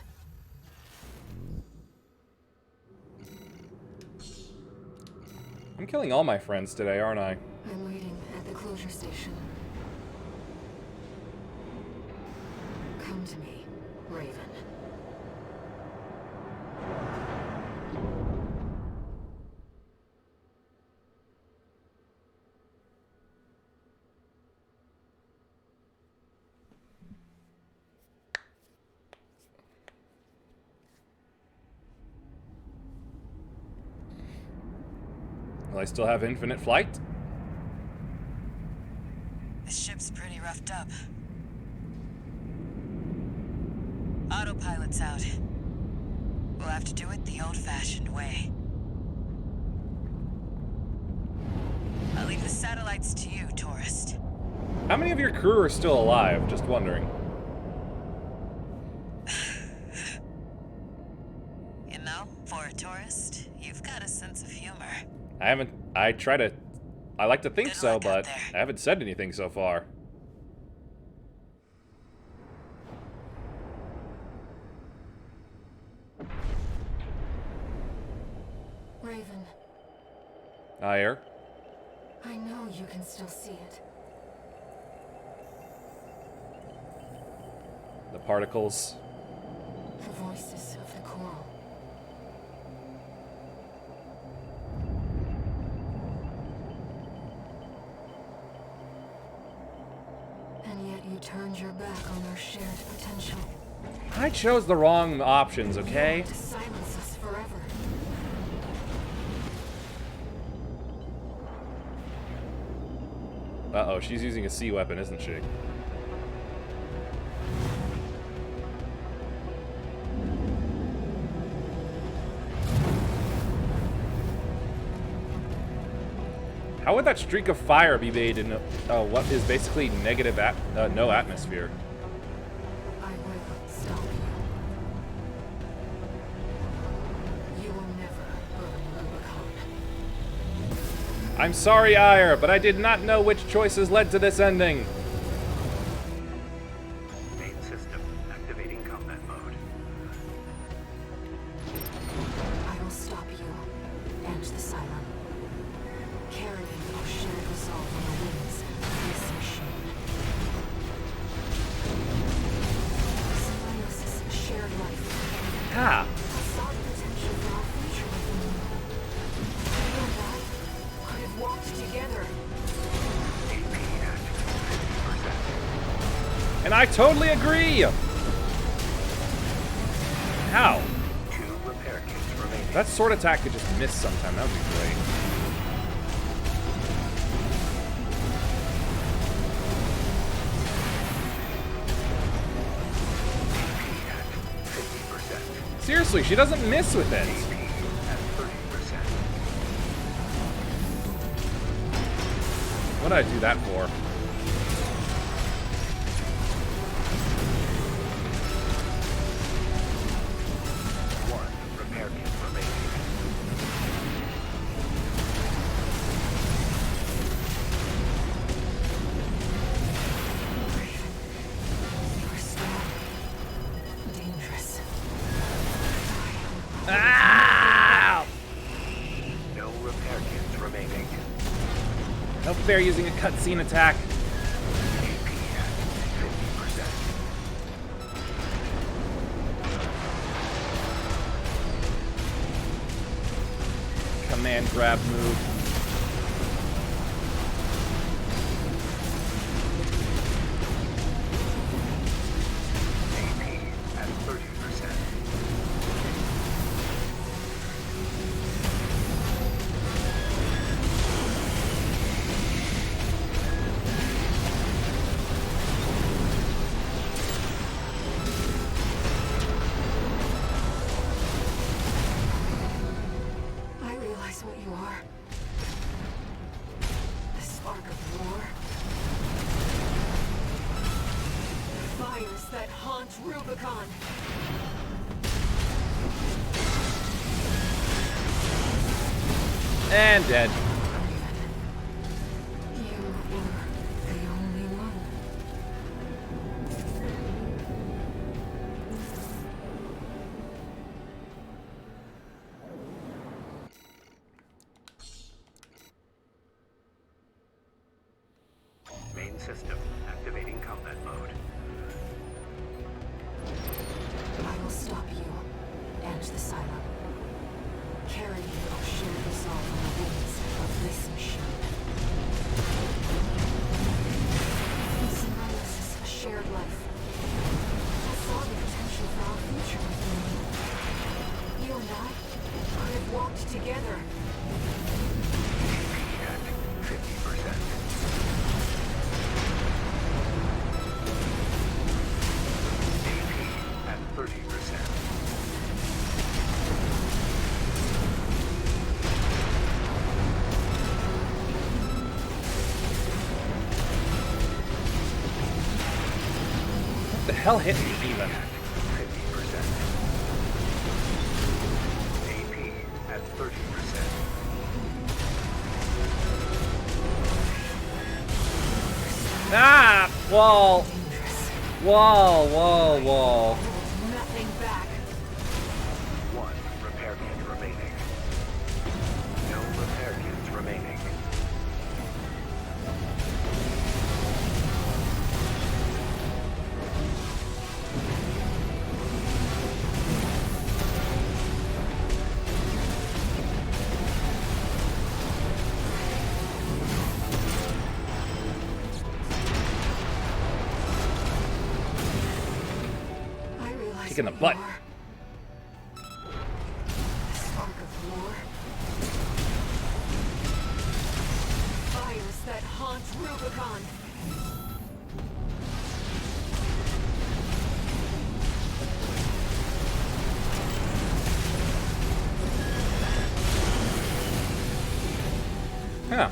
I'm killing all my friends today, aren't I? I'm waiting at the closure station. Come to me, Raven. Will I still have infinite flight? This ship's pretty roughed up. Autopilot's out. We'll have to do it the old-fashioned way. I'll leave the satellites to you, tourist. How many of your crew are still alive? Just wondering. You know, for a tourist, you've got a sense of humor. I like to think so, but I haven't said anything so far. Raven. Ire? I know you can still see it. The particles. The voices of the coral. And yet you turned your back on our shared potential. I chose the wrong options, okay? To silence us forever. Uh-oh, she's using a sea weapon, isn't she? How would that streak of fire be made in what is basically negative no atmosphere? I will stop you. You will never burn Rubicon. I'm sorry, Ire, but I did not know which choices led to this ending. Main system activating combat mode. I will stop you and the Cylon. Carrying our shared resolve on the wings of this machine. Symbiosis, shared life. Ha! I saw the potential for our future within you. You and I could have walked together. And I totally agree! How? 2 repair kits remaining. That sword attack could just miss sometime. That would be great. Seriously, she doesn't miss with it. What did I do that for? Repair kit remaining. You're strong. Dangerous. Ah! No repair kits remaining. No fair using a cutscene attack. Command grab move. AP at 30%. I realize what you are. The spark of war. The fires that haunt Rubicon. And dead. You were the only one. Main system activating combat mode. I will stop you and the Cylon. Carrying our shared resolve on the wings of this machine. Symbiosis, a shared life. I saw the potential for our future within you. You and I could have walked together. At 50%. AP at 30%. What the hell hit me even? 50%. AP at 30%. Ah! Wall! Wall, wall, wall. Nothing back. 1 repair kit remaining. No repair kits remaining. I realize Kick in the what butt. you are. The spark of war. Fires that haunt Rubicon. Huh.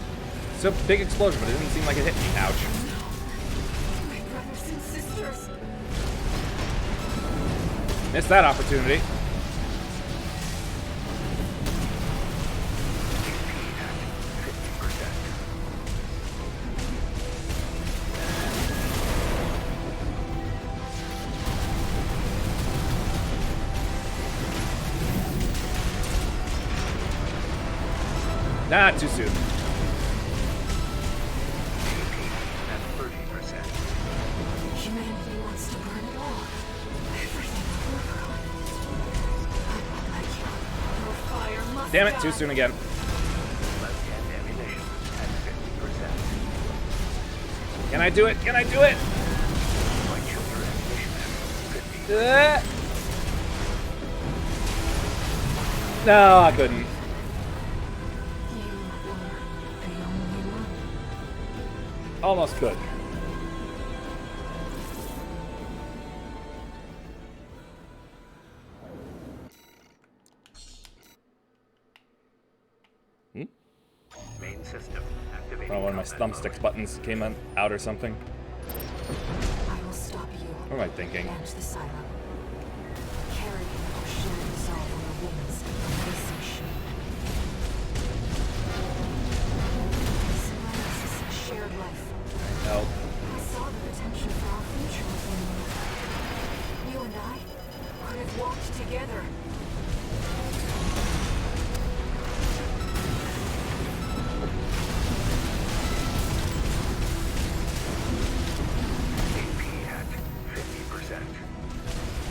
It's a big explosion, but it didn't seem like it hit me. Ouch. My brothers and sisters. Missed that opportunity. Nah, too soon. At 30%. Humanity wants to burn it all. Everything will work on. I won't let you. Your fire must Damn it, die. too soon again. Left-hand ammunition at 50%. Can I do it? Can I do it? Right shoulder ammunition at 50%. No, I couldn't. Almost could. Main system activating. Oh, one of my thumbsticks buttons came out or something. I will stop you. What am I thinking? Manage the silo. Carry or share resolve on the woman's amazing ship. This is a shared life. No. I saw the potential for our future within you. You and I could have walked together.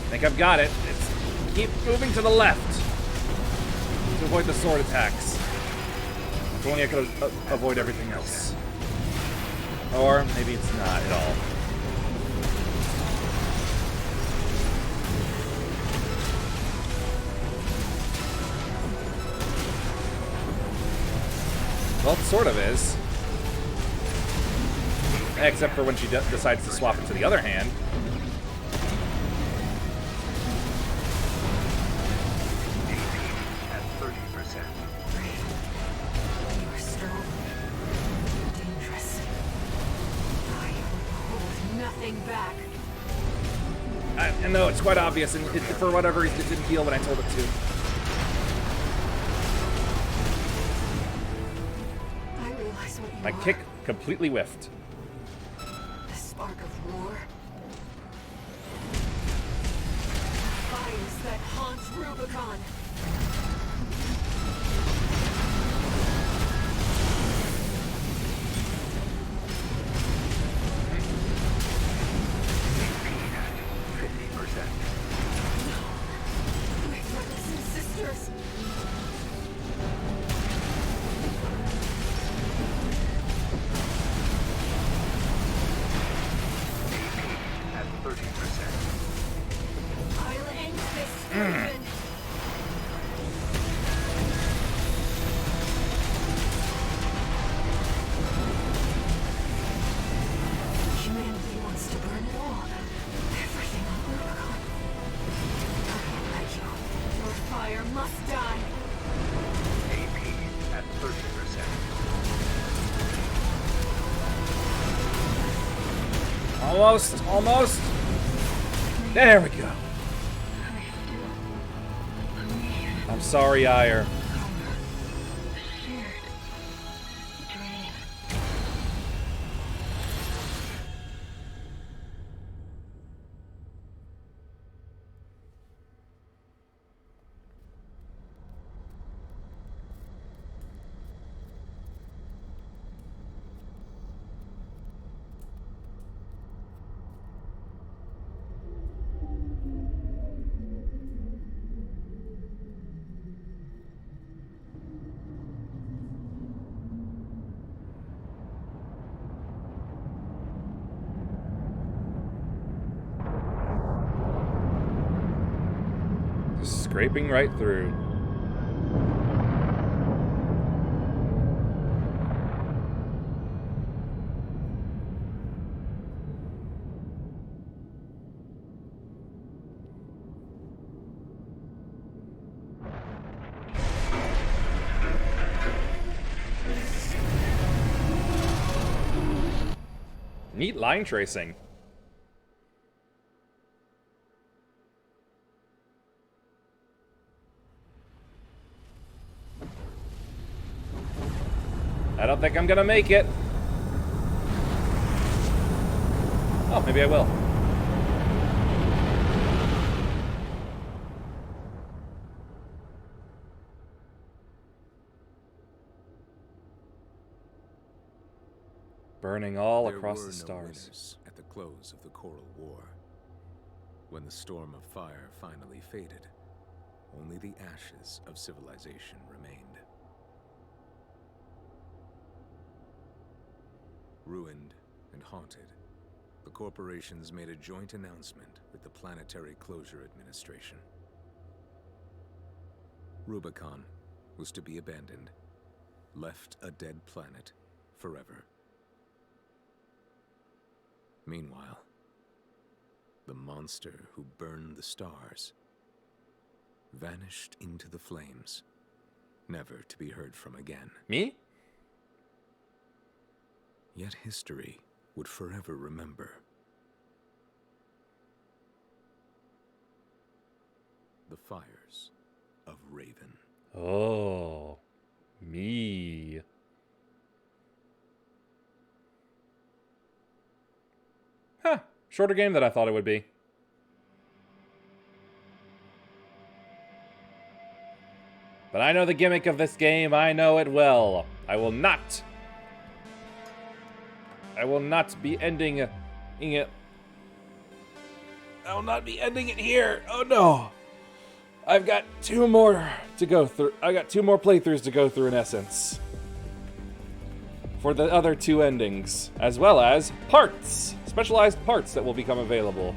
I think I've got it. It's keep moving to the left to avoid the sword attacks. If only I could avoid everything else. Or maybe it's not at all. Well, it sort of is. Except for when she decides to swap it to the other hand. At 30%. You are strong. Dangerous. I will hold nothing back. I know, it's quite obvious, and for whatever reason, it didn't feel when I told it to. I realize what you My are. kick completely whiffed. The spark of war. Fires that haunt Rubicon. My brothers and sisters. At 30%. I'll end this, Raven. Humanity wants to burn it all. Everything on Rubicon. I won't let you. Your fire must die. AP at 30%. Almost, almost. There we go. I'm sorry, Ire. Scraping right through. Neat line tracing. I don't think I'm gonna make it. Oh, maybe I will. Burning all across the stars. At the close of the Coral War, when the storm of fire finally faded, only the ashes of civilization remained. Ruined and haunted, the corporations made a joint announcement with the Planetary Closure Administration. Rubicon was to be abandoned, left a dead planet forever. Meanwhile, the monster who burned the stars vanished into the flames, never to be heard from again. Me? Yet history would forever remember. The fires of Raven. Oh, me. Huh, shorter game than I thought it would be. But I know the gimmick of this game, I know it well. I will not be ending it. I will not be ending it here. Oh no. I've got 2 more to go through. I got 2 more playthroughs to go through in essence. For the other 2 endings, as well as parts, specialized parts that will become available.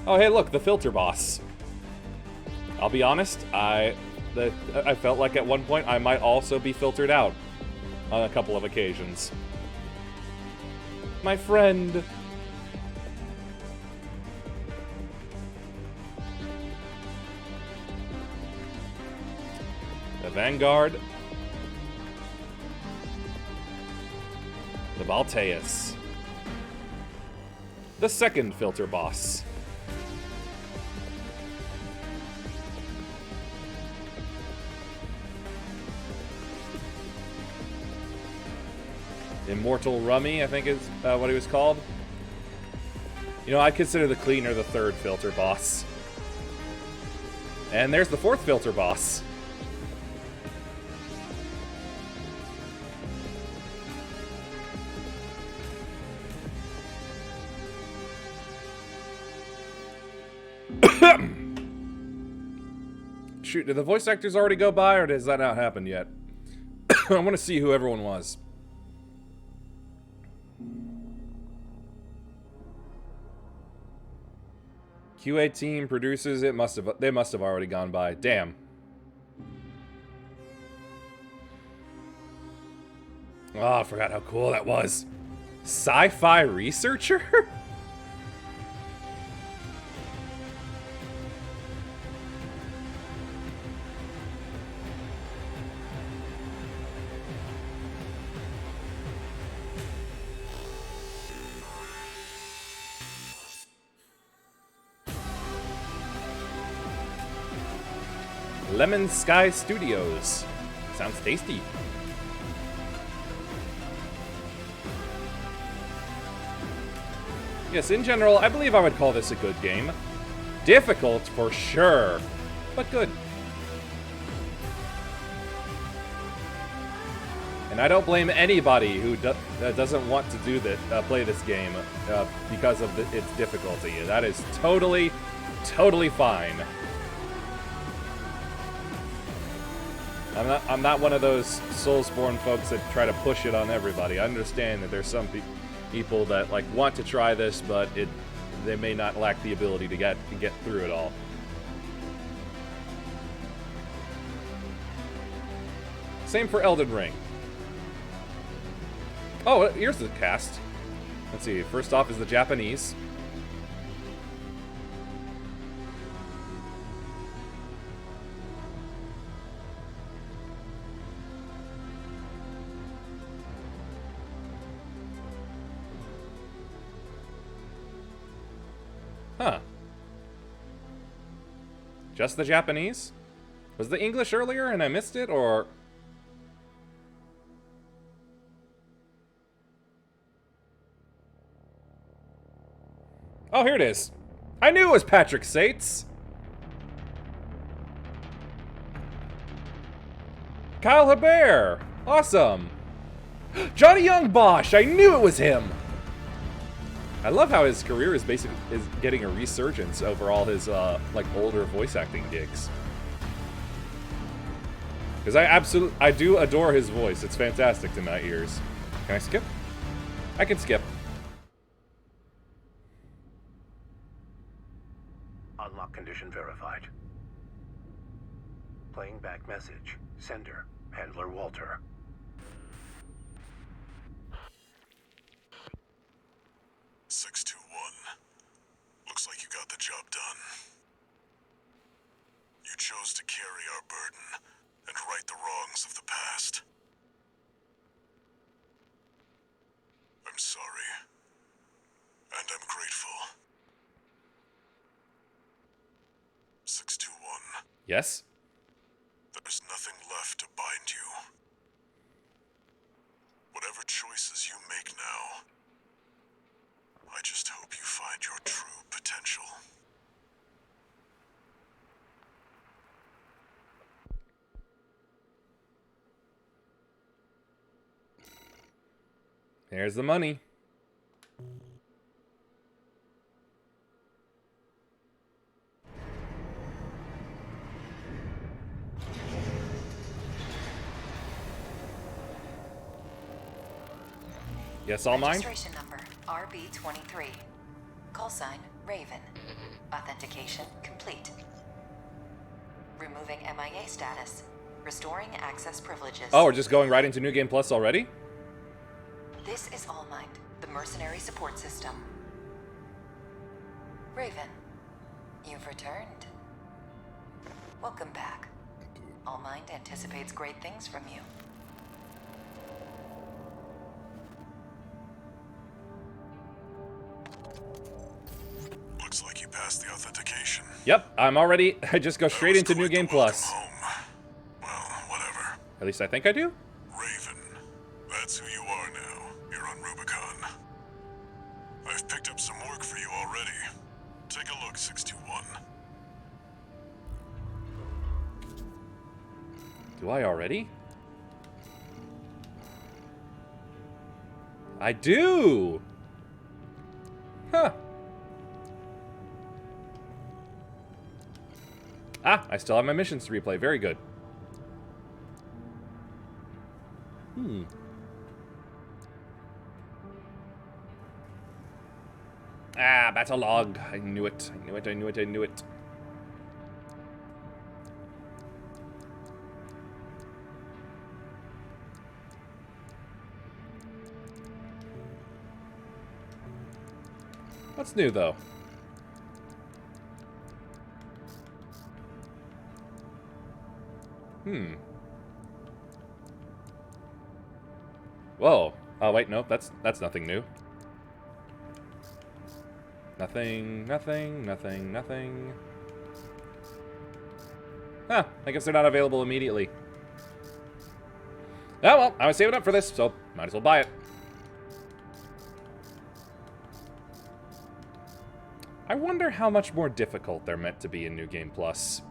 Oh, hey, look, the filter boss. I'll be honest, I felt like at one point I might also be filtered out on a couple of occasions. My friend. The Vanguard. The Balteus. The second filter boss. Immortal Rummy, I think is what he was called. You know, I'd consider the Cleaner the 3rd filter boss. And there's the 4th filter boss. Shoot, did the voice actors already go by, or has that not happened yet? I want to see who everyone was. QA team produces it. They must have already gone by. Damn. Oh, I forgot how cool that was. Sci-fi researcher? Lemon Sky Studios. Sounds tasty. Yes, in general, I believe I would call this a good game. Difficult, for sure, but good. And I don't blame anybody who doesn't want to do this, play this game because of its difficulty. That is totally, totally fine. I'm not one of those Soulsborne folks that try to push it on everybody. I understand that there's some people that like want to try this, but they may not lack the ability to get through it all. Same for Elden Ring. Oh, here's the cast. Let's see. First off is the Japanese. Huh. Just the Japanese? Was the English earlier and I missed it, or... Oh, here it is. I knew it was Patrick Sates. Kyle Hebert. Awesome. Johnny Young Bosch. I knew it was him. I love how his career is getting a resurgence over all his like older voice acting gigs. Because I do adore his voice. It's fantastic to my ears. Can I skip? I can skip. Unlock condition verified. Playing back message. Sender. Handler Walter. Looks like you got the job done. You chose to carry our burden and right the wrongs of the past. I'm sorry. And I'm grateful. 621. Yes? There's nothing left to bind you. Whatever choices you make now, I just hope you find your true potential. There's the money. Yes, all mine? Registration number RB23. Call sign Raven. Authentication complete. Removing MIA status. Restoring access privileges. Oh, we're just going right into New Game Plus already? This is Allmind, the mercenary support system. Raven, you've returned. Welcome back. Allmind anticipates great things from you. Looks like you passed the authentication. Yep, I just go straight into New Game Plus. Well, whatever. At least I think I do? Raven, that's who you are now. You're on Rubicon. I've picked up some work for you already. Take a look, 621. Do I already? I do! Huh. Ah, I still have my missions to replay. Very good. Ah, battle log. I knew it. I knew it. I knew it. I knew it. What's new, though? Whoa. Oh, wait, no, that's nothing new. Nothing, nothing, nothing, nothing. Huh, I guess they're not available immediately. Oh, well, I was saving up for this, so might as well buy it. I wonder how much more difficult they're meant to be in New Game Plus.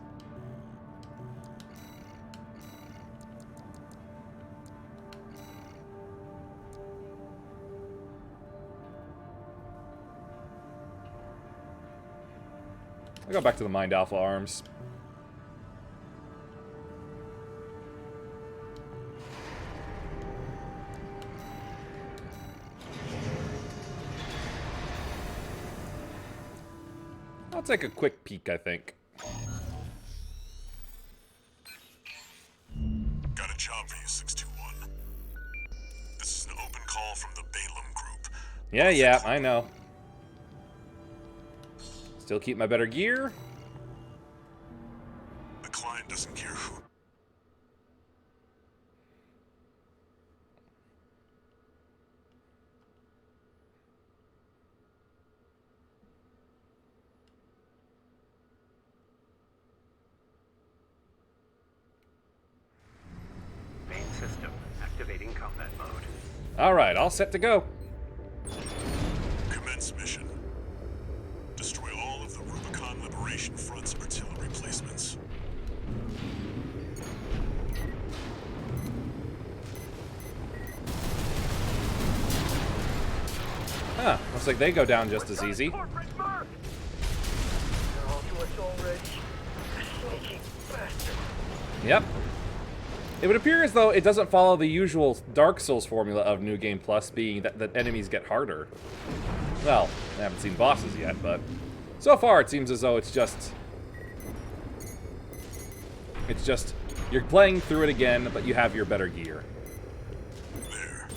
I'll go back to the Mind Alpha arms. I'll take a quick peek, I think. Got a job for you, 621. This is an open call from the Balaam Group. Yeah, I know. Still keep my better gear. The client doesn't care who. Alright, all set to go. Commence mission. Destroy all of the Rubicon Liberation Front's artillery placements. Huh, looks like they go down just as easy. They're onto us already. Sneaky bastard. Yep. It would appear as though it doesn't follow the usual Dark Souls formula of New Game Plus, being that enemies get harder. Well, I haven't seen bosses yet, but so far it seems as though it's just you're playing through it again, but you have your better gear. There.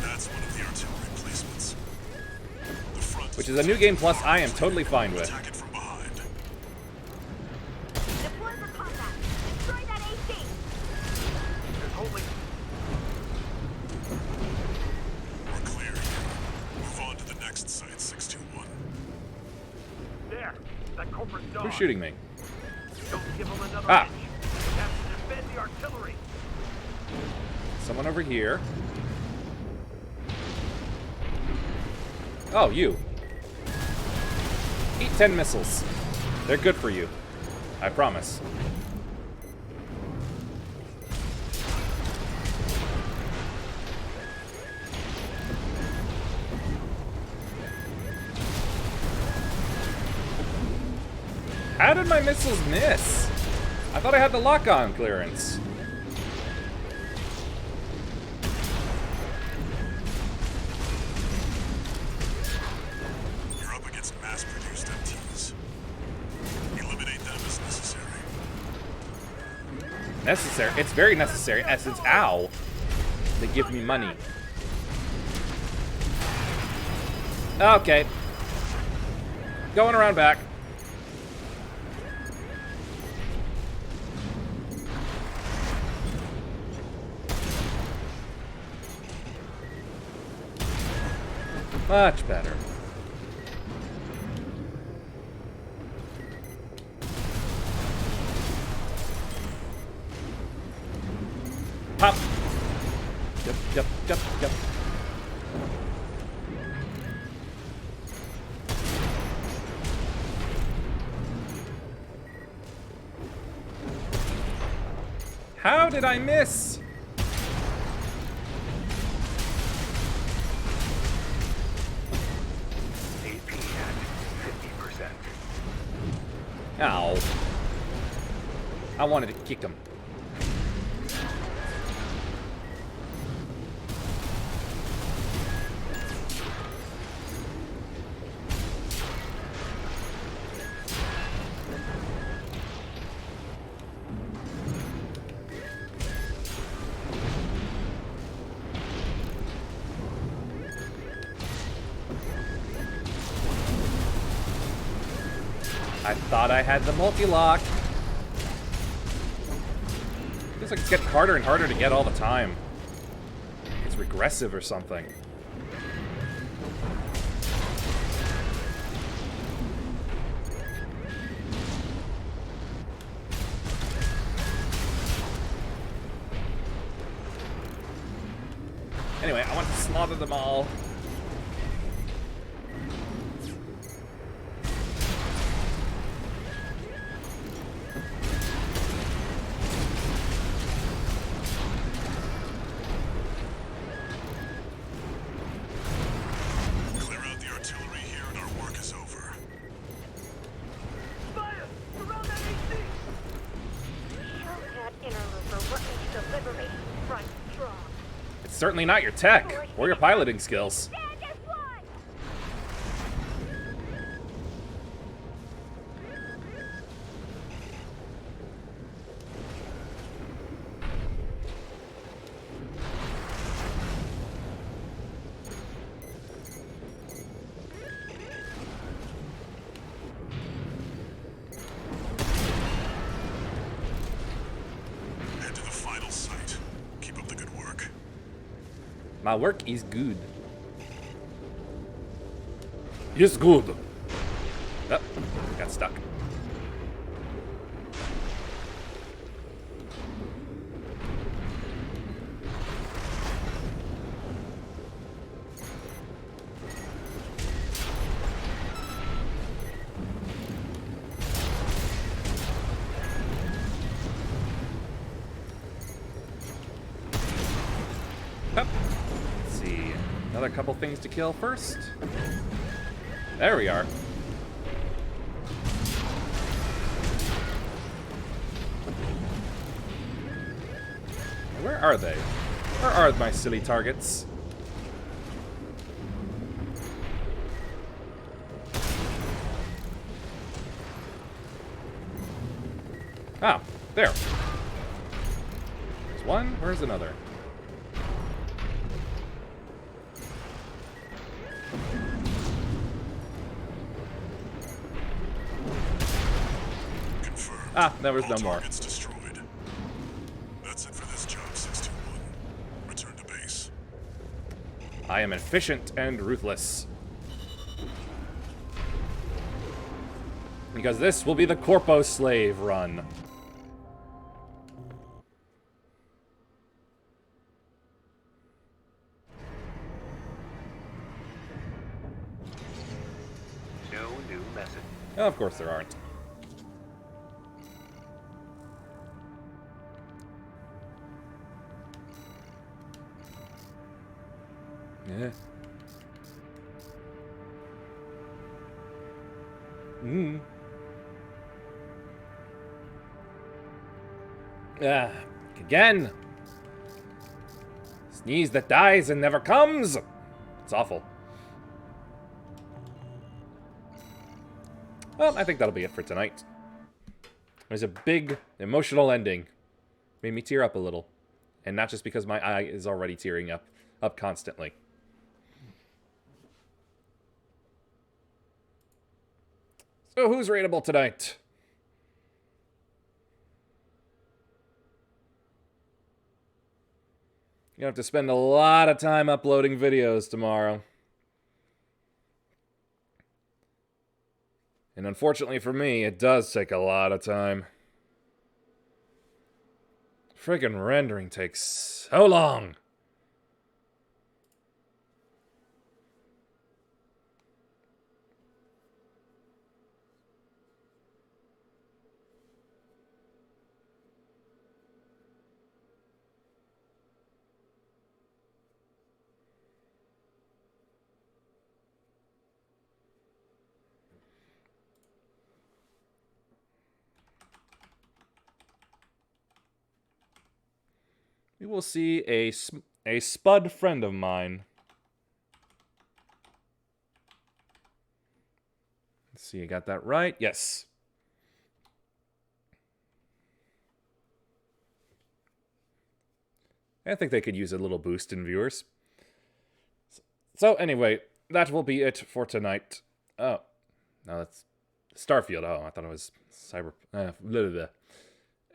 That's one of the artillery placements. The front Which is a New Game Plus I am totally fine with. Attack it from behind. Deploy for combat. Destroy that AC. There's only We're clear here. Move on to the next site, 621. there. That corporate dog. Who's shooting me? Don't give him another Ah. inch. We have to defend the artillery. Someone over here. Oh, you. Eat 10 missiles. They're good for you. I promise. How did my missiles miss? I thought I had the lock-on clearance. You're up against mass-produced MTs. Eliminate them as necessary. Necessary? It's very necessary, as it's OW. They give me money. Okay. Going around back. Much better. Pop. Yep. How did I miss? AP at 50%. Ow. I wanted to kick him. I thought I had the multi-lock. Feels like it's getting harder and harder to get all the time. It's regressive or something. Anyway, I want to slaughter them all. Clear out the artillery here and our work is over. Fire! Surround that AC! Show that interloper what makes the Liberation Front strong. It's certainly not your tech or your piloting skills. Stand as one! Head to the final site. Keep up the good work. My work is good. Yes, good. Oh, got stuck. Another couple things to kill first. There we are. Where are they? Where are my silly targets? Ah, there. There's one. Where's another? Confirmed. Ah, there was no more. Targets destroyed. That's it for this job, 621. Return to base. I am efficient and ruthless. Because this will be the Corpo Slave run. No new message. Oh, of course there aren't. Yeah. Again. Sneeze that dies and never comes. It's awful. Well, I think that'll be it for tonight. There's a big emotional ending. Made me tear up a little. And not just because my eye is already tearing up constantly. So who's rateable tonight? You're gonna have to spend a lot of time uploading videos tomorrow. And unfortunately for me, it does take a lot of time. Friggin' rendering takes so long. We will see a spud friend of mine. Let's see, I got that right. Yes. I think they could use a little boost in viewers. So anyway, that will be it for tonight. Oh, no, that's Starfield. Oh, I thought it was Cyber. Blah, blah, blah.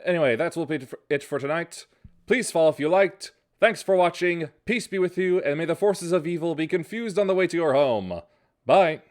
Anyway, that will be it for tonight. Please follow if you liked. Thanks for watching. Peace be with you, and may the forces of evil be confused on the way to your home. Bye.